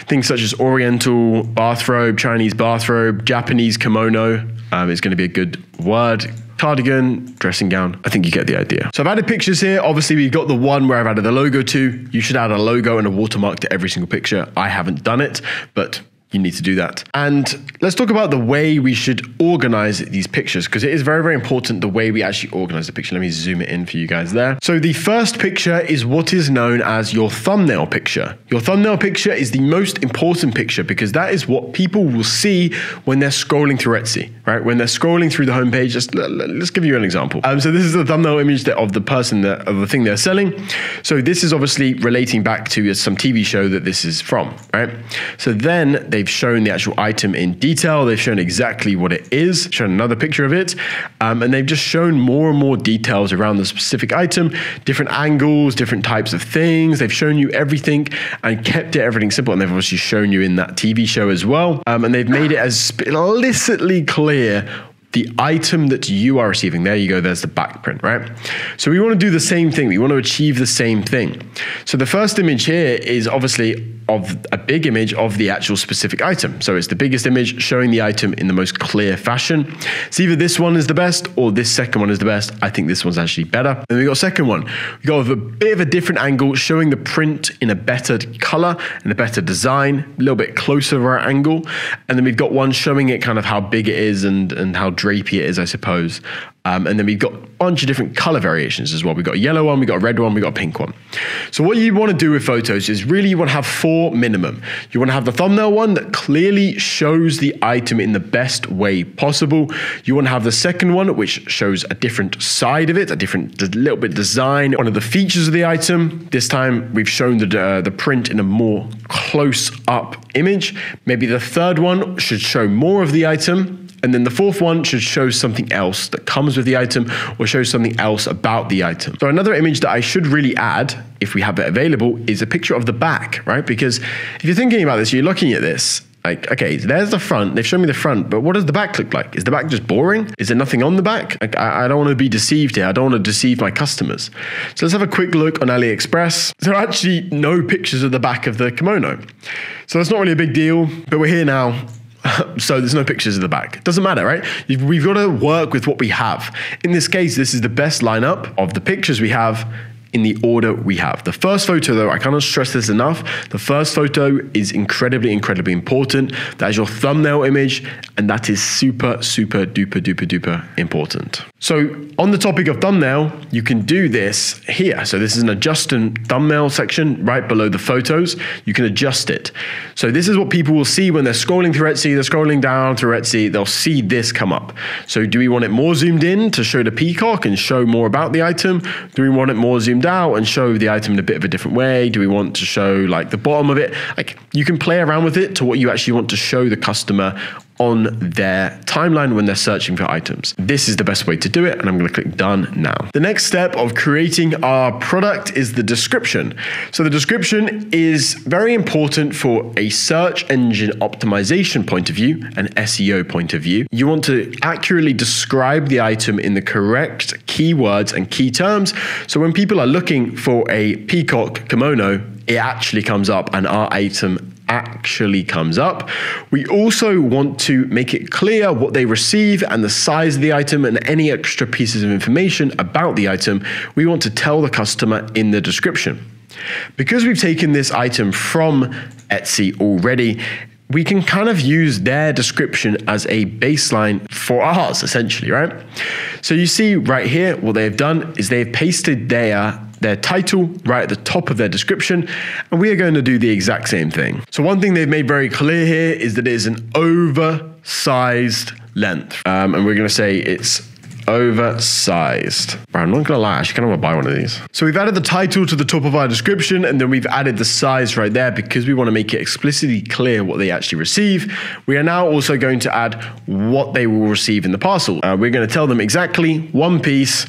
Things such as Oriental bathrobe, Chinese bathrobe, Japanese kimono is going to be a good word. Cardigan, dressing gown. I think you get the idea. So I've added pictures here. Obviously, we've got the one where I've added the logo to. You should add a logo and a watermark to every single picture. I haven't done it, but you need to do that. And let's talk about the way we should organize these pictures, because it is very, very important the way we actually organize the picture. Let me zoom it in for you guys there. So the first picture is what is known as your thumbnail picture. Your thumbnail picture is the most important picture because that is what people will see when they're scrolling through Etsy, right? When they're scrolling through the homepage, let's give you an example. So this is the thumbnail image of the person, of the thing they're selling. So this is obviously relating back to some TV show that this is from, right? So then they've shown the actual item in detail. They've shown exactly what it is, shown another picture of it, and they've just shown more and more details around the specific item, different angles, different types of things. They've shown you everything and kept everything simple. And they've obviously shown you in that TV show as well. And they've made it as explicitly clear the item that you are receiving. There you go, there's the back print, right? So we want to do the same thing. We want to achieve the same thing. So the first image here is obviously of a big image of the actual specific item. So it's the biggest image showing the item in the most clear fashion. So either this one is the best or this second one is the best. I think this one's actually better. Then we got a second one. We got a bit of a different angle showing the print in a better color and a better design, a little bit closer of our angle. And then we've got one showing it kind of how big it is and how drapey it is, I suppose. And then we've got a bunch of different color variations as well. We've got a yellow one, we've got a red one, we've got a pink one. So what you want to do with photos is really you want to have 4 minimum. You want to have the thumbnail one that clearly shows the item in the best way possible. You want to have the second one, which shows a different side of it, a little bit design, one of the features of the item. This time we've shown the print in a more close up image. Maybe the third one should show more of the item. And then the fourth one should show something else that comes with the item or show something else about the item. So another image that I should really add, if we have it available, is a picture of the back, right? Because if you're thinking about this, you're looking at this, like, okay, there's the front, they've shown me the front, but what does the back look like? Is the back just boring? Is there nothing on the back? Like, I don't want to be deceived here. I don't want to deceive my customers. So let's have a quick look on AliExpress. There are actually no pictures of the back of the kimono. So that's not really a big deal, but we're here now. So there's no pictures of the back. Doesn't matter, right? We've got to work with what we have. In this case, this is the best lineup of the pictures we have in the order we have. The first photo, though, I cannot stress this enough. The first photo is incredibly, incredibly important. That is your thumbnail image, and that is super, super duper, duper, duper important. So on the topic of thumbnail, you can do this here. So this is an adjust thumbnail section right below the photos. You can adjust it. So this is what people will see when they're scrolling through Etsy, they're scrolling down through Etsy, they'll see this come up. So do we want it more zoomed in to show the peacock and show more about the item? Do we want it more zoomed out and show the item in a bit of a different way? Do we want to show like the bottom of it? Like, you can play around with it to what you actually want to show the customer on their timeline when they're searching for items. This is the best way to do it, and I'm going to click done now. The next step of creating our product is the description. So the description is very important for a search engine optimization point of view, an SEO point of view. You want to accurately describe the item in the correct keywords and key terms. So when people are looking for a peacock kimono, it actually comes up and our item actually comes up. We also want to make it clear what they receive and the size of the item and any extra pieces of information about the item we want to tell the customer in the description. Because we've taken this item from Etsy already, we can kind of use their description as a baseline for ours, essentially, right? So you see right here, what they've done is they've pasted their title right at the top of their description, and we are going to do the exact same thing. So one thing they've made very clear here is that it is an oversized length, and we're going to say it's oversized. I'm not gonna lie, I actually kind of want to buy one of these. So we've added the title to the top of our description, and then we've added the size right there because we want to make it explicitly clear what they actually receive. We are now also going to add what they will receive in the parcel. We're going to tell them exactly one piece.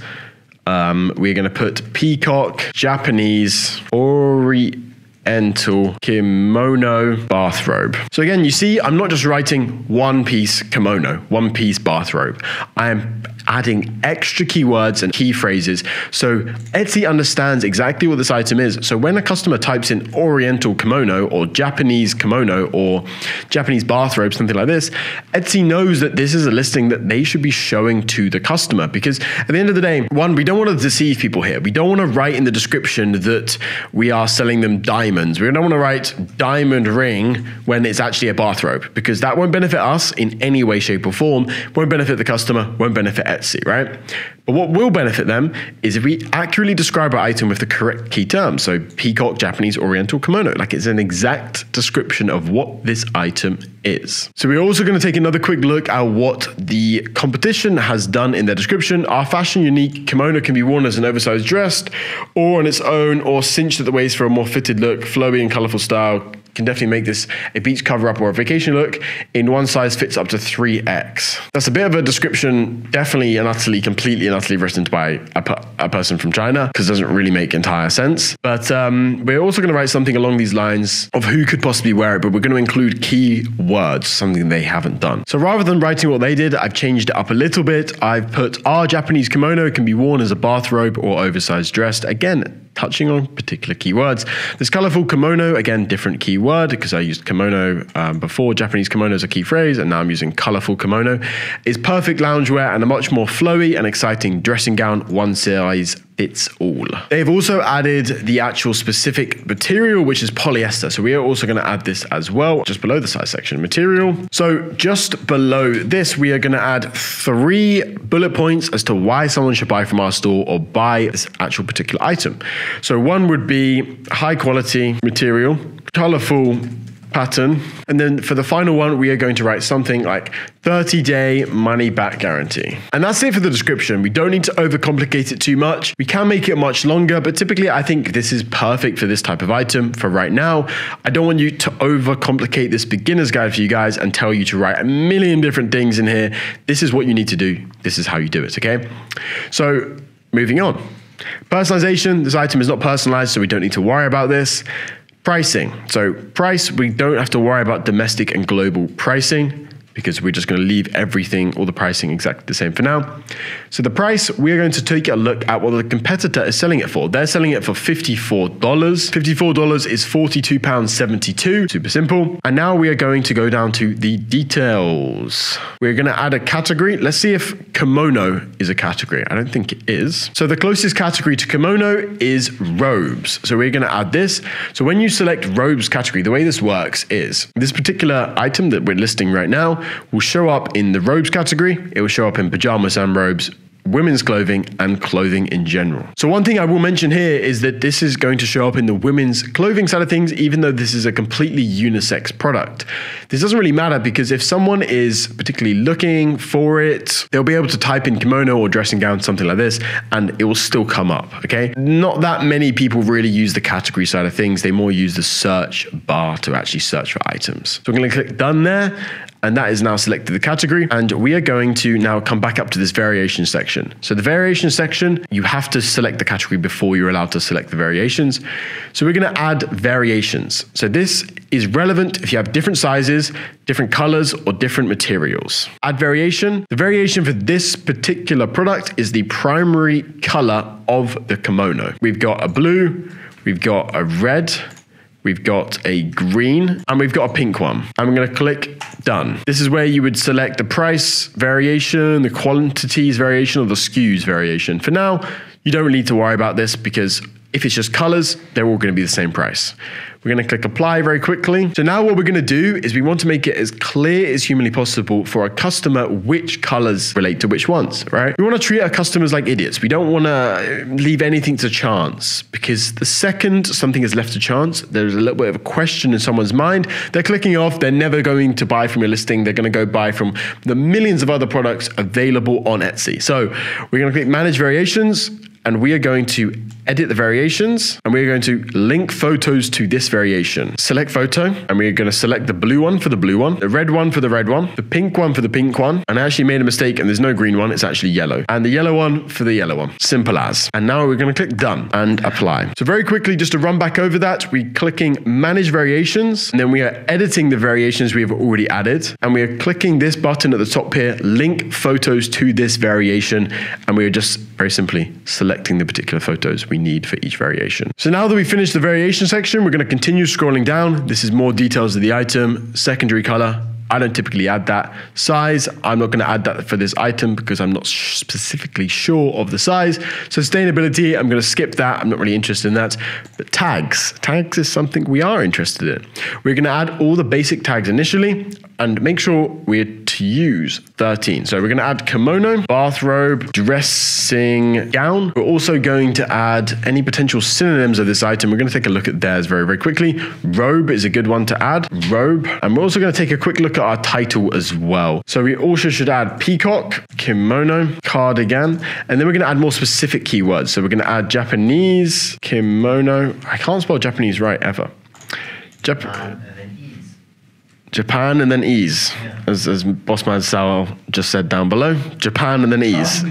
We're going to put peacock, Japanese, Oriental kimono bathrobe. So again, you see, I'm not just writing one piece kimono, one piece bathrobe. I am adding extra keywords and key phrases. So Etsy understands exactly what this item is. So when a customer types in Oriental kimono or Japanese kimono or Japanese bathrobe, something like this, Etsy knows that this is a listing that they should be showing to the customer, because at the end of the day, one, we don't want to deceive people here. We don't want to write in the description that we are selling them diamonds. We don't want to write diamond ring when it's actually a bathrobe, because that won't benefit us in any way, shape or form, won't benefit the customer, won't benefit Etsy, right? But what will benefit them is if we accurately describe our item with the correct key terms. So peacock, Japanese, Oriental kimono, like it's an exact description of what this item is. So we're also going to take another quick look at what the competition has done in their description. Our fashion unique kimono can be worn as an oversized dress or on its own, or cinched at the waist for a more fitted look, flowy and colorful style. Can definitely make this a beach cover up or a vacation look. In one size fits up to 3X. That's a bit of a description, definitely and utterly, completely and utterly written by a person from China, because it doesn't really make entire sense. But we're also going to write something along these lines of who could possibly wear it, but we're going to include key words, something they haven't done. So rather than writing what they did, I've changed it up a little bit. I've put our Japanese kimono can be worn as a bathrobe or oversized dress. Again, touching on particular keywords. This colorful kimono, again, different keyword because I used kimono before. Japanese kimono is a key phrase, and now I'm using colorful kimono. Is perfect loungewear and a much more flowy and exciting dressing gown, one size size fits all. They've also added the actual specific material, which is polyester. So we are also going to add this as well, just below the size section material. So just below this, we are going to add 3 bullet points as to why someone should buy from our store or buy this actual particular item. So one would be high quality material, colorful pattern. And then for the final one, we are going to write something like 30-day money back guarantee. And that's it for the description. We don't need to overcomplicate it too much. We can make it much longer, but typically I think this is perfect for this type of item for right now. I don't want you to overcomplicate this beginner's guide for you guys and tell you to write a million different things in here. This is what you need to do. This is how you do it, okay? So moving on. Personalization, this item is not personalized, so we don't need to worry about this. Pricing. So price, we don't have to worry about domestic and global pricing because we're just going to leave everything, all the pricing exactly the same for now. So the price, we're going to take a look at what the competitor is selling it for. They're selling it for $54. $54 is £42.72. Super simple. And now we are going to go down to the details. We're going to add a category. Let's see if kimono is a category. I don't think it is. So the closest category to kimono is robes. So we're going to add this. So when you select robes category, the way this works is this particular item that we're listing right now will show up in the robes category. It will show up in pajamas and robes, women's clothing, and clothing in general. So one thing I will mention here is that this is going to show up in the women's clothing side of things, even though this is a completely unisex product. This doesn't really matter because if someone is particularly looking for it, they'll be able to type in kimono or dressing gown, something like this, and it will still come up, okay? Not that many people really use the category side of things. They more use the search bar to actually search for items. So I'm going to click done there. And that is now selected the category. And we are going to now come back up to this variation section. So the variation section, you have to select the category before you're allowed to select the variations. So we're going to add variations. So this is relevant if you have different sizes, different colors, or different materials. Add variation. The variation for this particular product is the primary color of the kimono. We've got a blue, we've got a red, we've got a green, and we've got a pink one. I'm going to click done. This is where you would select the price variation, the quantities variation, or the SKUs variation. For now, you don't really need to worry about this because if it's just colors, they're all going to be the same price. We're going to click apply very quickly. So now what we're going to do is we want to make it as clear as humanly possible for our customer which colors relate to which ones, right? We want to treat our customers like idiots. We don't want to leave anything to chance because the second something is left to chance, there's a little bit of a question in someone's mind. They're clicking off. They're never going to buy from your listing. They're going to go buy from the millions of other products available on Etsy. So we're going to click manage variations. And we are going to edit the variations and we're going to link photos to this variation. Select photo and we're going to select the blue one for the blue one, the red one for the red one, the pink one for the pink one. And I actually made a mistake and there's no green one, it's actually yellow. And the yellow one for the yellow one. Simple as. And now we're going to click done and apply. So very quickly, just to run back over that, we're clicking manage variations and then we are editing the variations we have already added. And we are clicking this button at the top here, link photos to this variation. And we are just very simply selecting the particular photos we need for each variation. So now that we've finished the variation section, we're going to continue scrolling down. This is more details of the item, secondary color. I don't typically add that. Size, I'm not going to add that for this item because I'm not specifically sure of the size. Sustainability, I'm going to skip that. I'm not really interested in that. But tags is something we are interested in. We're going to add all the basic tags initially and make sure we're to use 13. So we're going to add kimono, bathrobe, dressing gown. We're also going to add any potential synonyms of this item. We're going to take a look at theirs very, very quickly. Robe is a good one to add. Robe. And we're also going to take a quick look at our title as well. So we also should add peacock, kimono, cardigan, and then we're going to add more specific keywords. So we're going to add Japanese, kimono. I can't spell Japanese right ever. Japan and then ease, yeah. as Bossman Sal just said down below. Japan and then ease.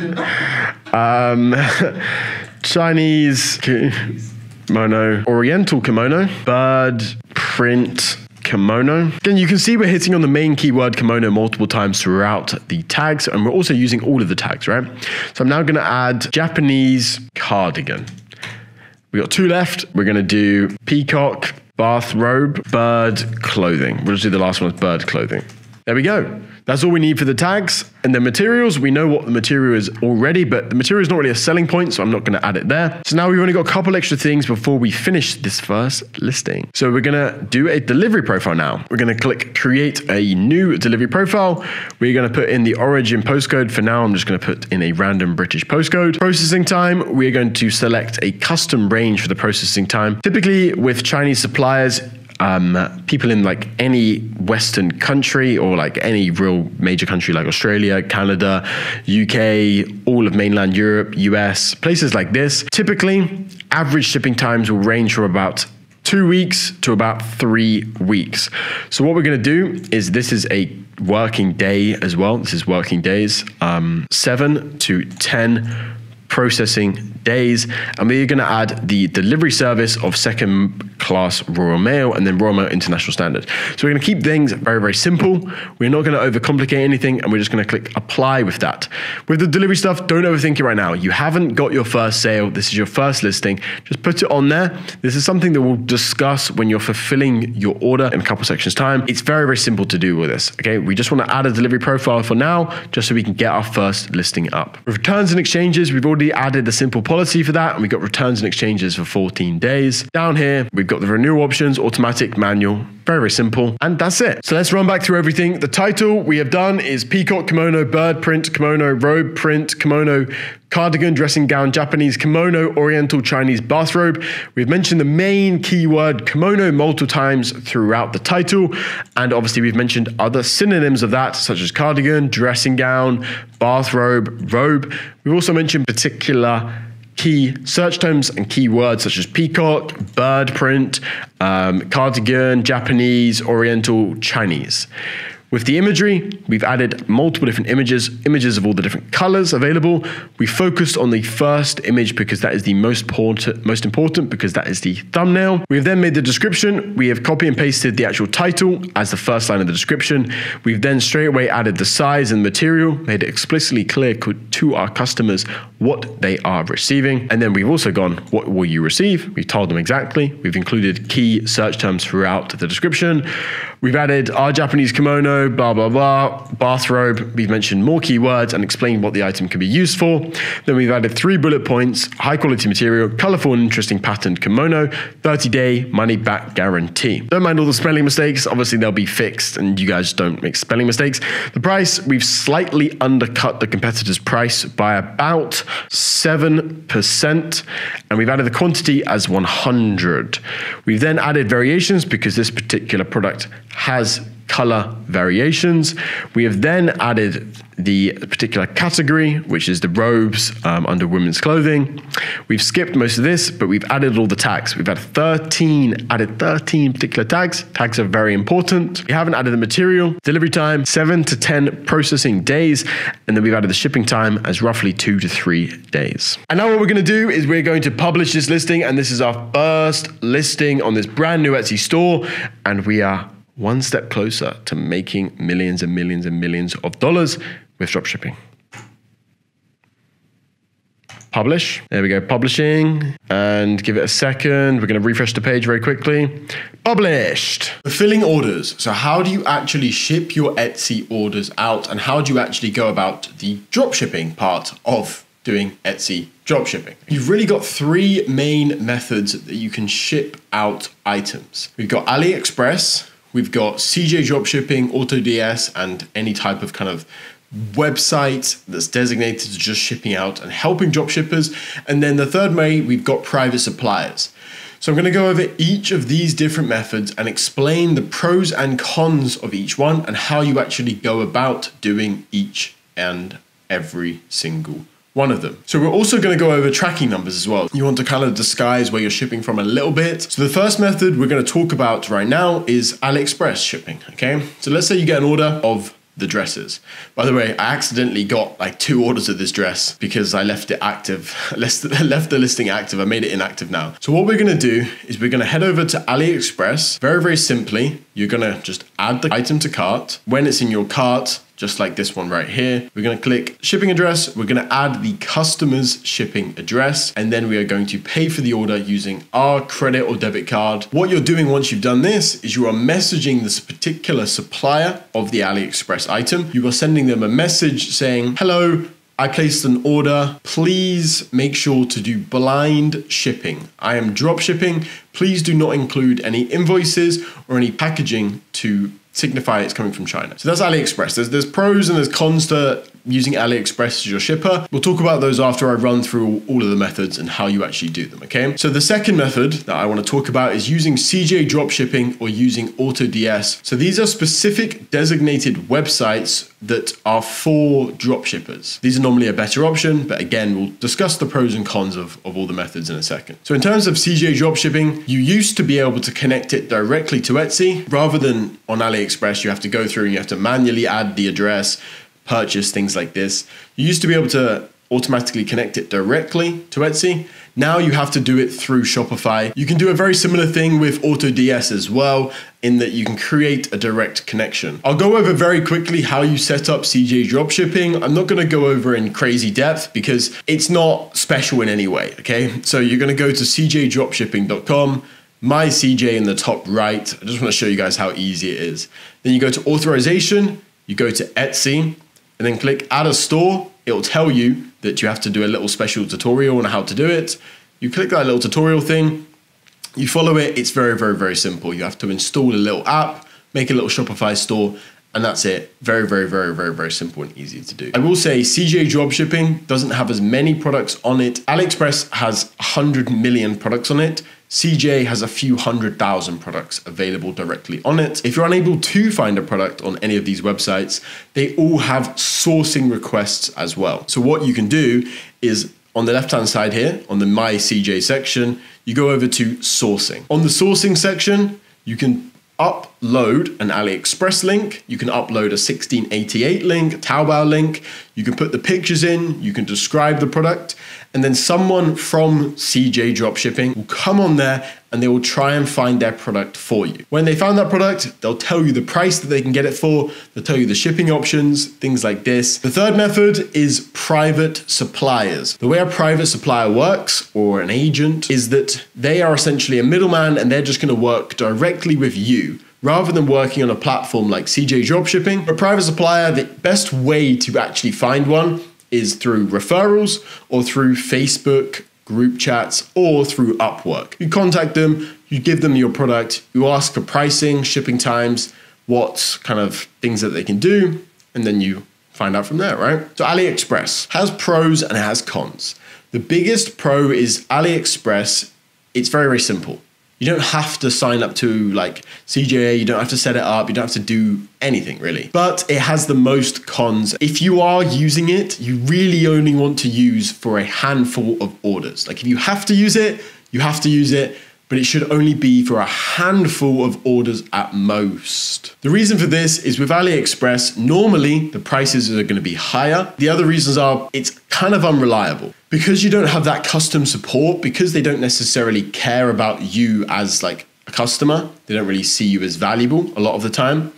Chinese kimono, Oriental kimono, bird print kimono. Again, you can see we're hitting on the main keyword kimono multiple times throughout the tags, and we're also using all of the tags, right? So I'm now going to add Japanese cardigan. We got 2 left. We're going to do peacock, bathrobe, bird clothing. We'll just do the last one as bird clothing. There we go. That's all we need for the tags. And the materials, we know what the material is already, but the material is not really a selling point, so I'm not going to add it there. So now we've only got a couple extra things before we finish this first listing. So we're going to do a delivery profile now. We're going to click create a new delivery profile. We're going to put in the origin postcode. For now, I'm just going to put in a random British postcode. Processing time, we're going to select a custom range for the processing time. Typically with Chinese suppliers, people in like any Western country or like any real major country like Australia, Canada, UK, all of mainland Europe, US, places like this, typically average shipping times will range from about 2 weeks to about 3 weeks. So what we're going to do is, this is a working day as well. This is working days, 7 to 10 processing days, and we're going to add the delivery service of second class Royal Mail and then Royal Mail International Standard. So we're going to keep things very, very simple. We're not going to overcomplicate anything, and we're just going to click apply with that. With the delivery stuff, don't overthink it right now. You haven't got your first sale. This is your first listing. Just put it on there. This is something that we'll discuss when you're fulfilling your order in a couple sections time. It's very, very simple to do with this. Okay, we just want to add a delivery profile for now, just so we can get our first listing up. With returns and exchanges, we've already added the simple policy for that, and we've got returns and exchanges for 14 days. Down here, we've got the renewal options, automatic, manual, very, very simple, and that's it. So let's run back through everything. The title we have done is peacock, kimono, bird print, kimono, robe print, kimono, cardigan, dressing gown, Japanese kimono, oriental, Chinese bathrobe. We've mentioned the main keyword kimono multiple times throughout the title, and obviously we've mentioned other synonyms of that, such as cardigan, dressing gown, bathrobe, robe. We've also mentioned particular key search terms and keywords such as peacock, bird print, cardigan, Japanese, oriental, Chinese. With the imagery, we've added multiple different images of all the different colors available. We focused on the first image because that is the most important because that is the thumbnail. We have then made the description. We have copy and pasted the actual title as the first line of the description. We've then straight away added the size and material, made it explicitly clear to our customers what they are receiving. And then we've also gone, what will you receive? We've told them exactly. We've included key search terms throughout the description. We've added our Japanese kimono, blah, blah, blah, bathrobe. We've mentioned more keywords and explained what the item can be used for. Then we've added 3 bullet points, high quality material, colorful and interesting patterned kimono, 30-day money back guarantee. Don't mind all the spelling mistakes. Obviously they'll be fixed and you guys don't make spelling mistakes. The price, we've slightly undercut the competitor's price by about 7%. And we've added the quantity as 100. We've then added variations because this particular product has color variations. We have then added the particular category, which is the robes under women's clothing. We've skipped most of this, but we've added all the tags. We've added 13 particular tags. Tags are very important. We haven't added the material, delivery time, 7 to 10 processing days, and then we've added the shipping time as roughly 2 to 3 days. And now what we're going to do is we're going to publish this listing, and this is our first listing on this brand new Etsy store, and we are one step closer to making millions and millions and millions of dollars with dropshipping. Publish. There we go, publishing, and give it a second. We're going to refresh the page very quickly. Published. Fulfilling orders. So how do you actually ship your Etsy orders out, and how do you actually go about the dropshipping part of doing Etsy dropshipping? You've really got 3 main methods that you can ship out items. We've got AliExpress, we've got CJ Dropshipping, AutoDS, and any type of kind of website that's designated to just shipping out and helping dropshippers. And then the third way, we've got private suppliers. So I'm going to go over each of these different methods and explain the pros and cons of each one and how you actually go about doing each and every single one of them. So we're also going to go over tracking numbers as well. You want to kind of disguise where you're shipping from a little bit. So the first method we're going to talk about right now is AliExpress shipping, okay? So let's say you get an order of the dresses. By the way, I accidentally got like 2 orders of this dress because I left it active, left the listing active. I made it inactive now. So what we're going to do is we're going to head over to AliExpress. Very, very simply, you're going to just add the item to cart. When it's in your cart, just like this one right here. We're going to click shipping address. We're going to add the customer's shipping address, and then we are going to pay for the order using our credit or debit card. What you're doing once you've done this is you are messaging this particular supplier of the AliExpress item. You are sending them a message saying, hello, I placed an order. Please make sure to do blind shipping. I am drop shipping. Please do not include any invoices or any packaging to signify it's coming from China. So that's AliExpress. There's pros and there's cons to using AliExpress as your shipper. We'll talk about those after I run through all of the methods and how you actually do them, okay? So the second method that I want to talk about is using CJ Dropshipping or using AutoDS. So these are specific designated websites that are for dropshippers. These are normally a better option, but again, we'll discuss the pros and cons of all the methods in a second. So in terms of CJ Dropshipping, you used to be able to connect it directly to Etsy. Rather than on AliExpress, you have to go through and you have to manually add the address, purchase, things like this. You used to be able to automatically connect it directly to Etsy. Now you have to do it through Shopify. You can do a very similar thing with AutoDS as well, in that you can create a direct connection. I'll go over very quickly how you set up CJ Dropshipping. I'm not gonna go over in crazy depth because it's not special in any way, okay? So you're gonna go to cjdropshipping.com, my CJ in the top right. I just wanna show you guys how easy it is. Then you go to authorization, you go to Etsy, and then click add a store. It will tell you that you have to do a little special tutorial on how to do it. You click that little tutorial thing, you follow it. It's very, very, very simple. You have to install a little app, make a little Shopify store, and that's it. Very, very, very, very, very simple and easy to do. I will say CJ Dropshipping doesn't have as many products on it. AliExpress has 100 million products on it. CJ has a few 100,000 products available directly on it. If you're unable to find a product on any of these websites, they all have sourcing requests as well. So what you can do is on the left-hand side here, on the My CJ section, you go over to sourcing. On the sourcing section, you can upload an AliExpress link, you can upload a 1688 link, Taobao link, you can put the pictures in, you can describe the product, and then someone from CJ Dropshipping will come on there and they will try and find their product for you. When they found that product, they'll tell you the price that they can get it for, they'll tell you the shipping options, things like this. The third method is private suppliers. The way a private supplier works, or an agent, is that they are essentially a middleman and they're just gonna work directly with you, rather than working on a platform like CJ Dropshipping. For a private supplier, the best way to actually find one is through referrals or through Facebook group chats or through Upwork. You contact them, you give them your product, you ask for pricing, shipping times, what kind of things that they can do, and then you find out from there, right? So AliExpress has pros and it has cons. The biggest pro is AliExpress. It's very, very simple. You don't have to sign up to like CJA, you don't have to set it up, you don't have to do anything really. But it has the most cons. If you are using it, you really only want to use for a handful of orders. Like if you have to use it, you have to use it, but it should only be for a handful of orders at most. The reason for this is with AliExpress, normally the prices are going to be higher. The other reasons are it's kind of unreliable. Because you don't have that custom support, because they don't necessarily care about you as like a customer, they don't really see you as valuable a lot of the time.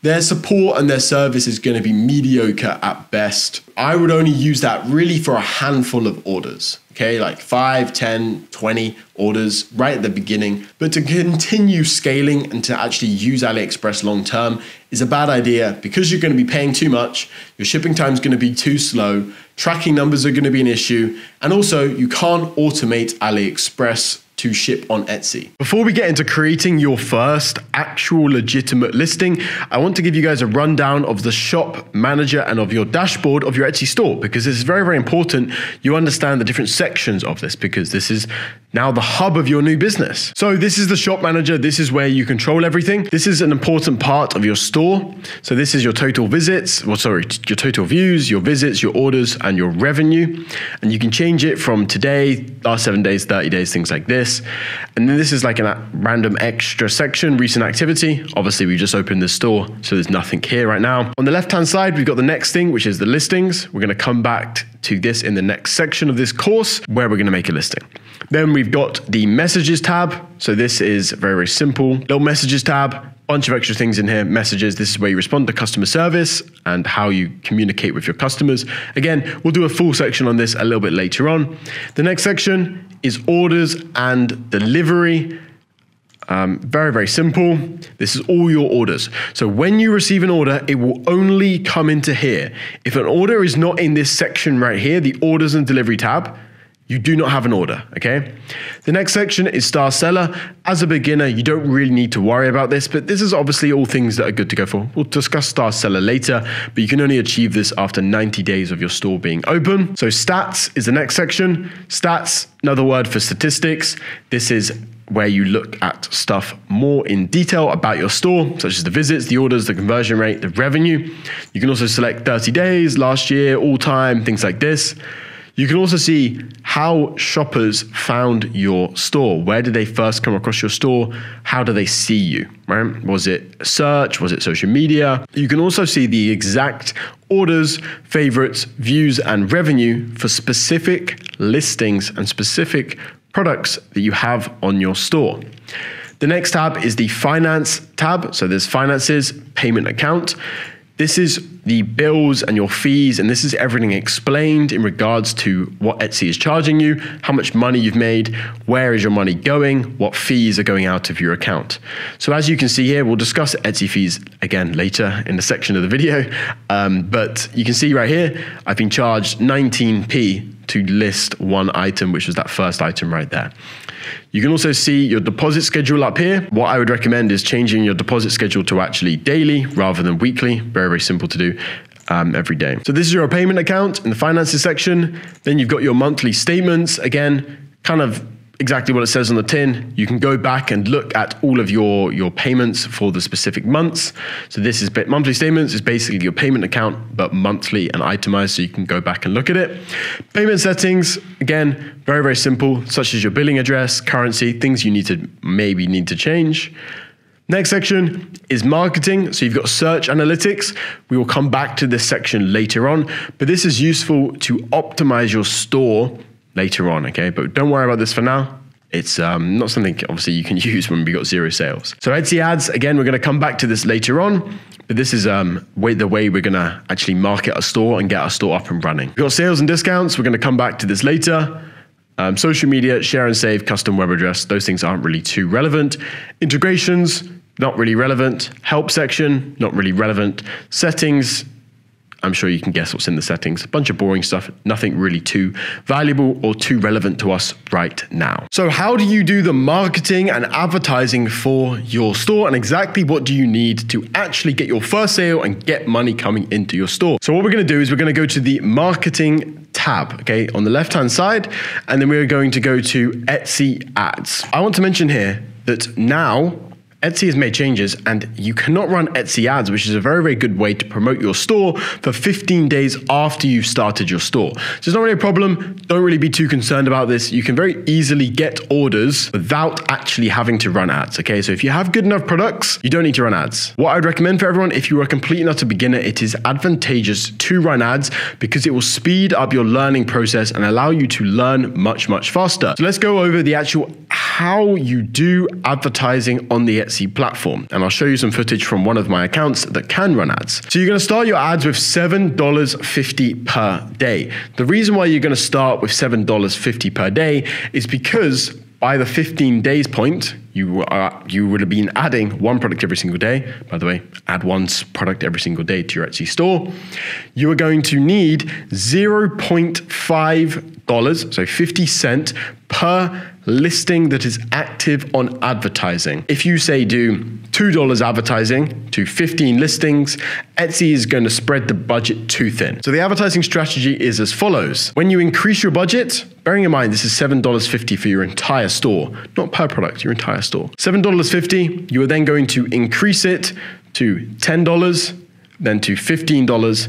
Their support and their service is going to be mediocre at best. I would only use that really for a handful of orders, okay? Like 5, 10, 20 orders right at the beginning. But to continue scaling and to actually use AliExpress long term is a bad idea because you're going to be paying too much, your shipping time is going to be too slow, tracking numbers are going to be an issue, and also you can't automate AliExpress to ship on Etsy. Before we get into creating your first actual legitimate listing, I want to give you guys a rundown of the shop manager and of your dashboard of your Etsy store, because it's very, very important you understand the different sections of this, because this is now the hub of your new business. So this is the shop manager. This is where you control everything. This is an important part of your store. So this is your total visits, your total views, your visits, your orders, and your revenue. And you can change it from today, last 7 days, 30 days, things like this. And then this is like a random extra section, recent activity. Obviously, we just opened the store, so there's nothing here right now. On the left-hand side, we've got the next thing, which is the listings. We're gonna come back to this in the next section of this course, where we're gonna make a listing. Then we've got the messages tab. So this is very, very simple. Little messages tab. bunch of extra things in here, messages. This is where you respond to customer service and how you communicate with your customers. Again, we'll do a full section on this a little bit later on. The next section is orders and delivery. Very, very simple. This is all your orders. So when you receive an order, it will only come into here. If an order is not in this section right here, the orders and delivery tab, you do not have an order, okay? The next section is Star Seller. As a beginner, you don't really need to worry about this, but this is obviously all things that are good to go for. We'll discuss Star Seller later, but you can only achieve this after 90 days of your store being open. So Stats is the next section. Stats, another word for statistics. This is where you look at stuff more in detail about your store, such as the visits, the orders, the conversion rate, the revenue. You can also select 30 days, last year, all time, things like this. You can also see how shoppers found your store. Where did they first come across your store? How do they see you, right? Was it a search? Was it social media? You can also see the exact orders, favorites, views, and revenue for specific listings and specific products that you have on your store. The next tab is the Finance tab. So there's Finances, Payment Account. This is the bills and your fees, and this is everything explained in regards to what Etsy is charging you, how much money you've made, where is your money going, what fees are going out of your account. So as you can see here, we'll discuss Etsy fees again later in the section of the video, but you can see right here, I've been charged 19p to list one item, which was that first item right there. You can also see your deposit schedule up here. What I would recommend is changing your deposit schedule to actually daily rather than weekly. Very, very simple to do every day. So this is your payment account in the finances section. Then you've got your monthly statements. Again, kind of exactly what it says on the tin. You can go back and look at all of your payments for the specific months. So this is monthly statements is basically your payment account, but monthly and itemized, so you can go back and look at it. Payment settings, again, very, very simple, such as your billing address, currency, things you need to change. Next section is marketing. So you've got search analytics. We will come back to this section later on, but this is useful to optimize your store later on, okay? But don't worry about this for now. It's not something obviously you can use when we got 0 sales. So Etsy ads, again, we're gonna come back to this later on, but this is the way we're gonna actually market a store and get our store up and running. We've got sales and discounts. We're gonna come back to this later. Social media, share and save, custom web address. Those things aren't really too relevant. Integrations, not really relevant. Help section, not really relevant. Settings, I'm sure you can guess what's in the settings. A bunch of boring stuff, nothing really too valuable or too relevant to us right now. So how do you do the marketing and advertising for your store, and exactly what do you need to actually get your first sale and get money coming into your store? So what we're gonna do is we're gonna go to the marketing tab, okay, on the left-hand side, and then we're going to go to Etsy ads. I want to mention here that now Etsy has made changes and you cannot run Etsy ads, which is a very, very good way to promote your store for 15 days after you've started your store. So it's not really a problem. Don't really be too concerned about this. You can very easily get orders without actually having to run ads, okay? So if you have good enough products, you don't need to run ads. What I'd recommend for everyone, if you are completely not a beginner, it is advantageous to run ads because it will speed up your learning process and allow you to learn much, much faster. So let's go over the actual how you do advertising on the Etsy platform. And I'll show you some footage from one of my accounts that can run ads. So you're gonna start your ads with $7.50 per day. The reason why you're gonna start with $7.50 per day is because by the 15 days point, you would have been adding one product every single day. By the way, add one product every single day to your Etsy store. You are going to need $0.5, so 50 cents per listing that is active on advertising. If you say do $2 advertising to 15 listings, Etsy is going to spread the budget too thin. So the advertising strategy is as follows. When you increase your budget, bearing in mind this is $7.50 for your entire store, not per product, your entire store. $7.50, you are then going to increase it to $10, then to $15,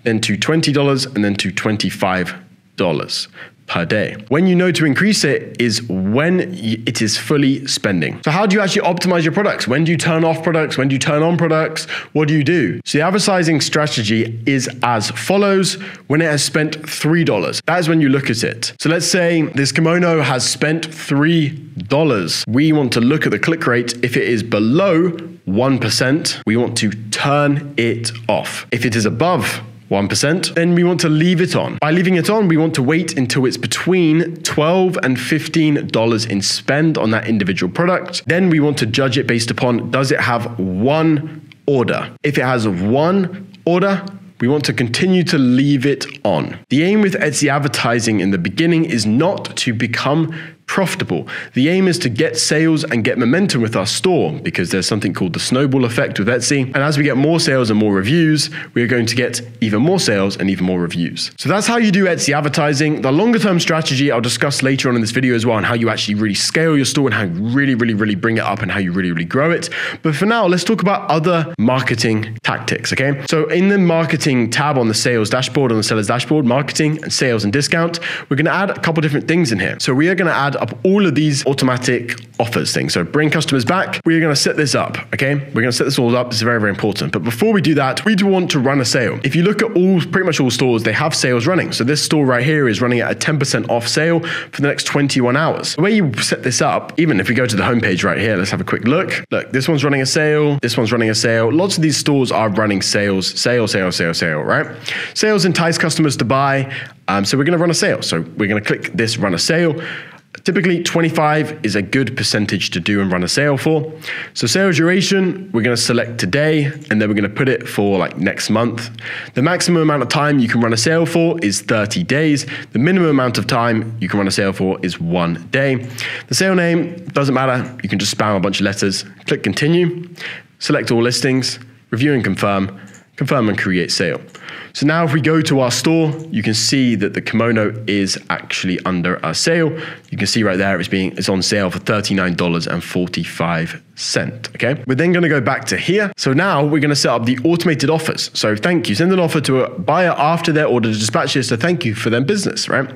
then to $20, and then to $25 per day. When you know to increase it is when it is fully spending. So how do you actually optimize your products? When do you turn off products? When do you turn on products? What do you do? So the advertising strategy is as follows. When it has spent $3, that is when you look at it. So let's say this kimono has spent $3. We want to look at the click rate. If it is below 1%, we want to turn it off. If it is above 1%, then we want to leave it on. By leaving it on, we want to wait until it's between $12 and $15 in spend on that individual product. Then we want to judge it based upon, does it have one order? If it has one order, we want to continue to leave it on. The aim with Etsy advertising in the beginning is not to become profitable. The aim is to get sales and get momentum with our store, because there's something called the snowball effect with Etsy. And as we get more sales and more reviews, we're going to get even more sales and even more reviews. So that's how you do Etsy advertising. The longer term strategy I'll discuss later on in this video as well, and how you actually really scale your store and how you really bring it up and how you really grow it. But for now, let's talk about other marketing tactics, okay? So in the marketing tab on the sales dashboard, on the seller's dashboard, marketing and sales and discount, we're going to add a couple different things in here. So we are going to add up all of these automatic offers things. So bring customers back. We're going to set this up. Okay. We're going to set this all up. It's very important. But before we do that, we do want to run a sale. If you look at pretty much all stores, they have sales running. So this store right here is running at a 10% off sale for the next 21 hours. The way you set this up, even if we go to the homepage right here, let's have a quick look. Look, this one's running a sale. This one's running a sale. Lots of these stores are running sales, right? Sales entice customers to buy. So we're going to run a sale. So we're going to click this run a sale. Typically 25 is a good percentage to do and run a sale for. So sales duration, we're going to select today, and then we're going to put it for like next month. The maximum amount of time you can run a sale for is 30 days. The minimum amount of time you can run a sale for is 1 day. The sale name doesn't matter. You can just spam a bunch of letters, click continue, select all listings, review and confirm and create sale. So now if we go to our store, you can see that the kimono is actually under a sale. You can see right there it's on sale for $39.45. Okay. We're then going to go back to here. So now we're going to set up the automated offers. So thank you. Send an offer to a buyer after their order to dispatch this to thank you for their business, right?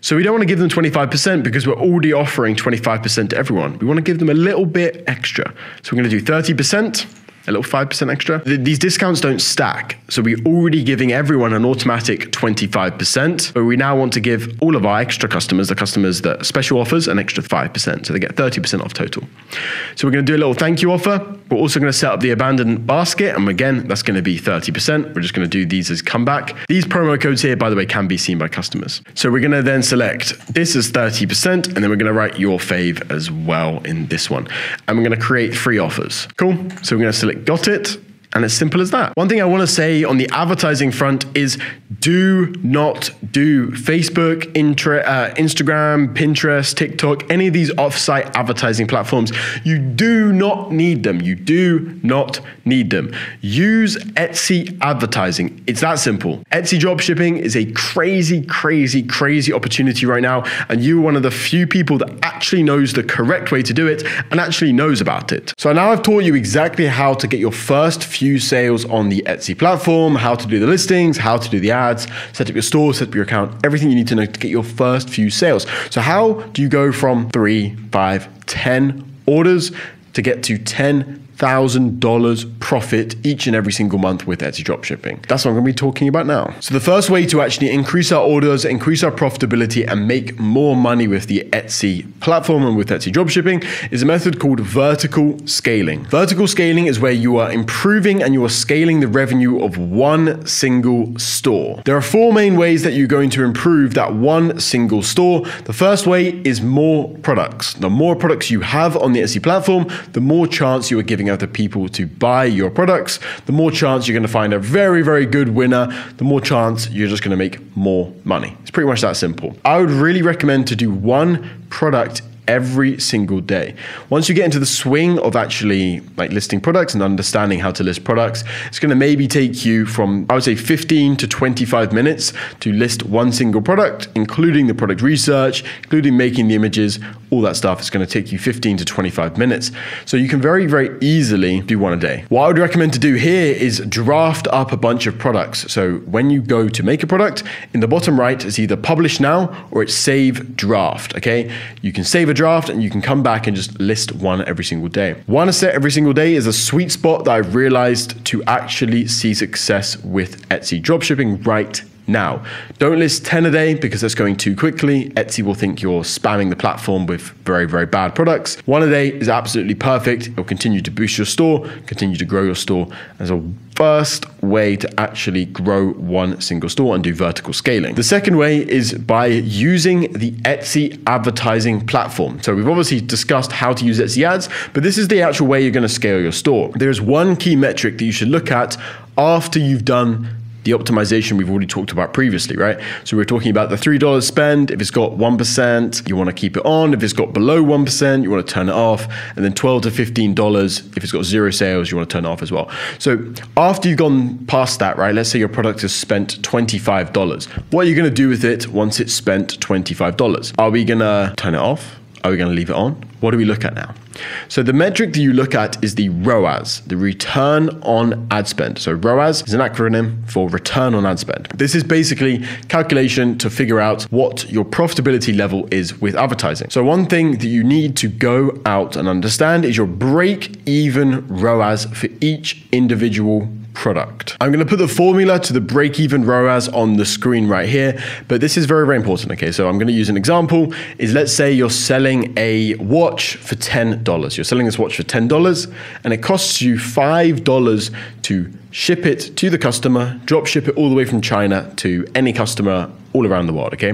So we don't want to give them 25% because we're already offering 25% to everyone. We want to give them a little bit extra. So we're going to do 30%. A little 5% extra. These discounts don't stack. So we're already giving everyone an automatic 25%, but we now want to give all of our extra customers, the customers that special offers, an extra 5%. So they get 30% off total. So we're going to do a little thank you offer. We're also going to set up the abandoned basket. And again, that's going to be 30%. We're just going to do these as comeback. These promo codes here, by the way, can be seen by customers. So we're going to then select this as 30%, and then we're going to write your fave as well in this one. And we're going to create 3 offers. Cool. So we're going to select got it. And it's simple as that. One thing I want to say on the advertising front is do not do Facebook, Instagram, Pinterest, TikTok, any of these offsite advertising platforms. You do not need them. You do not need them. Use Etsy advertising. It's that simple. Etsy dropshipping is a crazy opportunity right now. And you're one of the few people that actually knows the correct way to do it and actually knows about it. So now I've taught you exactly how to get your first few sales on the Etsy platform, how to do the listings, how to do the ads, set up your store, set up your account, everything you need to know to get your first few sales. So how do you go from 3, 5, 10 orders to get to $10,000 profit each and every single month with Etsy dropshipping? That's what I'm going to be talking about now. So the first way to actually increase our orders, increase our profitability, and make more money with the Etsy platform and with Etsy dropshipping is a method called vertical scaling. Vertical scaling is where you are improving and you are scaling the revenue of one single store. There are 4 main ways that you're going to improve that one single store. The first way is more products. The more products you have on the Etsy platform, the more chance you are giving other people to buy your products, the more chance you're going to find a very good winner, the more chance you're just going to make more money. It's pretty much that simple. I would really recommend to do 1 product every single day. Once you get into the swing of actually like listing products and understanding how to list products, it's going to maybe take you from, I would say, 15 to 25 minutes to list one single product, including the product research, including making the images, all that stuff. It's going to take you 15 to 25 minutes. So you can very easily do 1 a day. What I would recommend to do here is draft up a bunch of products. So when you go to make a product, in the bottom right, it's either publish now or it's save draft. Okay. You can save a draft and you can come back and just list 1 every single day. 1 a set every single day is a sweet spot that I've realized to actually see success with Etsy dropshipping right Now, don't list 10 a day because that's going too quickly. Etsy will think you're spamming the platform with very, very bad products. 1 a day is absolutely perfect. It'll continue to boost your store, continue to grow your store as a first way to actually grow one single store and do vertical scaling. The second way is by using the Etsy advertising platform. So we've obviously discussed how to use Etsy ads, but this is the actual way you're going to scale your store. There's one key metric that you should look at after you've done the optimization we've already talked about previously, right? So we're talking about the $3 spend. If it's got 1%, you want to keep it on. If it's got below 1%, you want to turn it off. And then $12 to $15, if it's got 0 sales, you want to turn it off as well. So after you've gone past that, right? Let's say your product has spent $25. What are you going to do with it once it's spent $25? Are we going to turn it off? Are we going to leave it on? What do we look at now? So the metric that you look at is the ROAS, the return on ad spend. So ROAS is an acronym for return on ad spend. This is basically calculation to figure out what your profitability level is with advertising. So one thing that you need to go out and understand is your break-even ROAS for each individual product. I'm going to put the formula to the break-even ROAS on the screen right here, but this is very, very important. Okay, so I'm going to use an example. Is let's say you're selling a watch for $10. You're selling this watch for $10 and it costs you $5 to ship it to the customer, drop ship it all the way from China to any customer all around the world, okay?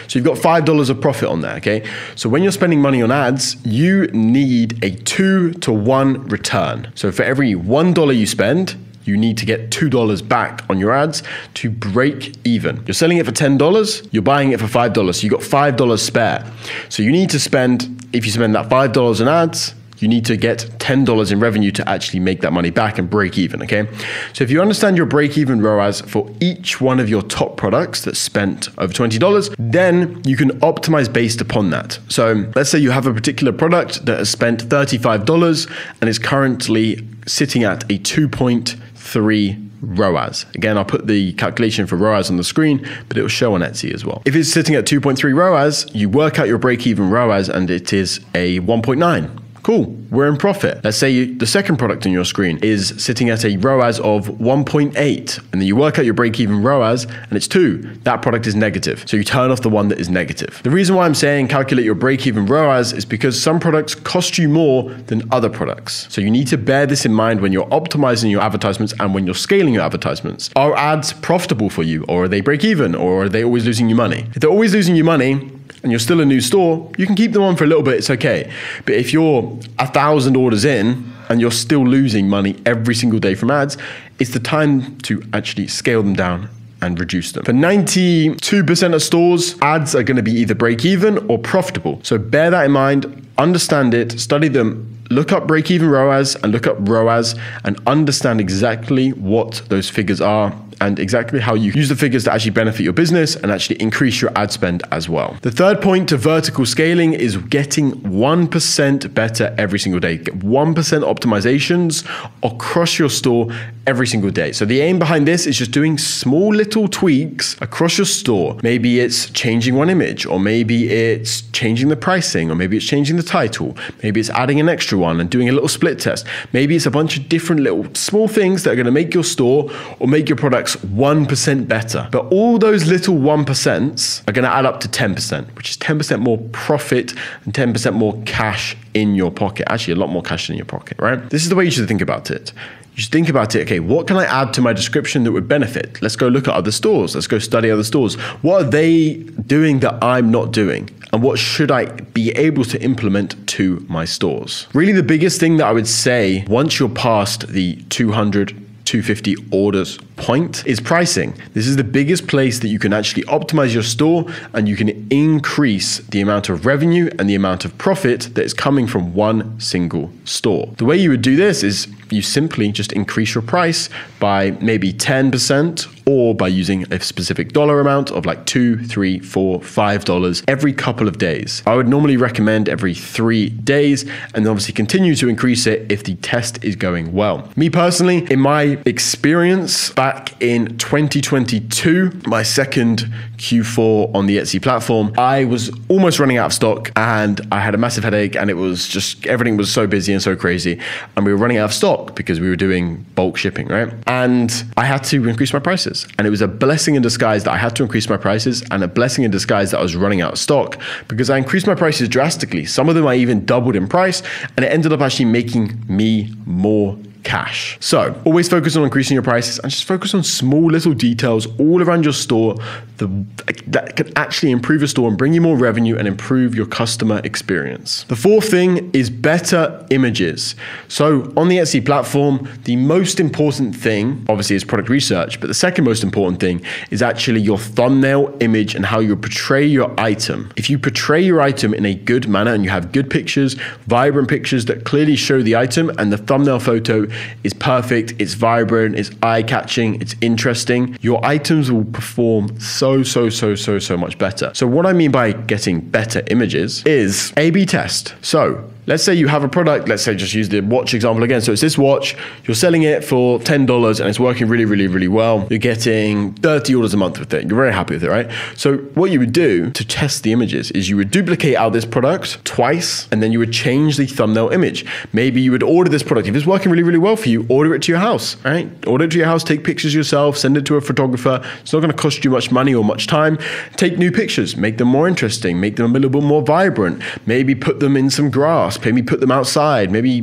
So you've got $5 of profit on there, okay? So when you're spending money on ads, you need a 2-to-1 return. So for every $1 you spend, you need to get $2 back on your ads to break even. You're selling it for $10, you're buying it for $5, so you got $5 spare. So you need to spend, if you spend that $5 in ads, you need to get $10 in revenue to actually make that money back and break even, okay? So if you understand your break-even ROAS for each one of your top products that spent over $20, then you can optimize based upon that. So let's say you have a particular product that has spent $35 and is currently sitting at a 2.3 ROAS. Again, I'll put the calculation for ROAS on the screen, but it will show on Etsy as well. If it's sitting at 2.3 ROAS, you work out your break-even ROAS and it is a 1.9. Cool, we're in profit. Let's say the second product on your screen is sitting at a ROAS of 1.8, and then you work out your break-even ROAS and it's 2. That product is negative. So you turn off the one that is negative. The reason why I'm saying calculate your break-even ROAS is because some products cost you more than other products. So you need to bear this in mind when you're optimizing your advertisements and when you're scaling your advertisements. Are ads profitable for you, or are they break-even, or are they always losing you money? If they're always losing you money, and you're still a new store, you can keep them on for a little bit, it's okay. But if you're 1,000 orders in and you're still losing money every single day from ads, it's the time to actually scale them down and reduce them. For 92% of stores, ads are going to be either break even or profitable. So bear that in mind, understand it, study them, look up break-even ROAS and look up ROAS and understand exactly what those figures are and exactly how you use the figures to actually benefit your business and actually increase your ad spend as well. The third point to vertical scaling is getting 1% better every single day. Get 1% optimizations across your store every single day. So the aim behind this is just doing small little tweaks across your store. Maybe it's changing one image, or maybe it's changing the pricing, or maybe it's changing the title. Maybe it's adding an extra one and doing a little split test. Maybe it's a bunch of different little small things that are going to make your store or make your products 1% better. But all those little 1% are going to add up to 10%, which is 10% more profit and 10% more cash in your pocket. Actually, a lot more cash in your pocket, right? This is the way you should think about it. You should think about it, okay, what can I add to my description that would benefit? Let's go look at other stores. Let's go study other stores. What are they doing that I'm not doing? And what should I be able to implement to my stores? Really, the biggest thing that I would say once you're past the 250 orders point is pricing. This is the biggest place that you can actually optimize your store and you can increase the amount of revenue and the amount of profit that is coming from one single store. The way you would do this is you simply just increase your price by maybe 10% or by using a specific dollar amount of like $2, $3, $4, $5 every couple of days. I would normally recommend every 3 days and then obviously continue to increase it if the test is going well. Me personally, in my experience back in 2022, my second Q4 on the Etsy platform, I was almost running out of stock and I had a massive headache and it was just, everything was so busy and so crazy and we were running out of stock. stock because we were doing bulk shipping, right? And I had to increase my prices. And it was a blessing in disguise that I had to increase my prices, and a blessing in disguise that I was running out of stock, because I increased my prices drastically. Some of them I even doubled in price, and it ended up actually making me more cash. So always focus on increasing your prices and just focus on small little details all around your store that can actually improve your store and bring you more revenue and improve your customer experience. The fourth thing is better images. So on the Etsy platform, the most important thing obviously is product research, but the second most important thing is actually your thumbnail image and how you portray your item. If you portray your item in a good manner and you have good pictures, vibrant pictures that clearly show the item, and the thumbnail photo is perfect, it's vibrant, it's eye-catching, it's interesting, your items will perform so much better. So what I mean by getting better images is A/B test. So let's say you have a product, let's say just use the watch example again. So it's this watch, you're selling it for $10 and it's working really well. You're getting 30 orders a month with it. You're very happy with it, right? So what you would do to test the images is you would duplicate out this product twice, and then you would change the thumbnail image. Maybe you would order this product. If it's working really well for you, order it to your house, right? Order it to your house, take pictures yourself, send it to a photographer. It's not going to cost you much money or much time. Take new pictures, make them more interesting, make them a little bit more vibrant. Maybe put them in some grass, maybe put them outside, maybe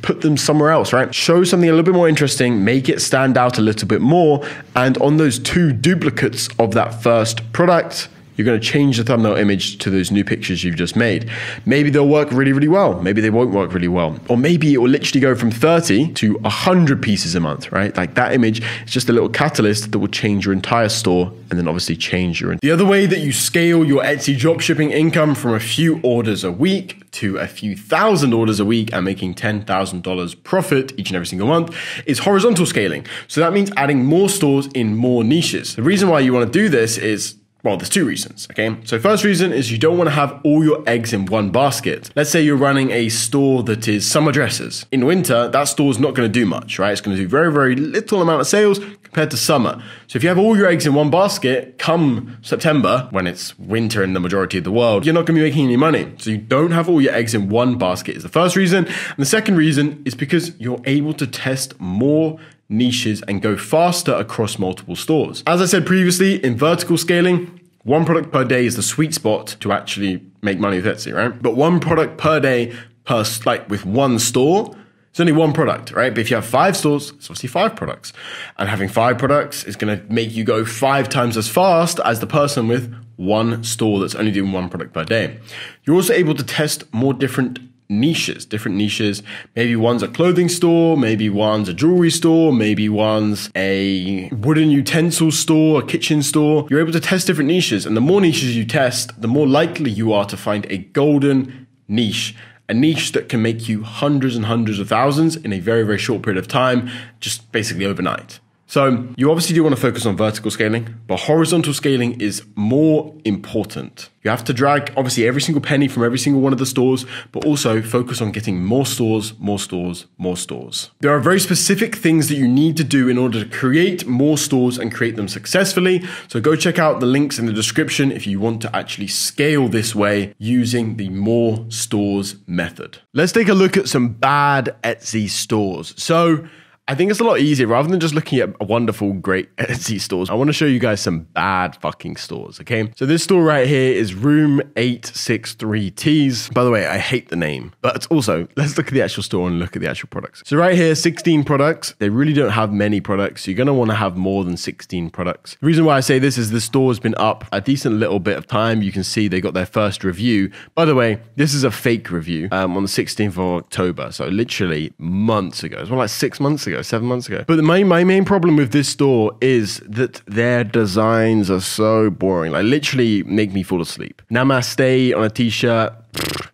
put them somewhere else, right? Show something a little bit more interesting, make it stand out a little bit more. And on those two duplicates of that first product, you're going to change the thumbnail image to those new pictures you've just made. Maybe they'll work really well. Maybe they won't work really well. Or maybe it will literally go from 30 to 100 pieces a month, right? Like that image is just a little catalyst that will change your entire store, and then obviously change your... The other way that you scale your Etsy dropshipping income from a few orders a week to a few thousand orders a week and making $10,000 profit each and every single month is horizontal scaling. So that means adding more stores in more niches. The reason why you want to do this is, well, there's two reasons, okay? So first reason is you don't want to have all your eggs in one basket. Let's say you're running a store that is summer dresses. In winter, that store's not going to do much, right? It's going to do very little amount of sales compared to summer. So if you have all your eggs in one basket, come September, when it's winter in the majority of the world, you're not going to be making any money. So you don't have all your eggs in one basket is the first reason. And the second reason is because you're able to test more niches and go faster across multiple stores. As I said previously, in vertical scaling, one product per day is the sweet spot to actually make money with Etsy, right? But one product per day with one store, it's only one product, right? But if you have 5 stores, it's obviously 5 products. And having 5 products is going to make you go 5 times as fast as the person with one store that's only doing one product per day. You're also able to test more different niches. Maybe one's a clothing store, maybe one's a jewelry store, maybe one's a wooden utensil store, a kitchen store. You're able to test different niches, and the more niches you test, the more likely you are to find a golden niche, a niche that can make you hundreds and hundreds of thousands in a very short period of time, just basically overnight. So you obviously do want to focus on vertical scaling, but horizontal scaling is more important. You have to drag obviously every single penny from every single one of the stores, but also focus on getting more stores. There are very specific things that you need to do in order to create more stores and create them successfully. So go check out the links in the description if you want to actually scale this way using the more stores method. Let's take a look at some bad Etsy stores. So I think it's a lot easier rather than just looking at wonderful, great Etsy stores. I want to show you guys some bad fucking stores, okay? So this store right here is Room 863 Tees. By the way, I hate the name, but also let's look at the actual store and look at the actual products. So right here, 16 products. They really don't have many products. So you're going to want to have more than 16 products. The reason why I say this is the store has been up a decent little bit of time. You can see they got their first review. By the way, this is a fake review on the 16th of October. So literally months ago. It's more like 6 months ago. 7 months ago. But my main problem with this store is that their designs are so boring. Like literally make me fall asleep. Namaste on a t-shirt.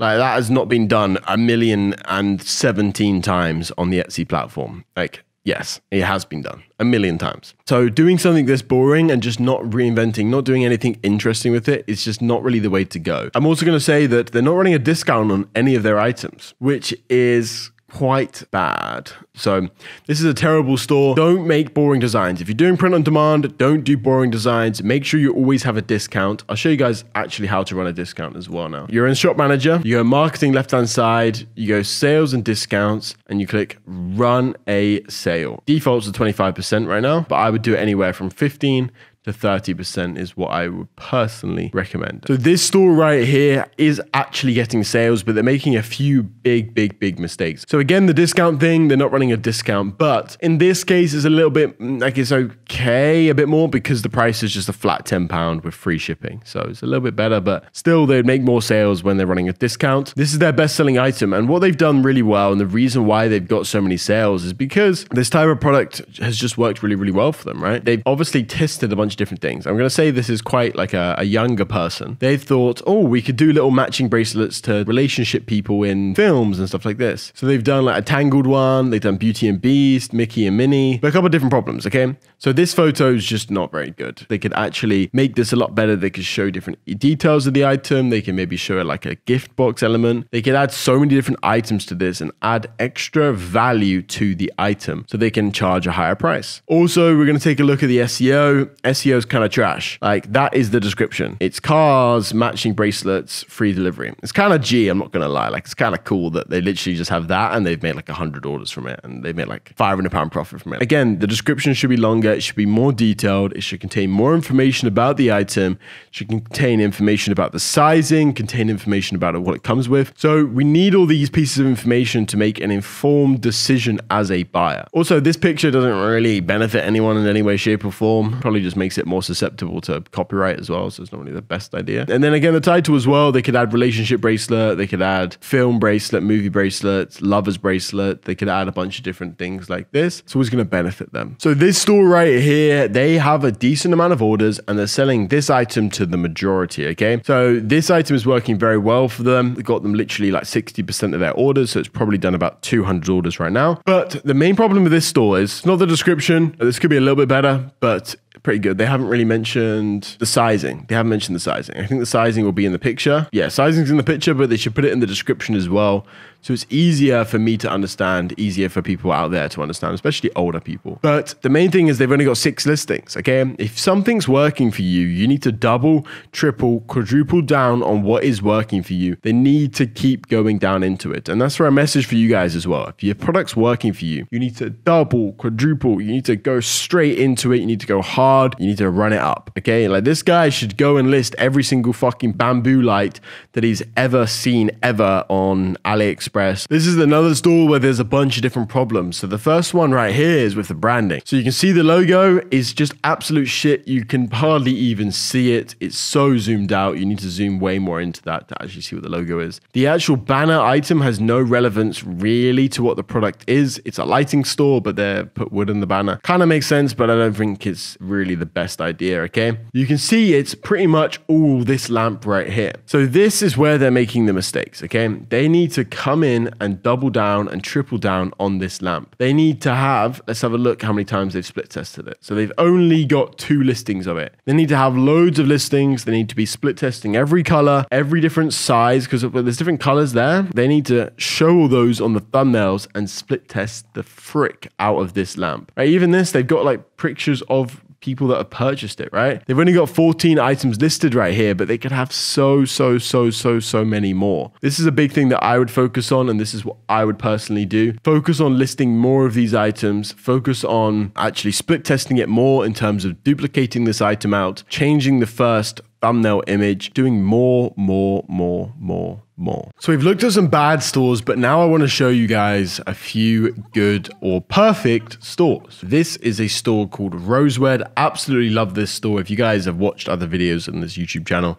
Like that has not been done 1,017 times on the Etsy platform. Like, yes, it has been done 1,000,000 times. So doing something this boring and just not reinventing, not doing anything interesting with it, is just not really the way to go. I'm also going to say that they're not running a discount on any of their items, which is quite bad. So this is a terrible store. Don't make boring designs. If you're doing print on demand, don't do boring designs. Make sure you always have a discount. I'll show you guys actually how to run a discount as well now. You're in Shop Manager, you go marketing left-hand side, you go sales and discounts, and you click run a sale. Defaults are 25% right now, but I would do it anywhere from 15 to 30% is what I would personally recommend. So this store right here is actually getting sales, but they're making a few big mistakes. So again, the discount thing, they're not running a discount, but in this case, it's a little bit like it's okay, a bit more because the price is just a flat £10 with free shipping. So it's a little bit better, but still they'd make more sales when they're running a discount. This is their best selling item. And what they've done really well, and the reason why they've got so many sales is because this type of product has just worked really well for them, right? They've obviously tested a bunch of different things. I'm going to say this is quite like a younger person. They've thought, oh, we could do little matching bracelets to relationship people in films and stuff like this. So they've done like a Tangled one, they've done Beauty and Beast, Mickey and Minnie, but a couple of different problems, okay? So this photo is just not very good. They could actually make this a lot better. They could show different details of the item. They can maybe show like a gift box element. They could add so many different items to this and add extra value to the item so they can charge a higher price. Also, we're going to take a look at the SEO. SEO is kind of trash. Like that is the description. It's cars, matching bracelets, free delivery. It's kind of G, I'm not going to lie. Like it's kind of cool that they literally just have that and they've made like 100 orders from it and they've made like £500 profit from it. Again, the description should be longer. It should be more detailed. It should contain more information about the item. It should contain information about the sizing, contain information about what it comes with. So we need all these pieces of information to make an informed decision as a buyer. Also, this picture doesn't really benefit anyone in any way, shape or form. Probably just makes it more susceptible to copyright as well. So it's not really the best idea. And then again, the title as well, they could add relationship bracelet. They could add film bracelet, movie bracelet, lover's bracelet. They could add a bunch of different things like this. It's always going to benefit them. So this store right here, they have a decent amount of orders and they're selling this item to the majority, okay? So this item is working very well for them. They got them literally like 60% of their orders. So it's probably done about 200 orders right now. But the main problem with this store is not the description. This could be a little bit better, but pretty good. They haven't really mentioned the sizing. They haven't mentioned the sizing. I think the sizing will be in the picture. Yeah, sizing's in the picture, but they should put it in the description as well. So it's easier for me to understand, easier for people out there to understand, especially older people. But the main thing is they've only got 6 listings, okay? If something's working for you, you need to double, triple, quadruple down on what is working for you. They need to keep going down into it. And that's for a message for you guys as well. If your product's working for you, you need to double, quadruple, you need to go straight into it. You need to go hard. You need to run it up, okay? Like this guy should go and list every single fucking bamboo light that he's ever seen ever on AliExpress. This is another store where there's a bunch of different problems. So the first one right here is with the branding. So you can see the logo is just absolute shit. You can hardly even see it. It's so zoomed out. You need to zoom way more into that to actually see what the logo is. The actual banner item has no relevance really to what the product is. It's a lighting store, but they put wood in the banner. Kind of makes sense, but I don't think it's really the best idea, okay? You can see it's pretty much all this lamp right here. So this is where they're making the mistakes, okay? They need to come in and double down and triple down on this lamp. They need to have, let's have a look how many times they've split tested it. So they've only got 2 listings of it. They need to have loads of listings. They need to be split testing every color, every different size, because there's different colors there. They need to show all those on the thumbnails and split test the frick out of this lamp. Right? Even this, they've got like pictures of people that have purchased it, right? They've only got 14 items listed right here, but they could have so many more. This is a big thing that I would focus on, and this is what I would personally do. Focus on listing more of these items. Focus on actually split testing it more in terms of duplicating this item out, changing the first thumbnail image, doing more. So we've looked at some bad stores, but now I want to show you guys a few good or perfect stores. This is a store called Rosewood. Absolutely love this store. If you guys have watched other videos on this YouTube channel,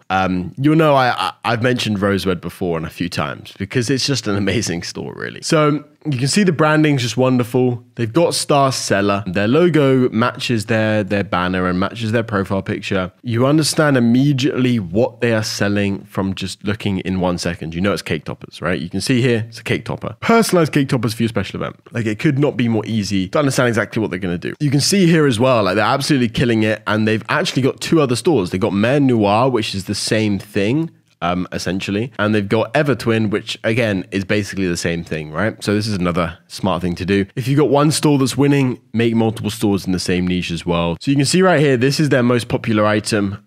you'll know I've mentioned Rosewood before and a few times because it's just an amazing store, really. So you can see the branding's just wonderful. They've got star seller. Their logo matches their banner and matches their profile picture. You understand immediately what they are selling from just looking in 1 second. You know it's cake toppers, right? You can see here, it's a cake topper. Personalized cake toppers for your special event. Like it could not be more easy to understand exactly what they're going to do. You can see here as well, like they're absolutely killing it. And they've actually got 2 other stores. They've got Mer Noir, which is the same thing. essentially. And they've got EverTwin, which again is basically the same thing, right? So this is another smart thing to do. If you've got one store that's winning, make multiple stores in the same niche as well. So you can see right here, this is their most popular item.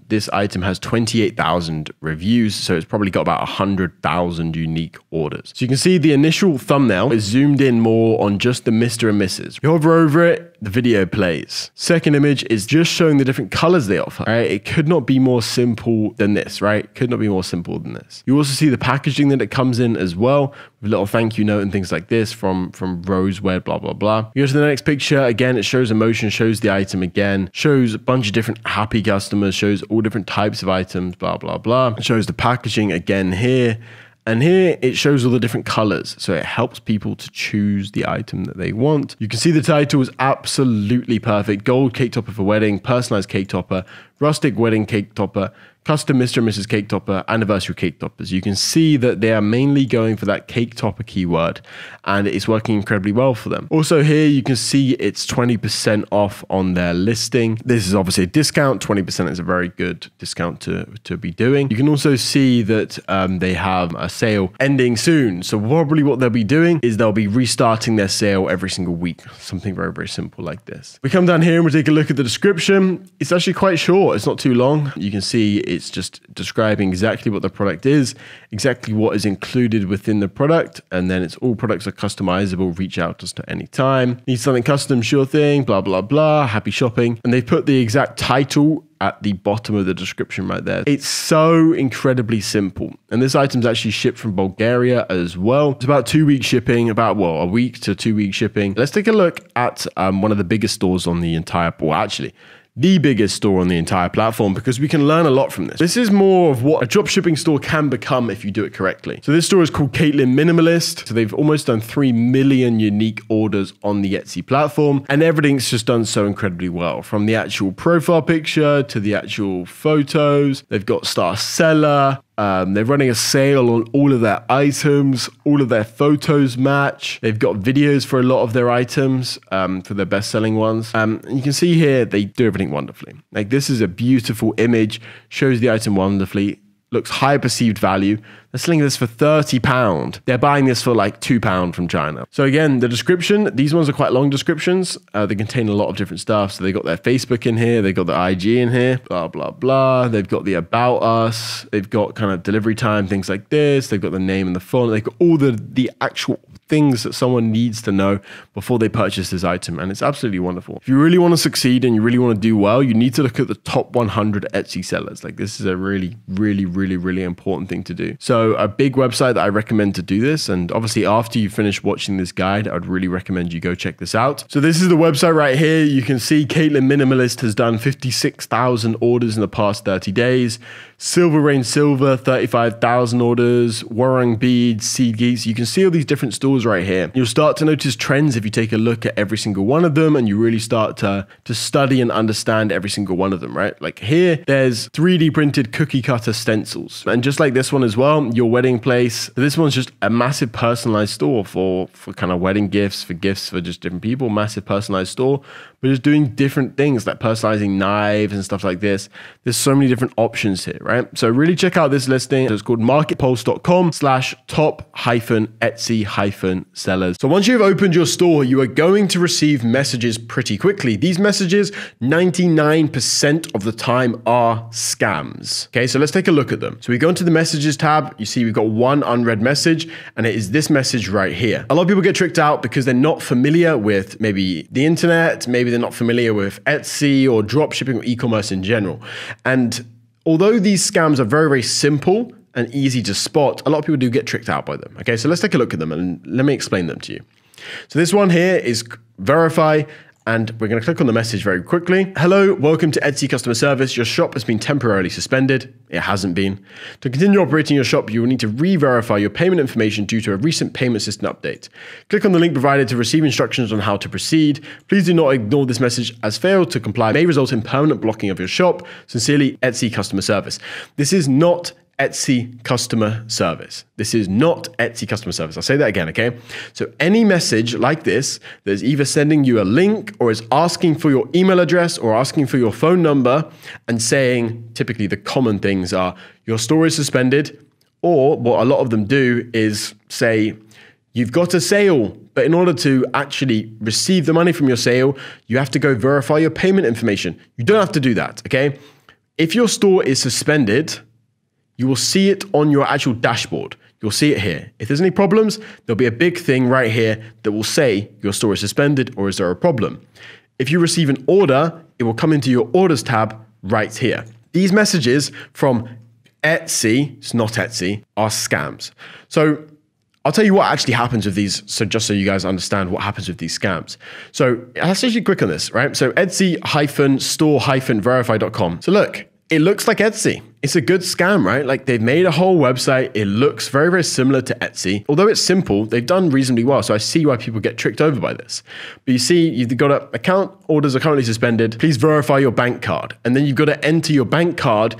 This item has 28,000 reviews, so it's probably got about 100,000 unique orders. So you can see the initial thumbnail is zoomed in more on just the Mr. and Mrs. You hover over it, the video plays. Second image is just showing the different colors they offer, right? It could not be more simple than this, right? Could not be more simple than this. You also see the packaging that it comes in as well, with a little thank you note and things like this from Rosewood, blah, blah, blah. You go to the next picture. Again, it shows emotion, shows the item again, shows a bunch of different happy customers, shows all different types of items, blah, blah, blah. It shows the packaging again here. And here it shows all the different colors. So it helps people to choose the item that they want. You can see the title is absolutely perfect. Gold cake topper for wedding, personalized cake topper, rustic wedding cake topper, custom Mr. and Mrs. cake topper, anniversary cake toppers. You can see that they are mainly going for that cake topper keyword, and it's working incredibly well for them. Also here, you can see it's 20% off on their listing. This is obviously a discount. 20% is a very good discount to be doing. You can also see that they have a sale ending soon. So probably what they'll be doing is they'll be restarting their sale every single week. Something very, very simple like this. We come down here and we take a look at the description. It's actually quite short. It's not too long. You can see it's just describing exactly what the product is, exactly what is included within the product, and then it's all products are customizable. Reach out to us at any time. Need something custom? Sure thing. Blah, blah, blah. Happy shopping. And they put the exact title at the bottom of the description right there. It's so incredibly simple. And this item's actually shipped from Bulgaria as well. It's about 2 weeks shipping, about, well, a week to 2 week shipping. Let's take a look at one of the biggest stores on the entire, well, actually, the biggest store on the entire platform, because we can learn a lot from this. This is more of what a dropshipping store can become if you do it correctly. So this store is called Caitlin Minimalist. So they've almost done 3 million unique orders on the Etsy platform, and everything's just done so incredibly well. From the actual profile picture to the actual photos, they've got star seller. They're running a sale on all of their items. All of their photos match. They've got videos for a lot of their items, for their best-selling ones. And you can see here, they do everything wonderfully. Like, this is a beautiful image, shows the item wonderfully, looks high perceived value. They're selling this for £30. They're buying this for like £2 from China. So again, the description, these ones are quite long descriptions. They contain a lot of different stuff. So they got their Facebook in here. They got the IG in here, blah, blah, blah. They've got the about us. They've got kind of delivery time, things like this. They've got the name and the phone. They've got all the actual things that someone needs to know before they purchase this item. And it's absolutely wonderful. If you really want to succeed and you really want to do well, you need to look at the top 100 Etsy sellers. Like, this is a really, really, really, really important thing to do. So a big website that I recommend to do this. And obviously after you finish watching this guide, I'd really recommend you go check this out. So this is the website right here. You can see Caitlin Minimalist has done 56,000 orders in the past 30 days. Silver Rain Silver, 35,000 orders. Warring Beads, Seed Geeks. You can see all these different stores right here. You'll start to notice trends if you take a look at every single one of them and you really start to study and understand every single one of them, right? Like here, there's 3D printed cookie cutter stencils. And just like this one as well, your wedding place. This one's just a massive personalized store for kind of wedding gifts, for just different people, massive personalized store, but just doing different things like personalizing knives and stuff like this. There's so many different options here, right? So really check out this listing. It's called marketpulse.com/top-Etsy-sellers. So once you've opened your store, you are going to receive messages pretty quickly. These messages, 99% of the time, are scams. Okay, so let's take a look at them. So we go into the messages tab. You see we've got one unread message, and it is this message right here. A lot of people get tricked out because they're not familiar with maybe the internet, maybe they're not familiar with Etsy or dropshipping or e-commerce in general. And although these scams are very, very simple and easy to spot, a lot of people do get tricked out by them. Okay, so let's take a look at them and let me explain them to you. So this one here is verify, and we're going to click on the message very quickly. Hello, welcome to Etsy customer service. Your shop has been temporarily suspended. It hasn't been. To continue operating your shop, you will need to re-verify your payment information due to a recent payment system update. Click on the link provided to receive instructions on how to proceed. Please do not ignore this message, as fail to comply may result in permanent blocking of your shop. Sincerely, Etsy customer service. This is not Etsy customer service. This is not Etsy customer service. I'll say that again, okay? So any message like this that is either sending you a link or is asking for your email address or asking for your phone number and saying, typically the common things are, your store is suspended, or what a lot of them do is say, you've got a sale, but in order to actually receive the money from your sale, you have to go verify your payment information. You don't have to do that, okay? If your store is suspended, you will see it on your actual dashboard. You'll see it here. If there's any problems, there'll be a big thing right here that will say your store is suspended or is there a problem. If you receive an order, it will come into your orders tab right here. These messages from Etsy, it's not Etsy, are scams. So I'll tell you what actually happens with these. So just so you guys understand what happens with these scams. So let's actually click on this, right? So Etsy-store-verify.com. So look, it looks like Etsy. It's a good scam, right? Like they've made a whole website. It looks very, very similar to Etsy. Although it's simple, they've done reasonably well. So I see why people get tricked over by this. But you see, you've got an account, orders are currently suspended. Please verify your bank card. And then you've got to enter your bank card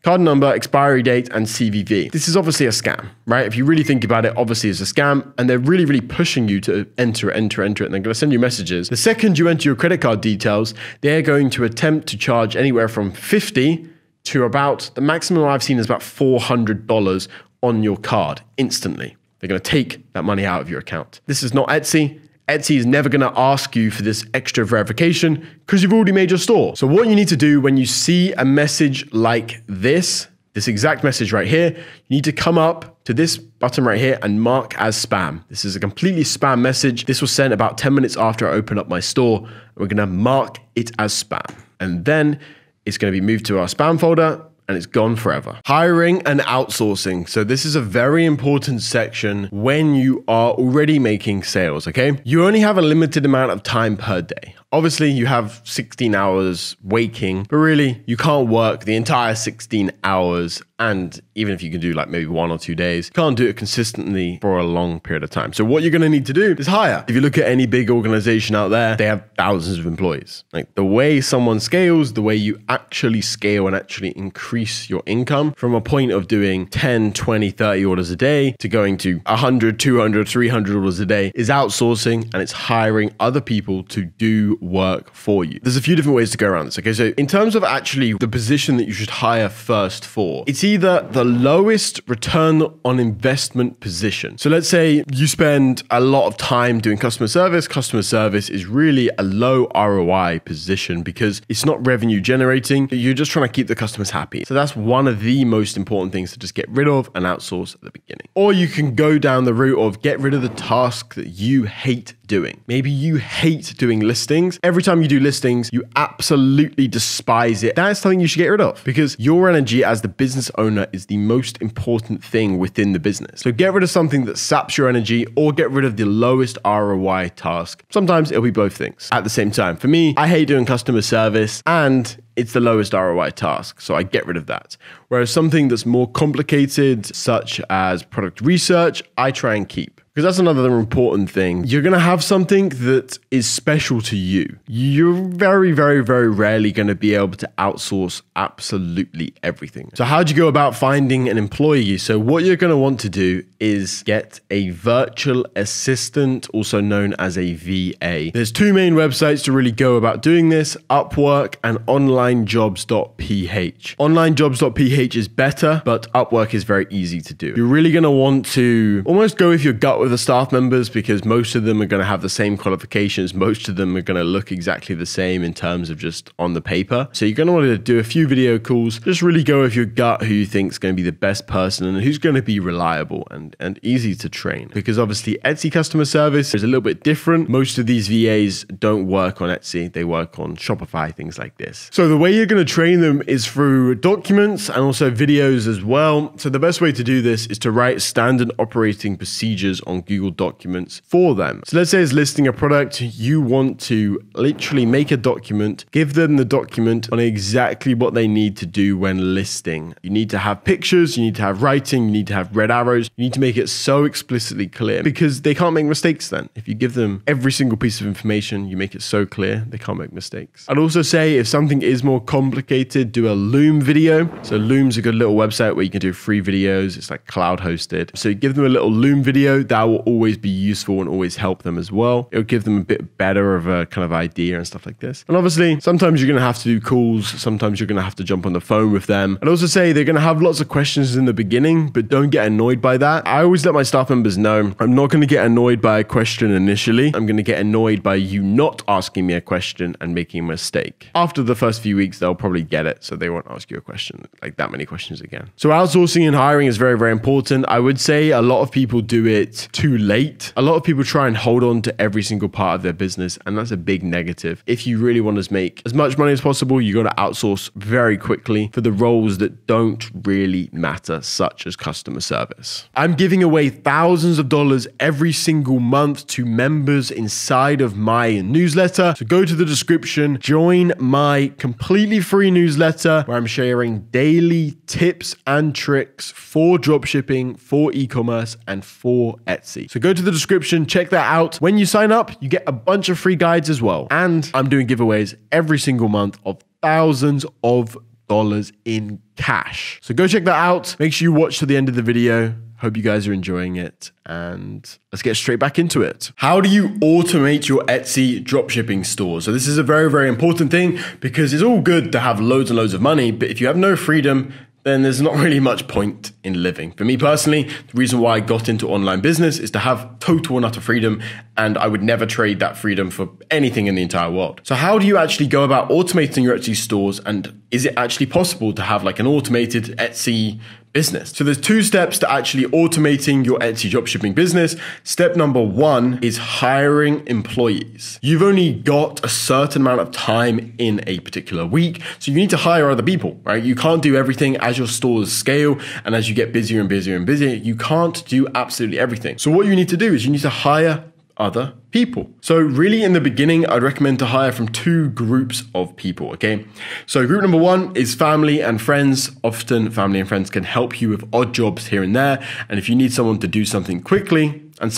number, expiry date, and CVV. This is obviously a scam, right? If you really think about it, obviously it's a scam, and they're really, really pushing you to enter it, and they're going to send you messages. The second you enter your credit card details, they're going to attempt to charge anywhere from $50 to about, the maximum I've seen is about $400 on your card instantly. They're going to take that money out of your account. This is not Etsy. Etsy is never going to ask you for this extra verification because you've already made your store. So what you need to do when you see a message like this exact message right here, you need to come up to this button right here and mark as spam. This is a completely spam message. This was sent about 10 minutes after I opened up my store. We're going to mark it as spam. And then it's going to be moved to our spam folder and it's gone forever. Hiring and outsourcing. So this is a very important section when you are already making sales, okay? You only have a limited amount of time per day. Obviously, you have 16 hours waking, but really, you can't work the entire 16 hours. And even if you can do like maybe 1 or 2 days, you can't do it consistently for a long period of time. So what you're going to need to do is hire. If you look at any big organization out there, they have thousands of employees. Like the way someone scales, the way you actually scale and actually increase your income from a point of doing 10, 20, 30 orders a day to going to 100, 200, 300 orders a day is outsourcing, and it's hiring other people to do work for you. There's a few different ways to go around this. Okay, so in terms of actually the position that you should hire first for, it's either the lowest return on investment position. So let's say you spend a lot of time doing customer service. Customer service is really a low ROI position because it's not revenue generating. You're just trying to keep the customers happy. So that's one of the most important things to just get rid of and outsource at the beginning. Or you can go down the route of get rid of the task that you hate doing. Maybe you hate doing listings. Every time you do listings, you absolutely despise it. That's something you should get rid of because your energy as the business owner is the most important thing within the business. So get rid of something that saps your energy or get rid of the lowest ROI task. Sometimes it'll be both things at the same time. For me, I hate doing customer service and it's the lowest ROI task, so I get rid of that. Whereas something that's more complicated, such as product research, I try and keep. Because that's another important thing. You're going to have something that is special to you. You're very, very, very rarely going to be able to outsource absolutely everything. So how do you go about finding an employee? So what you're going to want to do is get a virtual assistant, also known as a VA. There's two main websites to really go about doing this, Upwork and onlinejobs.ph. Onlinejobs.ph is better, but Upwork is very easy to do. You're really going to want to almost go with your gut with the staff members because most of them are going to have the same qualifications. Most of them are going to look exactly the same in terms of just on the paper. So you're going to want to do a few video calls. Just really go with your gut who you think is going to be the best person and who's going to be reliable and easy to train. Because obviously Etsy customer service is a little bit different. Most of these VAs don't work on Etsy. They work on Shopify, things like this. So the way you're going to train them is through documents and also videos as well. So the best way to do this is to write standard operating procedures on Google Documents for them. So let's say it's listing a product. You want to literally make a document, give them the document on exactly what they need to do when listing. You need to have pictures, you need to have writing, you need to have red arrows. You need to make it so explicitly clear because they can't make mistakes then. If you give them every single piece of information, you make it so clear, they can't make mistakes. I'd also say if something is more complicated, do a Loom video. So Loom's a good little website where you can do free videos. It's like cloud hosted. So you give them a little Loom video, that will always be useful and always help them as well. It'll give them a bit better of a kind of idea and stuff like this. And obviously, sometimes you're going to have to do calls. Sometimes you're going to have to jump on the phone with them. I'd also say they're going to have lots of questions in the beginning, but don't get annoyed by that. I always let my staff members know I'm not going to get annoyed by a question initially. I'm going to get annoyed by you not asking me a question and making a mistake. After the first few weeks, they'll probably get it, so they won't ask you a question, like that many questions again. So outsourcing and hiring is very, very important. I would say a lot of people do it too late. A lot of people try and hold on to every single part of their business, and that's a big negative. If you really want to make as much money as possible, you got to outsource very quickly for the roles that don't really matter, such as customer service. I'm giving away thousands of dollars every single month to members inside of my newsletter. So go to the description, join my completely free newsletter where I'm sharing daily tips and tricks for dropshipping, for e-commerce, and for Etsy. So go to the description, check that out. When you sign up, you get a bunch of free guides as well. And I'm doing giveaways every single month of thousands of dollars in cash. So go check that out. Make sure you watch to the end of the video. Hope you guys are enjoying it, and let's get straight back into it. How do you automate your Etsy dropshipping store? So this is a very, very important thing because it's all good to have loads and loads of money, but if you have no freedom, then there's not really much point in living. For me personally, the reason why I got into online business is to have total and utter freedom, and I would never trade that freedom for anything in the entire world. So how do you actually go about automating your Etsy stores, and is it actually possible to have like an automated Etsy business? So there's 2 steps to actually automating your Etsy dropshipping business. Step number 1 is hiring employees. You've only got a certain amount of time in a particular week, so you need to hire other people, right? You can't do everything. As your stores scale and as you get busier and busier and busier, you can't do absolutely everything. So what you need to do is you need to hire other people. So really in the beginning, I'd recommend to hire from 2 groups of people, okay? So group number 1 is family and friends. Often family and friends can help you with odd jobs here and there. And if you need someone to do something quickly and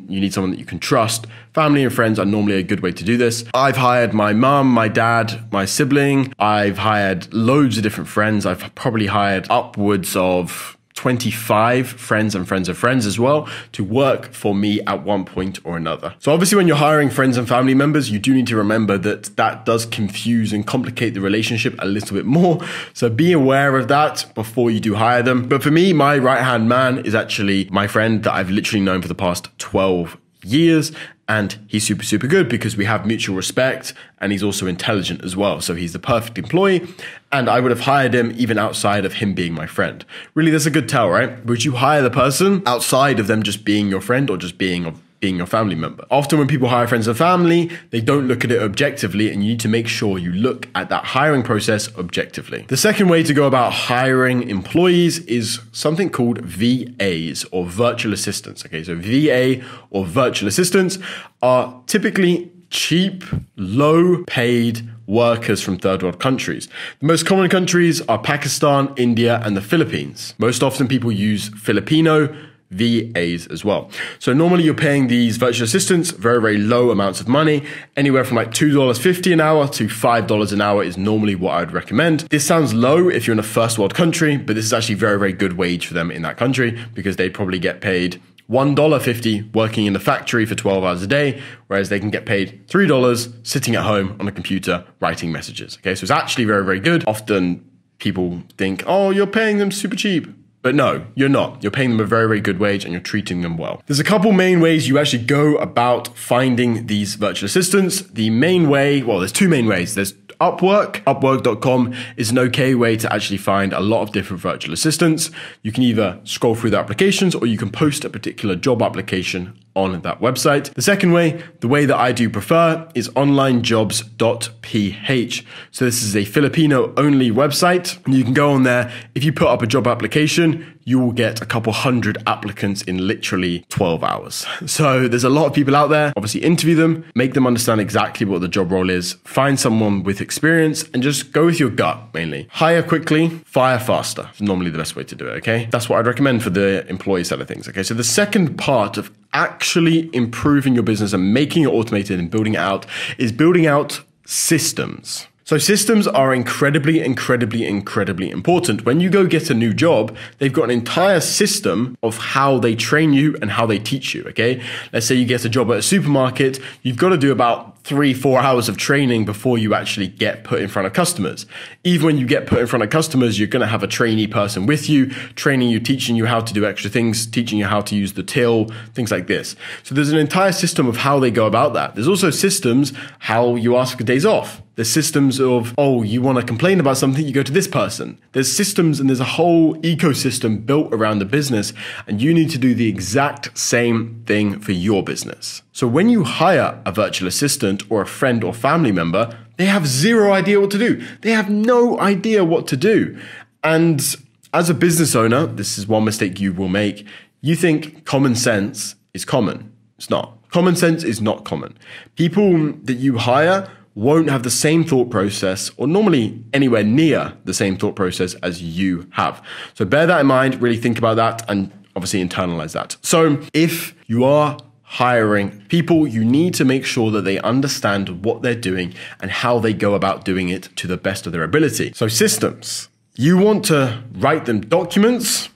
you need someone that you can trust, family and friends are normally a good way to do this. I've hired my mum, my dad, my sibling. I've hired loads of different friends. I've probably hired upwards of 25 friends and friends of friends as well to work for me at one point or another. So obviously when you're hiring friends and family members, you do need to remember that that does confuse and complicate the relationship a little bit more. So be aware of that before you do hire them. But for me, my right-hand man is actually my friend that I've literally known for the past 12 years. And he's super, super good because we have mutual respect and he's also intelligent as well. So he's the perfect employee and I would have hired him even outside of him being my friend. Really, that's a good tell, right? Would you hire the person outside of them just being your friend or just being your family member? Often when people hire friends and family, they don't look at it objectively and you need to make sure you look at that hiring process objectively. The second way to go about hiring employees is something called VAs or virtual assistants. Okay, so VA or virtual assistants are typically cheap, low paid workers from third world countries. The most common countries are Pakistan, India, and the Philippines. Most often people use Filipino VAs as well. So normally you're paying these virtual assistants very, very low amounts of money, anywhere from like $2.50 an hour to $5 an hour is normally what I would recommend. This sounds low if you're in a first world country, but this is actually very, very good wage for them in that country because they probably get paid $1.50 working in the factory for 12 hours a day, whereas they can get paid $3 sitting at home on a computer writing messages. Okay, so it's actually very, very good. Often people think, oh, you're paying them super cheap. But no, you're not. You're paying them a very, very good wage and you're treating them well. There's a couple main ways you actually go about finding these virtual assistants. The main way, well, there's 2 main ways. There's Upwork. Upwork.com is an okay way to actually find a lot of different virtual assistants. You can either scroll through the applications or you can post a particular job application on that website. The second way, the way that I do prefer, is onlinejobs.ph. So this is a Filipino only website. You can go on there. If you put up a job application, you will get a couple hundred applicants in literally 12 hours. So there's a lot of people out there. Obviously interview them, make them understand exactly what the job role is, find someone with experience, and just go with your gut mainly. Hire quickly, fire faster. It's normally the best way to do it, okay? That's what I'd recommend for the employee side of things, okay? So the second part of actually improving your business and making it automated and building it out is building out systems. So systems are incredibly important. When you go get a new job, they've got an entire system of how they train you and how they teach you, okay? Let's say you get a job at a supermarket, you've got to do about 3-4 hours of training before you actually get put in front of customers. Even when you get put in front of customers, you're going to have a trainee person with you, training you, teaching you how to do extra things, teaching you how to use the till, things like this. So there's an entire system of how they go about that. There's also systems how you ask for days off. There's systems of, oh, you want to complain about something, you go to this person. There's systems and there's a whole ecosystem built around the business, and you need to do the exact same thing for your business. So when you hire a virtual assistant or a friend or family member, they have zero idea what to do. They have no idea what to do. And as a business owner, this is one mistake you will make. You think common sense is common. It's not. Common sense is not common. People that you hire won't have the same thought process, or normally anywhere near the same thought process as you have. So bear that in mind, really think about that, and obviously internalize that. So if you are hiring people, you need to make sure that they understand what they're doing and how they go about doing it to the best of their ability. So systems, you want to write them documents.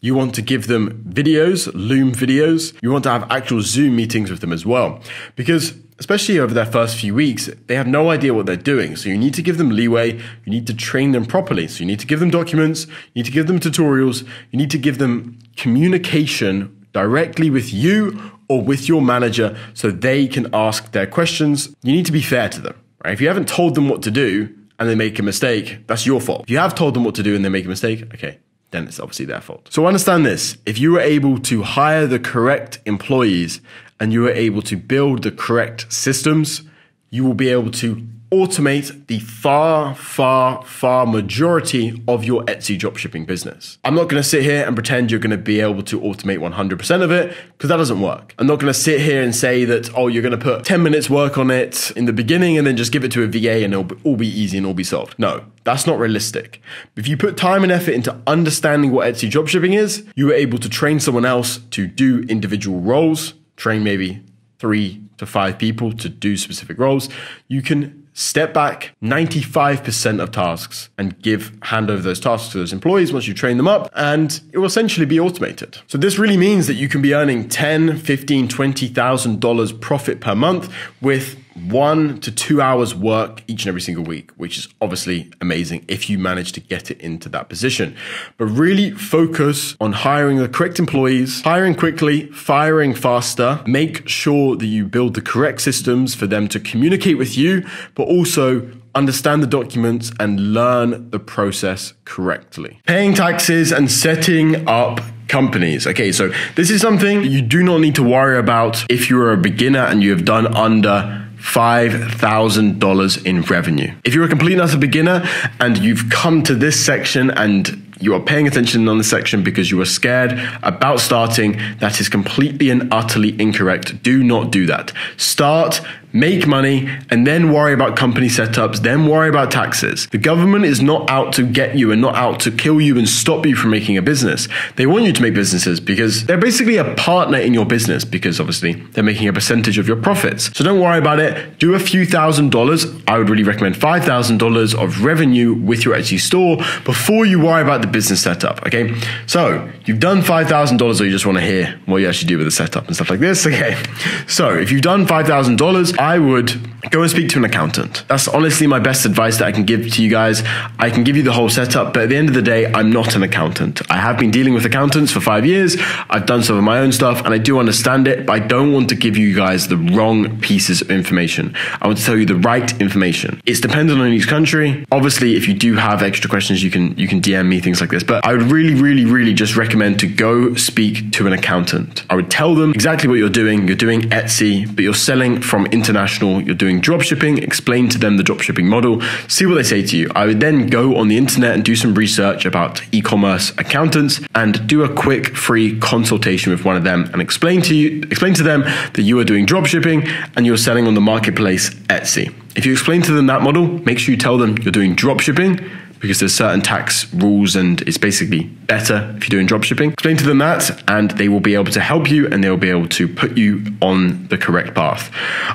You want to give them videos, Loom videos. You want to have actual Zoom meetings with them as well, because especially over their first few weeks, they have no idea what they're doing. So you need to give them leeway. You need to train them properly. So you need to give them documents. You need to give them tutorials. You need to give them communication directly with you or with your manager so they can ask their questions. You need to be fair to them, right? If you haven't told them what to do and they make a mistake, that's your fault. If you have told them what to do and they make a mistake, okay, then it's obviously their fault. So understand this. If you were able to hire the correct employees and you are able to build the correct systems, you will be able to automate the far majority of your Etsy dropshipping business. I'm not going to sit here and pretend you're going to be able to automate 100% of it, because that doesn't work. I'm not going to sit here and say that, oh, you're going to put 10 minutes work on it in the beginning and then just give it to a VA and it'll all be easy and all be solved. No, that's not realistic. If you put time and effort into understanding what Etsy dropshipping is, you are able to train someone else to do individual roles, train maybe 3 to 5 people to do specific roles. You can step back 95% of tasks and hand over those tasks to those employees once you train them up, and it will essentially be automated. So this really means that you can be earning $10,000, $15,000, $20,000 profit per month with 1 to 2 hours work each and every single week, which is obviously amazing if you manage to get it into that position. But really focus on hiring the correct employees, hiring quickly, firing faster. Make sure that you build the correct systems for them to communicate with you, but also understand the documents and learn the process correctly. Paying taxes and setting up companies. Okay, so this is something you do not need to worry about if you're a beginner and you have done under $5,000 in revenue. If you're a complete and utter beginner and you've come to this section and you are paying attention on this section because you are scared about starting, that is completely and utterly incorrect. Do not do that. Start, make money, and then worry about company setups, then worry about taxes. The government is not out to get you and not out to kill you and stop you from making a business. They want you to make businesses because they're basically a partner in your business, because obviously they're making a percentage of your profits. So don't worry about it. Do a few $1,000s. I would really recommend $5,000 of revenue with your Etsy store before you worry about the business setup. Okay, so you've done $5,000, or you just want to hear what you actually do with the setup and stuff like this. Okay, so if you've done $5,000, I would go and speak to an accountant. That's honestly my best advice that I can give to you guys. I can give you the whole setup, but at the end of the day, I'm not an accountant. I have been dealing with accountants for 5 years. I've done some of my own stuff and I do understand it, but I don't want to give you guys the wrong pieces of information. I want to tell you the right information. It's dependent on each country. Obviously, if you do have extra questions, you can DM me, things like this. But I would really just recommend to go speak to an accountant. I would tell them exactly what you're doing. You're doing Etsy, but you're selling from international. You're doing dropshipping. Explain to them the dropshipping model. See what they say to you. I would then go on the internet and do some research about e-commerce accountants and do a quick free consultation with one of them and explain to them that you are doing dropshipping and you're selling on the marketplace Etsy. If you explain to them that model, make sure you tell them you're doing dropshipping because there's certain tax rules and it's basically better if you're doing dropshipping. Explain to them that and they will be able to help you and they'll be able to put you on the correct path.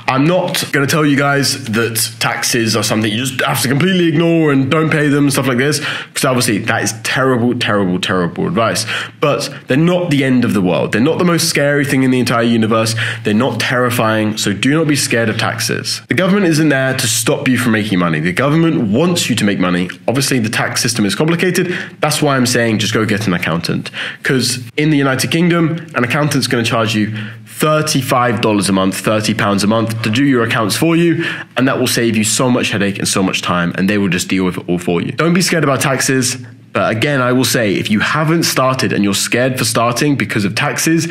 I'm not going to tell you guys that taxes are something you just have to completely ignore and don't pay them and stuff like this, because obviously that is terrible advice. But they're not the end of the world. They're not the most scary thing in the entire universe. They're not terrifying, so do not be scared of taxes. The government isn't there to stop you from making money. The government wants you to make money. Obviously, the tax system is complicated. That's why I'm saying just go get an accountant. Because in the United Kingdom, an accountant's going to charge you $35 a month, £30 a month to do your accounts for you. And that will save you so much headache and so much time. And they will just deal with it all for you. Don't be scared about taxes. But again, I will say, if you haven't started and you're scared for starting because of taxes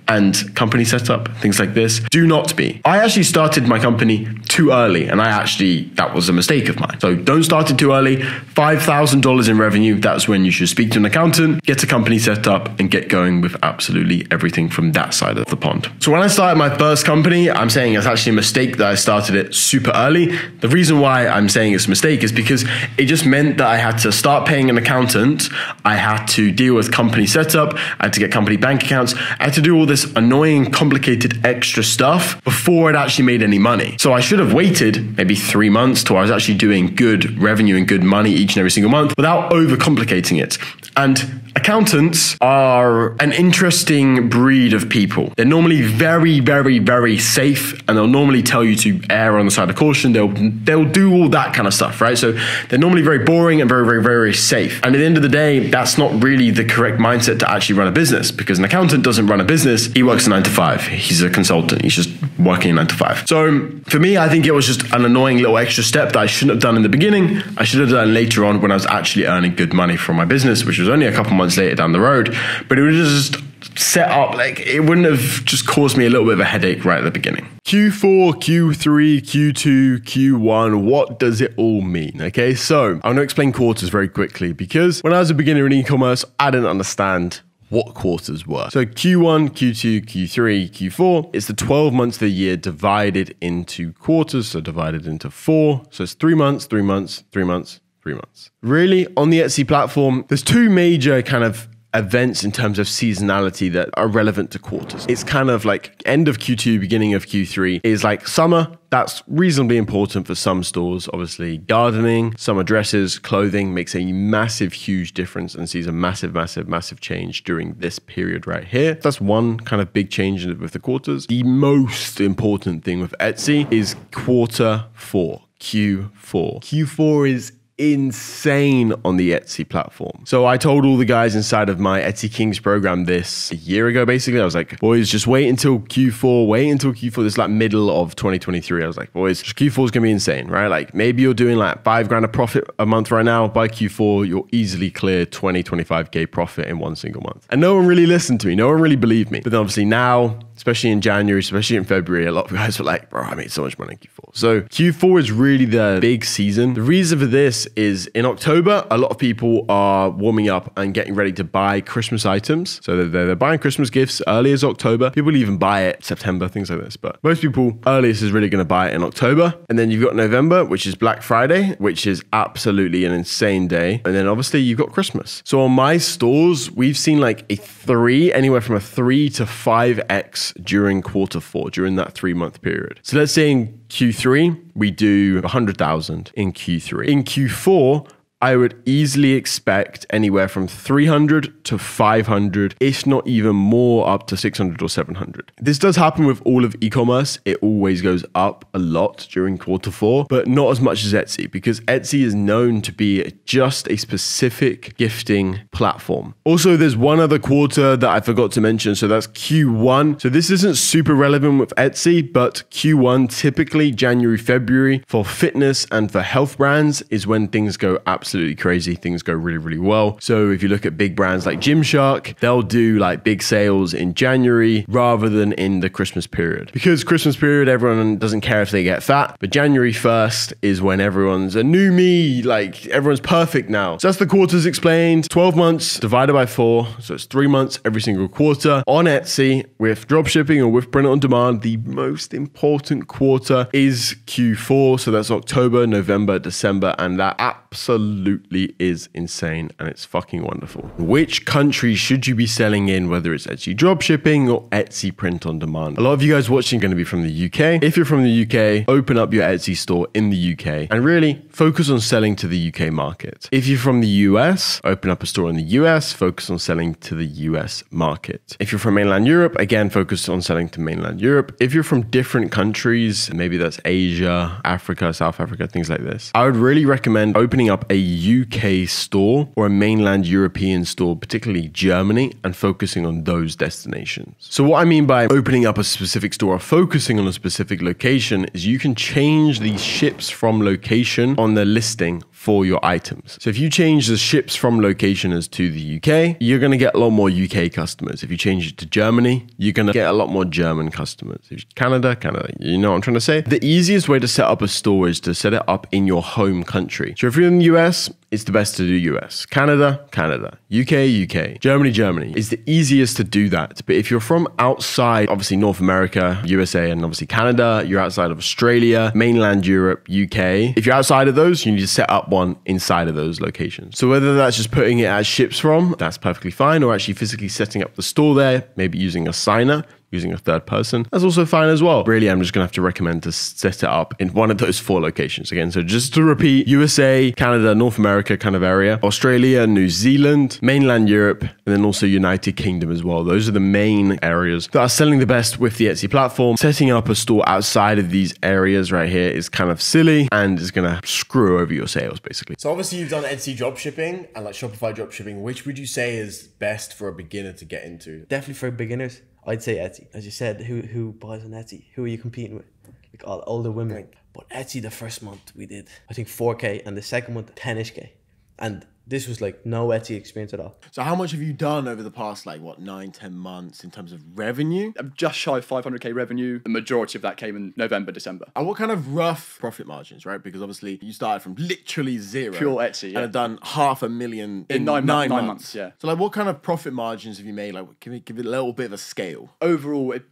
and company setup, things like this, do not be. I actually started my company too early and that was a mistake of mine. So don't start it too early. $5,000 in revenue, that's when you should speak to an accountant, get a company set up and get going with absolutely everything from that side of the pond. So when I started my first company, I'm saying it's actually a mistake that I started it super early. The reason why I'm saying it's a mistake is because it just meant that I had to start paying an accountant. I had to deal with company setup. I had to get company bank accounts. I had to do all this annoying, complicated extra stuff before it actually made any money. So I should have waited maybe 3 months till I was actually doing good revenue and good money each and every single month without overcomplicating it. And accountants are an interesting breed of people. They're normally very safe, and they'll normally tell you to err on the side of caution. They'll do all that kind of stuff, right? So they're normally very boring and very safe. And at the end of the day, that's not really the correct mindset to actually run a business, because an accountant doesn't run a business. He works a 9 to 5. He's a consultant. He's just working a 9 to 5. So for me, I think it was just an annoying little extra step that I shouldn't have done in the beginning. I should have done later on when I was actually earning good money from my business, which was only a couple months later down the road. But it was just set up, like, it wouldn't have just caused me a little bit of a headache right at the beginning. Q4, Q3, Q2, Q1, what does it all mean? Okay, so I'm going to explain quarters very quickly, because when I was a beginner in e-commerce, I didn't understand what quarters were. So Q1, Q2, Q3, Q4 is the 12 months of the year divided into quarters, so divided into 4. So it's 3 months, 3 months, 3 months, 3 months. Really, on the Etsy platform, there's two major kind of events in terms of seasonality that are relevant to quarters. It's kind of like end of Q2, beginning of Q3 is like summer. That's reasonably important for some stores. Obviously, gardening, summer dresses, clothing makes a massive, huge difference and sees a massive change during this period right here. That's one kind of big change with the quarters. The most important thing with Etsy is quarter 4, Q4. Q4 is insane on the Etsy platform. So I told all the guys inside of my Etsy Kings program this a year ago, basically. I was like, boys, just wait until Q4. This is like middle of 2023. I was like, boys, Q4 is going to be insane, right? Like maybe you're doing like $5,000 of profit a month right now. By Q4, you'll easily clear 25K profit in one single month. And no one really listened to me. No one really believed me. But then obviously now, especially in January, especially in February, a lot of guys were like, bro, I made so much money in Q4. So Q4 is really the big season. The reason for this is in October, a lot of people are warming up and getting ready to buy Christmas items. So they're buying Christmas gifts early as October. People even buy it September, things like this. But most people earliest is really going to buy it in October. And then you've got November, which is Black Friday, which is absolutely an insane day. And then obviously you've got Christmas. So on my stores, we've seen like anywhere from a 3 to 5x during quarter 4, during that 3-month period. So let's say in Q3, we do 100,000 in Q3. In Q4, I would easily expect anywhere from 300 to 500, if not even more, up to 600 or 700. This does happen with all of e-commerce. It always goes up a lot during Q4, but not as much as Etsy, because Etsy is known to be just a specific gifting platform. Also, there's one other quarter that I forgot to mention, so that's Q1. So this isn't super relevant with Etsy, but Q1, typically January, February, for fitness and for health brands is when things go absolutely crazy. Things go really, really well. So if you look at big brands like Gymshark, they'll do like big sales in January rather than in the Christmas period. Because Christmas period, everyone doesn't care if they get fat, but January 1st is when everyone's a new me, like everyone's perfect now. So that's the quarters explained. 12 months divided by 4. So it's 3 months every single quarter. On Etsy, with dropshipping or with print on demand, the most important quarter is Q4. So that's October, November, December, and that absolutely is insane and it's fucking wonderful. Which country should you be selling in, whether it's Etsy dropshipping or Etsy print on demand? A lot of you guys watching are going to be from the UK. If you're from the UK, open up your Etsy store in the UK and really focus on selling to the UK market. If you're from the US, open up a store in the US, focus on selling to the US market. If you're from mainland Europe, again, focus on selling to mainland Europe. If you're from different countries, maybe that's Asia, Africa, South Africa, things like this, I would really recommend opening up a UK store or a mainland European store, particularly Germany, and focusing on those destinations. So what I mean by opening up a specific store or focusing on a specific location is you can change the ships from location on the listing for your items. So if you change the ships from location as to the UK, you're going to get a lot more UK customers. If you change it to Germany, you're going to get a lot more German customers. If Canada, you know what I'm trying to say? The easiest way to set up a store is to set it up in your home country. So if you're in the US, it's the best to do US. Canada, UK. Germany is the easiest to do that. But if you're from outside, obviously North America, USA, and obviously Canada, you're outside of Australia, mainland Europe, UK. If you're outside of those, you need to set up one inside of those locations. So whether that's just putting it as ships from, that's perfectly fine, or actually physically setting up the store there, maybe using a signer, using a third person, that's also fine as well. Really, I'm just gonna have to recommend to set it up in one of those 4 locations. Again, so just to repeat, USA, Canada, North America kind of area, Australia, New Zealand, mainland Europe, and then also United Kingdom as well. Those are the main areas that are selling the best with the Etsy platform. Setting up a store outside of these areas right here is kind of silly and is gonna screw over your sales basically. So obviously you've done Etsy dropshipping and like Shopify dropshipping. Which would you say is best for a beginner to get into? Definitely for beginners, I'd say Etsy. As you said, who buys on Etsy? Who are you competing with? Like all older women. But Etsy, the first month we did, I think 4K, and the second month 10ish K. And this was like no Etsy experience at all. So how much have you done over the past 9-10 months in terms of revenue? I'm just shy of 500k revenue. The majority of that came in November, December. And what kind of rough profit margins, right? Because obviously you started from literally zero. Pure Etsy, yeah. And have done $500,000 in nine months. Yeah. So what kind of profit margins have you made? Give it a little bit of a scale. Overall, it's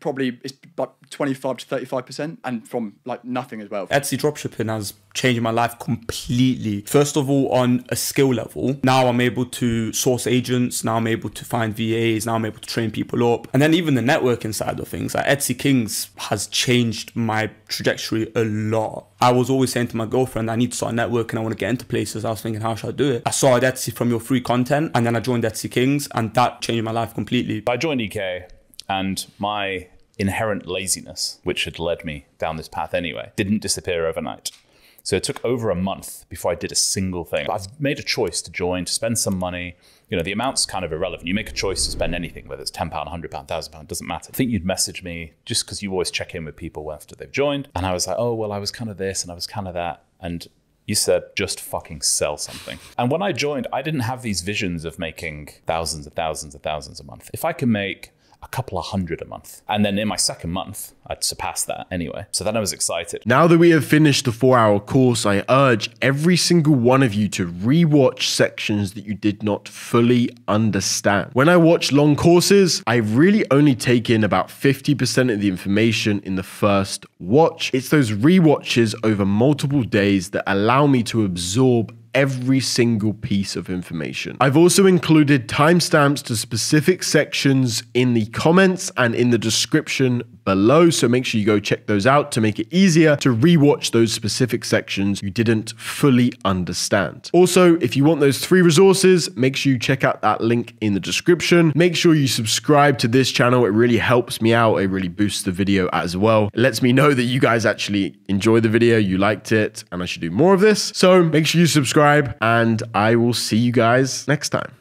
about 25 to 35%, and from nothing as well. Etsy dropshipping has changed my life completely. First of all, on a skill level, now I'm able to source agents, now I'm able to find VAs, now I'm able to train people up. And then even the networking side of things, like Etsy Kings has changed my trajectory a lot. I was always saying to my girlfriend, I need to start networking, I want to get into places. I was thinking, how should I do it? I saw Etsy from your free content, and then I joined Etsy Kings, and that changed my life completely. I joined EK, and my inherent laziness, which had led me down this path anyway, didn't disappear overnight. So it took over a month before I did a single thing. I've made a choice to join, to spend some money. The amount's kind of irrelevant. You make a choice to spend anything, whether it's £10, £100, £1,000, doesn't matter. I think you'd message me just because you always check in with people after they've joined. And I was like, oh, well, I was kind of this and I was kind of that. And you said, just fucking sell something. And when I joined, I didn't have these visions of making thousands of thousands of thousands a month. If I can make a couple of hundred a month. And then in my second month, I'd surpassed that anyway. So then I was excited. Now that we have finished the 4-hour course, I urge every single one of you to rewatch sections that you did not fully understand. When I watch long courses, I really only take in about 50% of the information in the first watch. It's those rewatches over multiple days that allow me to absorb every single piece of information. I've also included timestamps to specific sections in the comments and in the description below, so make sure you go check those out to make it easier to rewatch those specific sections you didn't fully understand. Also, if you want those 3 resources, make sure you check out that link in the description. Make sure you subscribe to this channel. It really helps me out. It really boosts the video as well. It lets me know that you guys actually enjoy the video, you liked it, and I should do more of this. So make sure you subscribe, and I will see you guys next time.